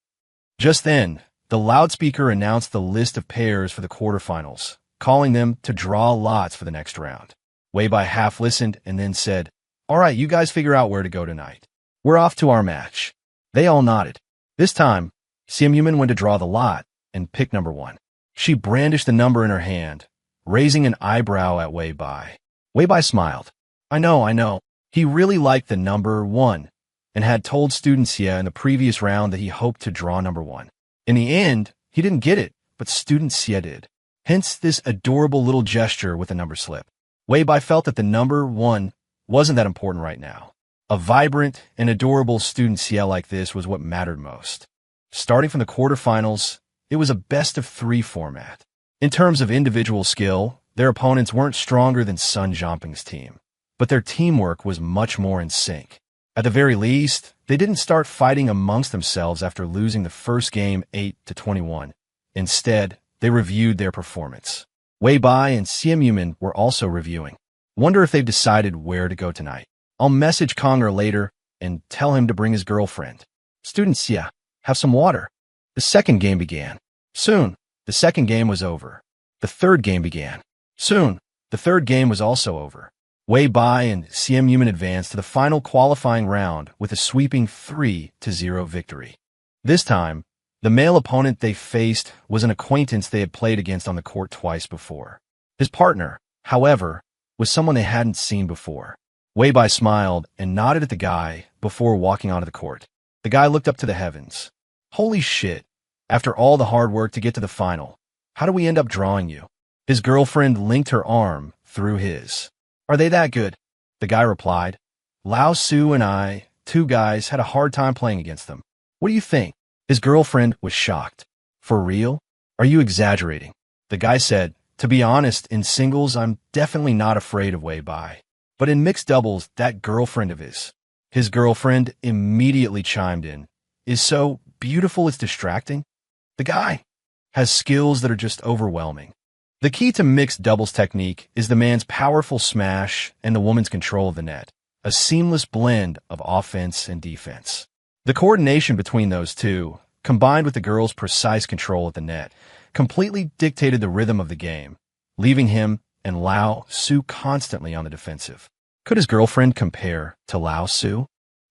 Just then, the loudspeaker announced the list of pairs for the quarterfinals, calling them to draw lots for the next round. Wei Bai half listened and then said, all right, you guys figure out where to go tonight. We're off to our match. They all nodded. This time, Simp Yuman went to draw the lot and picked number 1. She brandished the number in her hand, raising an eyebrow at Wei Bai. Wei Bai smiled. I know. He really liked the number 1 and had told Student Xie in the previous round that he hoped to draw number 1. In the end, he didn't get it, but Student Xie did. Hence this adorable little gesture with a number slip. Wei Bai felt that the number 1 wasn't that important right now. A vibrant and adorable Student Xie like this was what mattered most. Starting from the quarterfinals, it was a best-of-3 format. In terms of individual skill, their opponents weren't stronger than Sun Jianping's team, but their teamwork was much more in sync. At the very least, they didn't start fighting amongst themselves after losing the first game 8-21. Instead, they reviewed their performance. Wei Bai and Simp Yuman were also reviewing. Wonder if they've decided where to go tonight. I'll message Conger later and tell him to bring his girlfriend. Student Xia, have some water. The second game began. Soon, the second game was over. The third game began. Soon, the third game was also over. Wei Bai and Simp Yuman advanced to the final qualifying round with a sweeping 3-0 victory. This time, the male opponent they faced was an acquaintance they had played against on the court twice before. His partner, however, was someone they hadn't seen before. Wei Bai smiled and nodded at the guy before walking onto the court. The guy looked up to the heavens. Holy shit, after all the hard work to get to the final, how do we end up drawing you? His girlfriend linked her arm through his. Are they that good? The guy replied. Lao Su and I, 2 guys, had a hard time playing against them. What do you think? His girlfriend was shocked. For real? Are you exaggerating? The guy said, to be honest, in singles, I'm definitely not afraid of Wei Bai. But in mixed doubles, that girlfriend of his girlfriend immediately chimed in, is so beautiful it's distracting. The guy has skills that are just overwhelming. The key to mixed doubles technique is the man's powerful smash and the woman's control of the net, a seamless blend of offense and defense. The coordination between those two, combined with the girl's precise control of the net, completely dictated the rhythm of the game, leaving him and Lao Su constantly on the defensive. Could his girlfriend compare to Lao Su?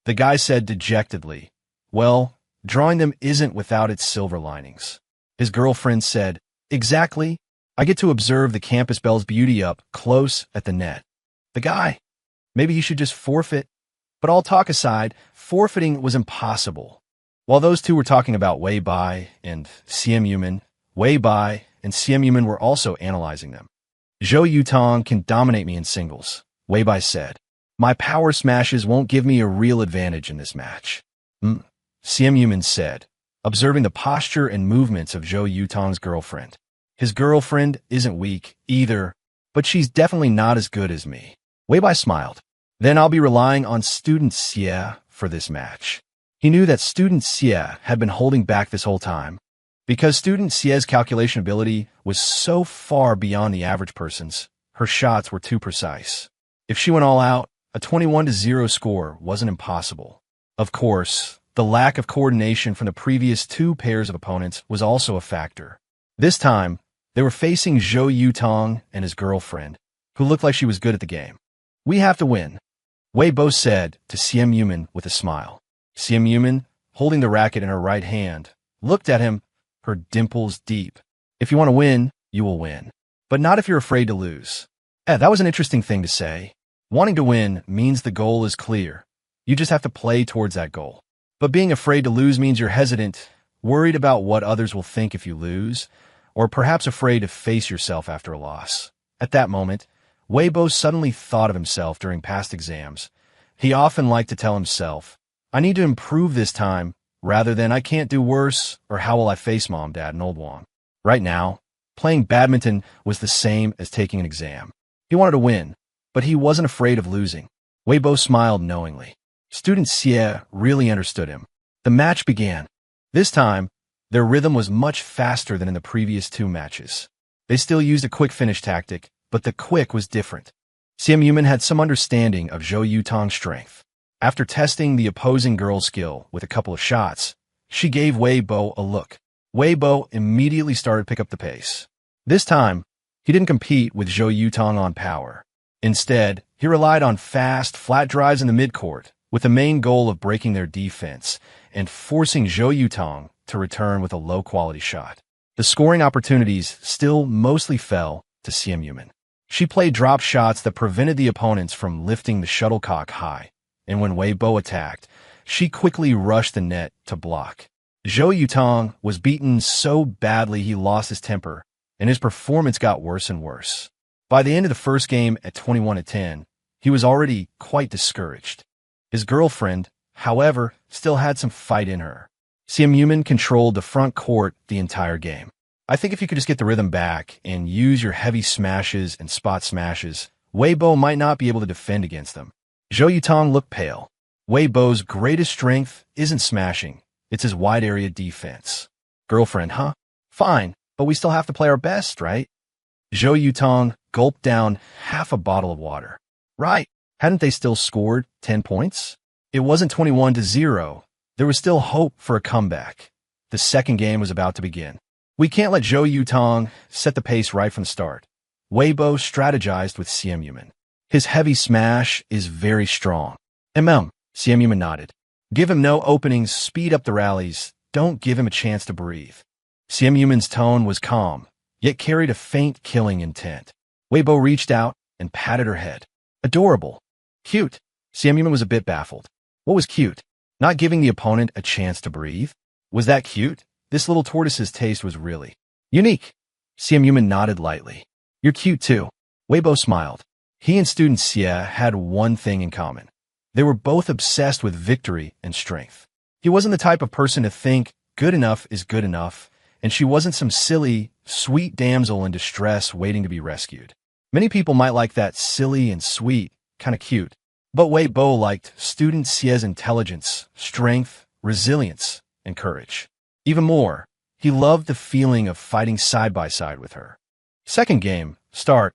The guy said dejectedly, well, drawing them isn't without its silver linings. His girlfriend said, exactly. I get to observe the campus belle's beauty up close at the net. The guy, maybe you should just forfeit. But all talk aside, forfeiting was impossible. While those two were talking about Wei Bai and Simp Yuman, Wei Bai and Simp Yuman were also analyzing them. Zhou Yutong can dominate me in singles, Wei Bai said. My power smashes won't give me a real advantage in this match. Simp Yuman said, observing the posture and movements of Zhou Yutong's girlfriend. His girlfriend isn't weak either, but she's definitely not as good as me. Wei Bai smiled. Then I'll be relying on Student Xie for this match. He knew that Student Xie had been holding back this whole time, because Student Xie's calculation ability was so far beyond the average person's. Her shots were too precise. If she went all out, a 21-0 score wasn't impossible. Of course, The lack of coordination from the previous two pairs of opponents was also a factor. This time, they were facing Zhou Yutong and his girlfriend, who looked like she was good at the game. "We have to win," Wei Bo said to Simp with a smile. Simp, holding the racket in her right hand, looked at him, her dimples deep. "If you want to win, you will win. But not if you're afraid to lose." That was an interesting thing to say. Wanting to win means the goal is clear. You just have to play towards that goal. But being afraid to lose means you're hesitant, worried about what others will think if you lose, or perhaps afraid to face yourself after a loss. At that moment, Wei Bo suddenly thought of himself during past exams. He often liked to tell himself, "I need to improve this time," rather than "I can't do worse," or "How will I face mom, dad, and old Wong?" Right now, playing badminton was the same as taking an exam. He wanted to win, but he wasn't afraid of losing. Wei Bo smiled knowingly. Student Xie really understood him. The match began. This time, their rhythm was much faster than in the previous two matches. They still used a quick finish tactic, but the quick was different. Simp had some understanding of Zhou Yutong's strength. After testing the opposing girl's skill with a couple of shots, she gave Wei Bo a look. Wei Bo immediately started to pick up the pace. This time, he didn't compete with Zhou Yutong on power. Instead, he relied on fast, flat drives in the midcourt, with the main goal of breaking their defense and forcing Zhou Yutong to return with a low-quality shot. The scoring opportunities still mostly fell to Simp. She played drop shots that prevented the opponents from lifting the shuttlecock high, and when Wei Bo attacked, she quickly rushed the net to block. Zhou Yutong was beaten so badly he lost his temper, and his performance got worse and worse. By the end of the first game at 21-10, he was already quite discouraged. His girlfriend, however, still had some fight in her. Simp controlled the front court the entire game. "I think if you could just get the rhythm back and use your heavy smashes and spot smashes, Wei Bo might not be able to defend against them." Zhou Yutong looked pale. Wei Bo's greatest strength isn't smashing, it's his wide area defense. "Girlfriend, huh? Fine, but we still have to play our best, right?" Zhou Yutong gulped down half a bottle of water. "Right. Hadn't they still scored 10 points? It wasn't 21-0. There was still hope for a comeback. The second game was about to begin. We can't let Zhou Yutong set the pace right from the start." Wei Bo strategized with Simp. "His heavy smash is very strong." Simp nodded. "Give him no openings, speed up the rallies, don't give him a chance to breathe." Simp's tone was calm, yet carried a faint killing intent. Wei Bo reached out and patted her head. "Adorable. Cute." Simp was a bit baffled. What was cute? Not giving the opponent a chance to breathe? Was that cute? This little tortoise's taste was really unique. Simp nodded lightly. "You're cute too." Wei Bo smiled. He and student Xie had one thing in common. They were both obsessed with victory and strength. He wasn't the type of person to think good enough is good enough, and she wasn't some silly, sweet damsel in distress waiting to be rescued. Many people might like that silly and sweet, kind of cute. But Wei Bo liked student Xie's intelligence, strength, resilience, and courage. Even more, he loved the feeling of fighting side by side with her. Second game, start.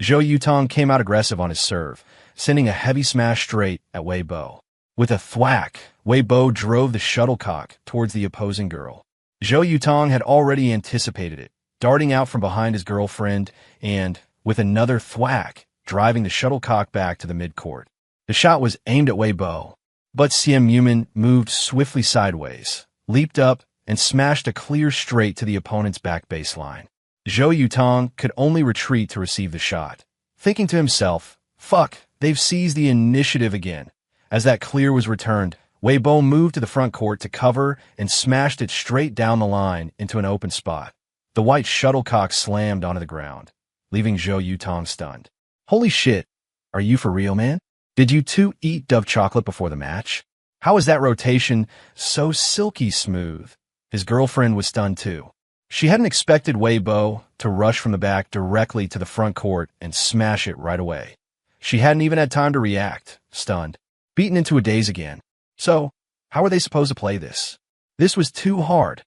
Zhou Yutong came out aggressive on his serve, sending a heavy smash straight at Wei Bo. With a thwack, Wei Bo drove the shuttlecock towards the opposing girl. Zhou Yutong had already anticipated it, darting out from behind his girlfriend and, with another thwack, driving the shuttlecock back to the midcourt. The shot was aimed at Wei Bo, but Simp moved swiftly sideways, leaped up, and smashed a clear straight to the opponent's back baseline. Zhou Yutong could only retreat to receive the shot, thinking to himself, "Fuck, they've seized the initiative again." As that clear was returned, Wei Bo moved to the front court to cover and smashed it straight down the line into an open spot. The white shuttlecock slammed onto the ground, leaving Zhou Yutong stunned. "Holy shit, are you for real, man? Did you two eat Dove chocolate before the match? How is that rotation so silky smooth?" His girlfriend was stunned too. She hadn't expected Wei Bo to rush from the back directly to the front court and smash it right away. She hadn't even had time to react, stunned, beaten into a daze again. So, how were they supposed to play this? This was too hard.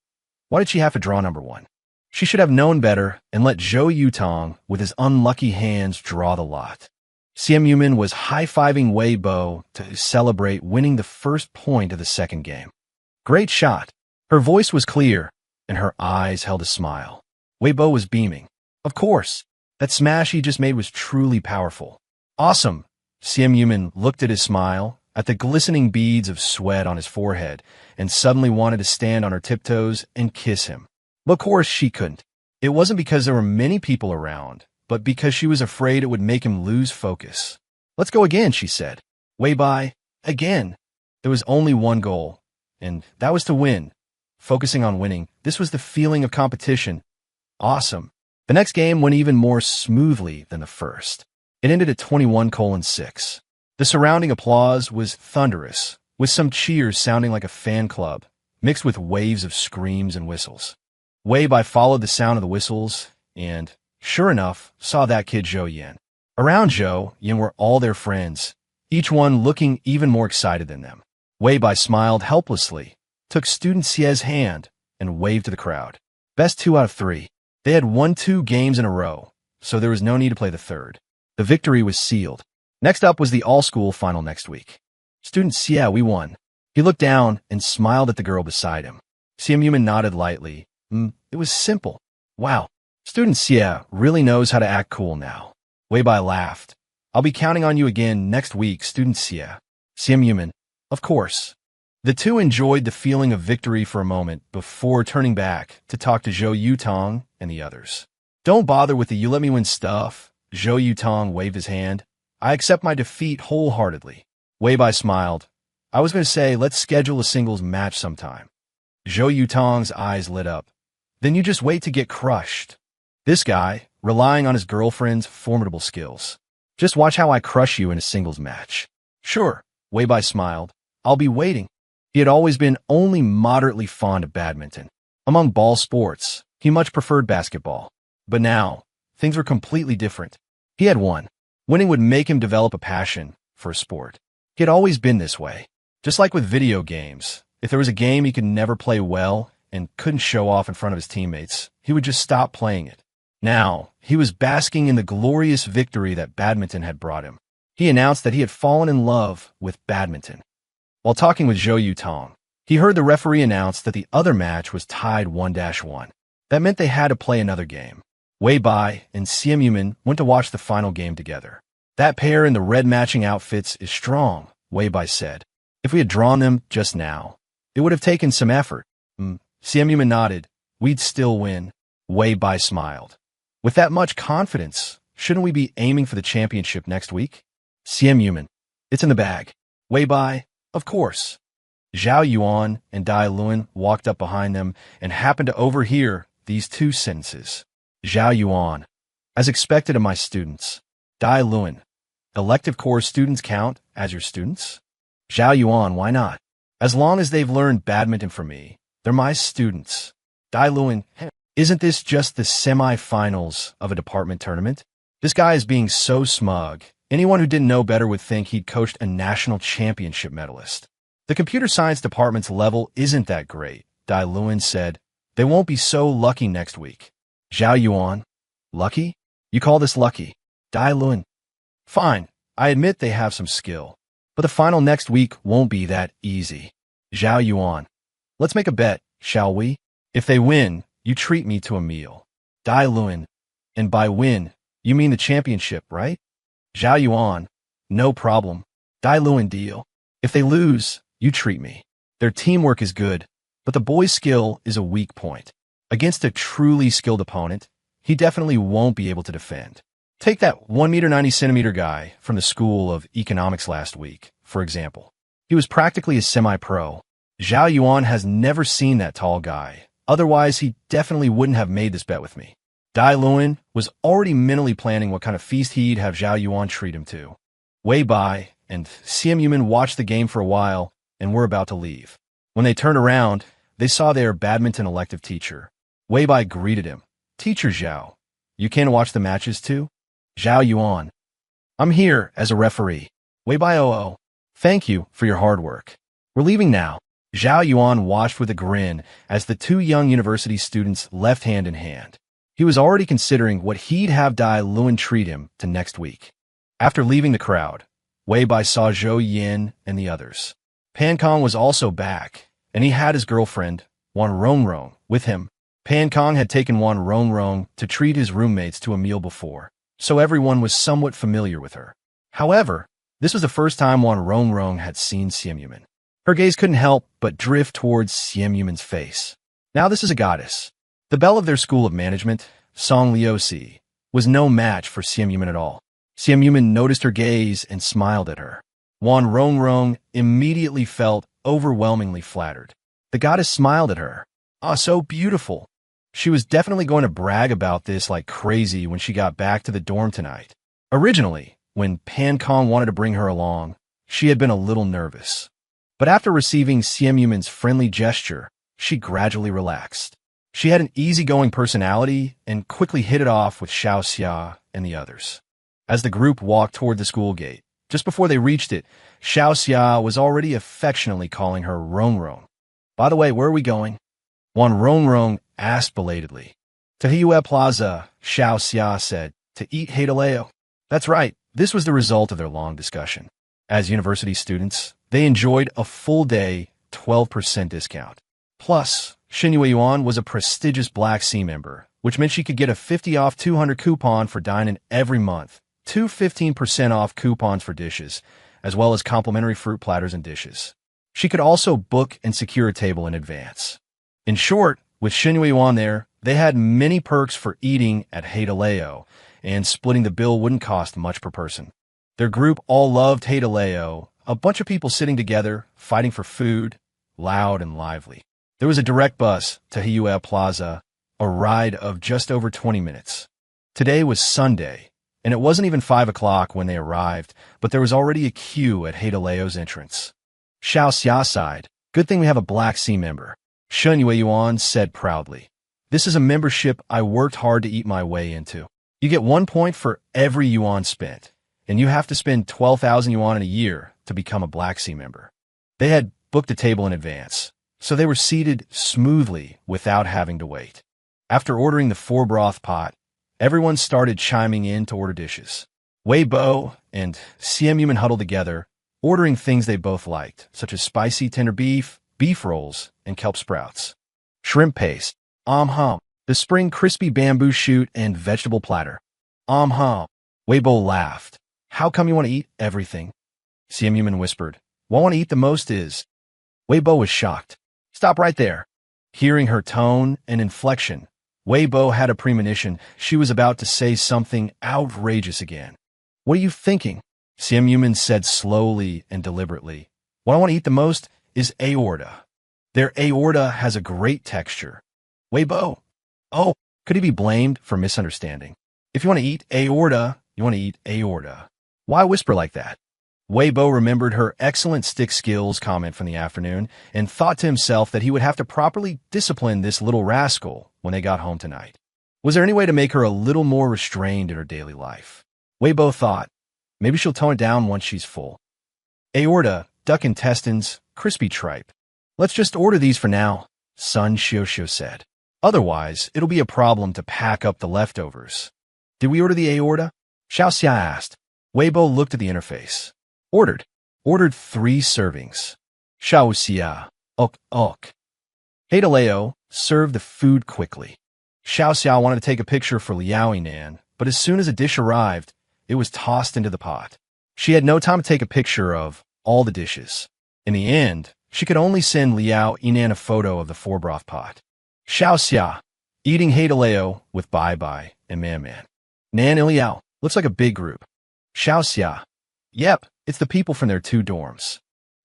Why did she have to draw number one? She should have known better and let Zhou Yutong, with his unlucky hands, draw the lot. Simp was high-fiving Wei Bo to celebrate winning the first point of the second game. Great shot. Her voice was clear, and her eyes held a smile. Weibo was beaming. Of course. That smash he just made was truly powerful. Awesome. Siem Yumin looked at his smile, at the glistening beads of sweat on his forehead, and suddenly wanted to stand on her tiptoes and kiss him. But of course she couldn't. It wasn't because there were many people around, but because she was afraid it would make him lose focus. Let's go again, she said. Weibai, again. There was only one goal, and that was to win. Focusing on winning, this was the feeling of competition. Awesome. The next game went even more smoothly than the first. It ended at 21-6. The surrounding applause was thunderous, with some cheers sounding like a fan club, mixed with waves of screams and whistles. Weibai followed the sound of the whistles, and, sure enough, saw that kid Zhou Yan. Around Zhou Yan were all their friends, each one looking even more excited than them. Weibai smiled helplessly, took student Xie's hand, and waved to the crowd. Best 2 out of 3. They had won 2 games in a row, so there was no need to play the third. The victory was sealed. Next up was the all-school final next week. Student Xie, we won. He looked down and smiled at the girl beside him. Siem Yumin nodded lightly. It was simple. Wow. Student Xie really knows how to act cool now. Weibai laughed. I'll be counting on you again next week, Student Xie. Siem Yumin. Of course. The two enjoyed the feeling of victory for a moment before turning back to talk to Zhou Yutong and the others. Don't bother with the you let me win stuff. Zhou Yutong waved his hand. I accept my defeat wholeheartedly. Weibai smiled. I was going to say, let's schedule a singles match sometime. Zhou Yutong's eyes lit up. Then you just wait to get crushed. This guy, relying on his girlfriend's formidable skills. Just watch how I crush you in a singles match. Sure, Weibai smiled. I'll be waiting. He had always been only moderately fond of badminton. Among ball sports, he much preferred basketball. But now, things were completely different. He had won. Winning would make him develop a passion for a sport. He had always been this way. Just like with video games, if there was a game he could never play well and couldn't show off in front of his teammates, he would just stop playing it. Now, he was basking in the glorious victory that badminton had brought him. He announced that he had fallen in love with badminton. While talking with Zhou Yutong, he heard the referee announce that the other match was tied 1-1. That meant they had to play another game. Weibai and Siem Yumin went to watch the final game together. That pair in the red matching outfits is strong, Weibai said. If we had drawn them just now, it would have taken some effort. Siem Yumin nodded. We'd still win. Weibai smiled. With that much confidence, shouldn't we be aiming for the championship next week? Siem Yumin. It's in the bag. Weibai. Of course. Zhao Yuan and Dai Luan walked up behind them and happened to overhear these two sentences. Zhao Yuan. As expected of my students. Dai Luan. Elective course students count as your students? Zhao Yuan, why not? As long as they've learned badminton from me, they're my students. Dai Luan, isn't this just the semi-finals of a department tournament? This guy is being so smug. Anyone who didn't know better would think he'd coached a national championship medalist. The computer science department's level isn't that great, Dai Luan said. They won't be so lucky next week. Zhao Yuan. Lucky? You call this lucky? Dai Luan. Fine, I admit they have some skill. But the final next week won't be that easy. Zhao Yuan. Let's make a bet, shall we? If they win, you treat me to a meal. Dai Luan. And by win, you mean the championship, right? Zhao Yuan. No problem. Dai Luan deal. If they lose, you treat me. Their teamwork is good, but the boy's skill is a weak point. Against a truly skilled opponent, he definitely won't be able to defend. Take that 1-meter-90-centimeter guy from the School of Economics last week, for example. He was practically a semi-pro. Zhao Yuan has never seen that tall guy. Otherwise, he definitely wouldn't have made this bet with me. Dai Luan was already mentally planning what kind of feast he'd have Zhao Yuan treat him to. Weibai and Siem Yumin watched the game for a while and were about to leave. When they turned around, they saw their badminton elective teacher. Weibai greeted him. Teacher Zhao, you can't watch the matches too? Zhao Yuan. I'm here as a referee. Weibai oh. Thank you for your hard work. We're leaving now. Zhao Yuan watched with a grin as the two young university students left hand in hand. He was already considering what he'd have Dai Luan treat him to next week. After leaving the crowd, Weibai saw Zhou Yin and the others. Pan Kong was also back, and he had his girlfriend, Wan Rongrong, with him. Pan Kong had taken Wan Rongrong to treat his roommates to a meal before, so everyone was somewhat familiar with her. However, this was the first time Wan Rongrong had seen Simp. Her gaze couldn't help but drift towards Simp's face. Now this is a goddess. The belle of their school of management, Song Liusi, was no match for Simp at all. Simp noticed her gaze and smiled at her. Wan Rongrong immediately felt overwhelmingly flattered. The goddess smiled at her. "Ah, so beautiful." She was definitely going to brag about this like crazy when she got back to the dorm tonight. Originally, when Pan Kong wanted to bring her along, she had been a little nervous. But after receiving Simp's friendly gesture, she gradually relaxed. She had an easygoing personality and quickly hit it off with Xiaoxia and the others. As the group walked toward the school gate, just before they reached it, Xiaoxia was already affectionately calling her Rongrong. "By the way, where are we going?" Wan Rongrong asked belatedly. "To Heroine Plaza," Xiaoxia said, "to eat Heidaleo." That's right, this was the result of their long discussion. As university students, they enjoyed a full day 12% discount. Plus, Xinyue Yuan was a prestigious Black Sea member, which meant she could get a 50 off 200 coupon for dining every month, 2 15% off coupons for dishes, as well as complimentary fruit platters and dishes. She could also book and secure a table in advance. In short, with Xinyue Yuan there, they had many perks for eating at Heidaleo, and splitting the bill wouldn't cost much per person. Their group all loved Heidaleo, a bunch of people sitting together, fighting for food, loud and lively. There was a direct bus to Heroine Plaza, a ride of just over 20 minutes. Today was Sunday, and it wasn't even 5 o'clock when they arrived, but there was already a queue at Heidaleo's entrance. Xiaoxia sighed. "Good thing we have a Black Sea member," Xinyue Yuan said proudly. "This is a membership I worked hard to eat my way into. You get 1 point for every yuan spent, and you have to spend 12,000 yuan in a year to become a Black Sea member." They had booked a table in advance, so they were seated smoothly without having to wait. After ordering the 4-broth pot, everyone started chiming in to order dishes. Wei Bo and Simp huddled together, ordering things they both liked, such as spicy tender beef, beef rolls, and kelp sprouts. Shrimp paste, hum, the spring crispy bamboo shoot, and vegetable platter. Hum. Wei Bo laughed. "How come you want to eat everything?" Simp whispered. "What I want to eat the most is..." Wei Bo was shocked. "Stop right there." Hearing her tone and inflection, Wei Bo had a premonition she was about to say something outrageous again. "What are you thinking?" Simp said slowly and deliberately. "What I want to eat the most is aorta. Their aorta has a great texture." Wei Bo. Oh, could he be blamed for misunderstanding? If you want to eat aorta, you want to eat aorta. Why whisper like that? Wei Bo remembered her excellent stick skills comment from the afternoon and thought to himself that he would have to properly discipline this little rascal when they got home tonight. Was there any way to make her a little more restrained in her daily life? Wei Bo thought, maybe she'll tone it down once she's full. Aorta, duck intestines, crispy tripe. "Let's just order these for now," Sun Xiuxiu said. "Otherwise, it'll be a problem to pack up the leftovers." "Did we order the aorta?" Xiaoxia asked. Wei Bo looked at the interface. Ordered 3 servings. Xiaoxia. Ok. Heidaleo served the food quickly. Xiaoxia wanted to take a picture for Liao Yinan, but as soon as a dish arrived, it was tossed into the pot. She had no time to take a picture of all the dishes. In the end, she could only send Liao Yinan a photo of the 4-broth pot. Xiaoxia, eating Heidaleo with Bai Bai and Man Man. Nan and Liao, looks like a big group. Xiaoxia, yep, it's the people from their 2 dorms.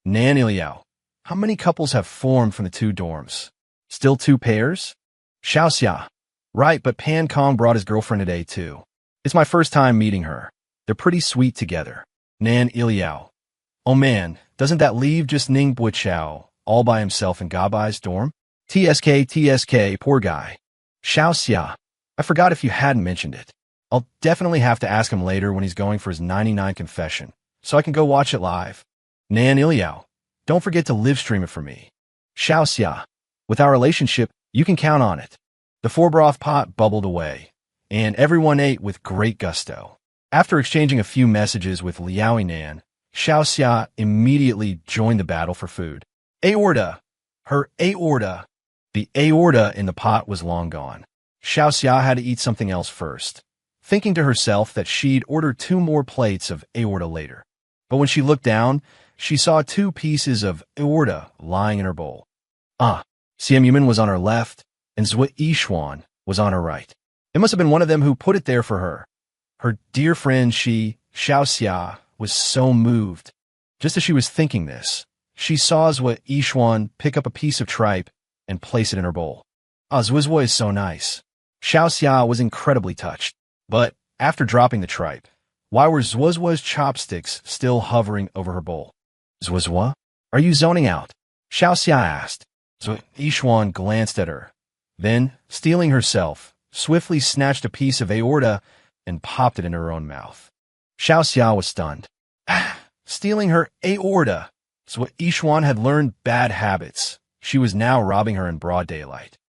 Nan and Liao, how many couples have formed from the 2 dorms? Still 2 pairs? Xiaoxia, right, but Pan Kong brought his girlfriend today too. It's my first time meeting her. They're pretty sweet together. Nan Iliao. Oh man, doesn't that leave just Ning Buichao all by himself in Gabai's dorm? TSK, poor guy. Xiaoxia, I forgot if you hadn't mentioned it. I'll definitely have to ask him later when he's going for his 99 confession, so I can go watch it live. Nan Iliao, don't forget to live stream it for me. Xiaoxia, with our relationship, you can count on it. The 4-broth pot bubbled away, and everyone ate with great gusto. After exchanging a few messages with Liao Yinan, Xiaoxia immediately joined the battle for food. Aorta! Her aorta. The aorta in the pot was long gone. Xiao Xia had to eat something else first, thinking to herself that she'd order 2 more plates of aorta later. But when she looked down, she saw 2 pieces of aorta lying in her bowl. Xiam Yumin was on her left, and Zhui Yishuan was on her right. It must have been one of them who put it there for her. Her dear friend Xiao Xia was so moved. Just as she was thinking this, she saw Zhui Yishuan pick up a piece of tripe and place it in her bowl. Zhuizhui is so nice. Xiao Xia was incredibly touched. But after dropping the tripe, why were Zhuizhui's chopsticks still hovering over her bowl? Zhuizhui, are you zoning out? Xiao Xia asked. Zhui Yishuan glanced at her. Then, steeling herself, swiftly snatched a piece of aorta and popped it in her own mouth. Xiao Xia was stunned. Stealing her aorta. Zhui Yishuan had learned bad habits. She was now robbing her in broad daylight.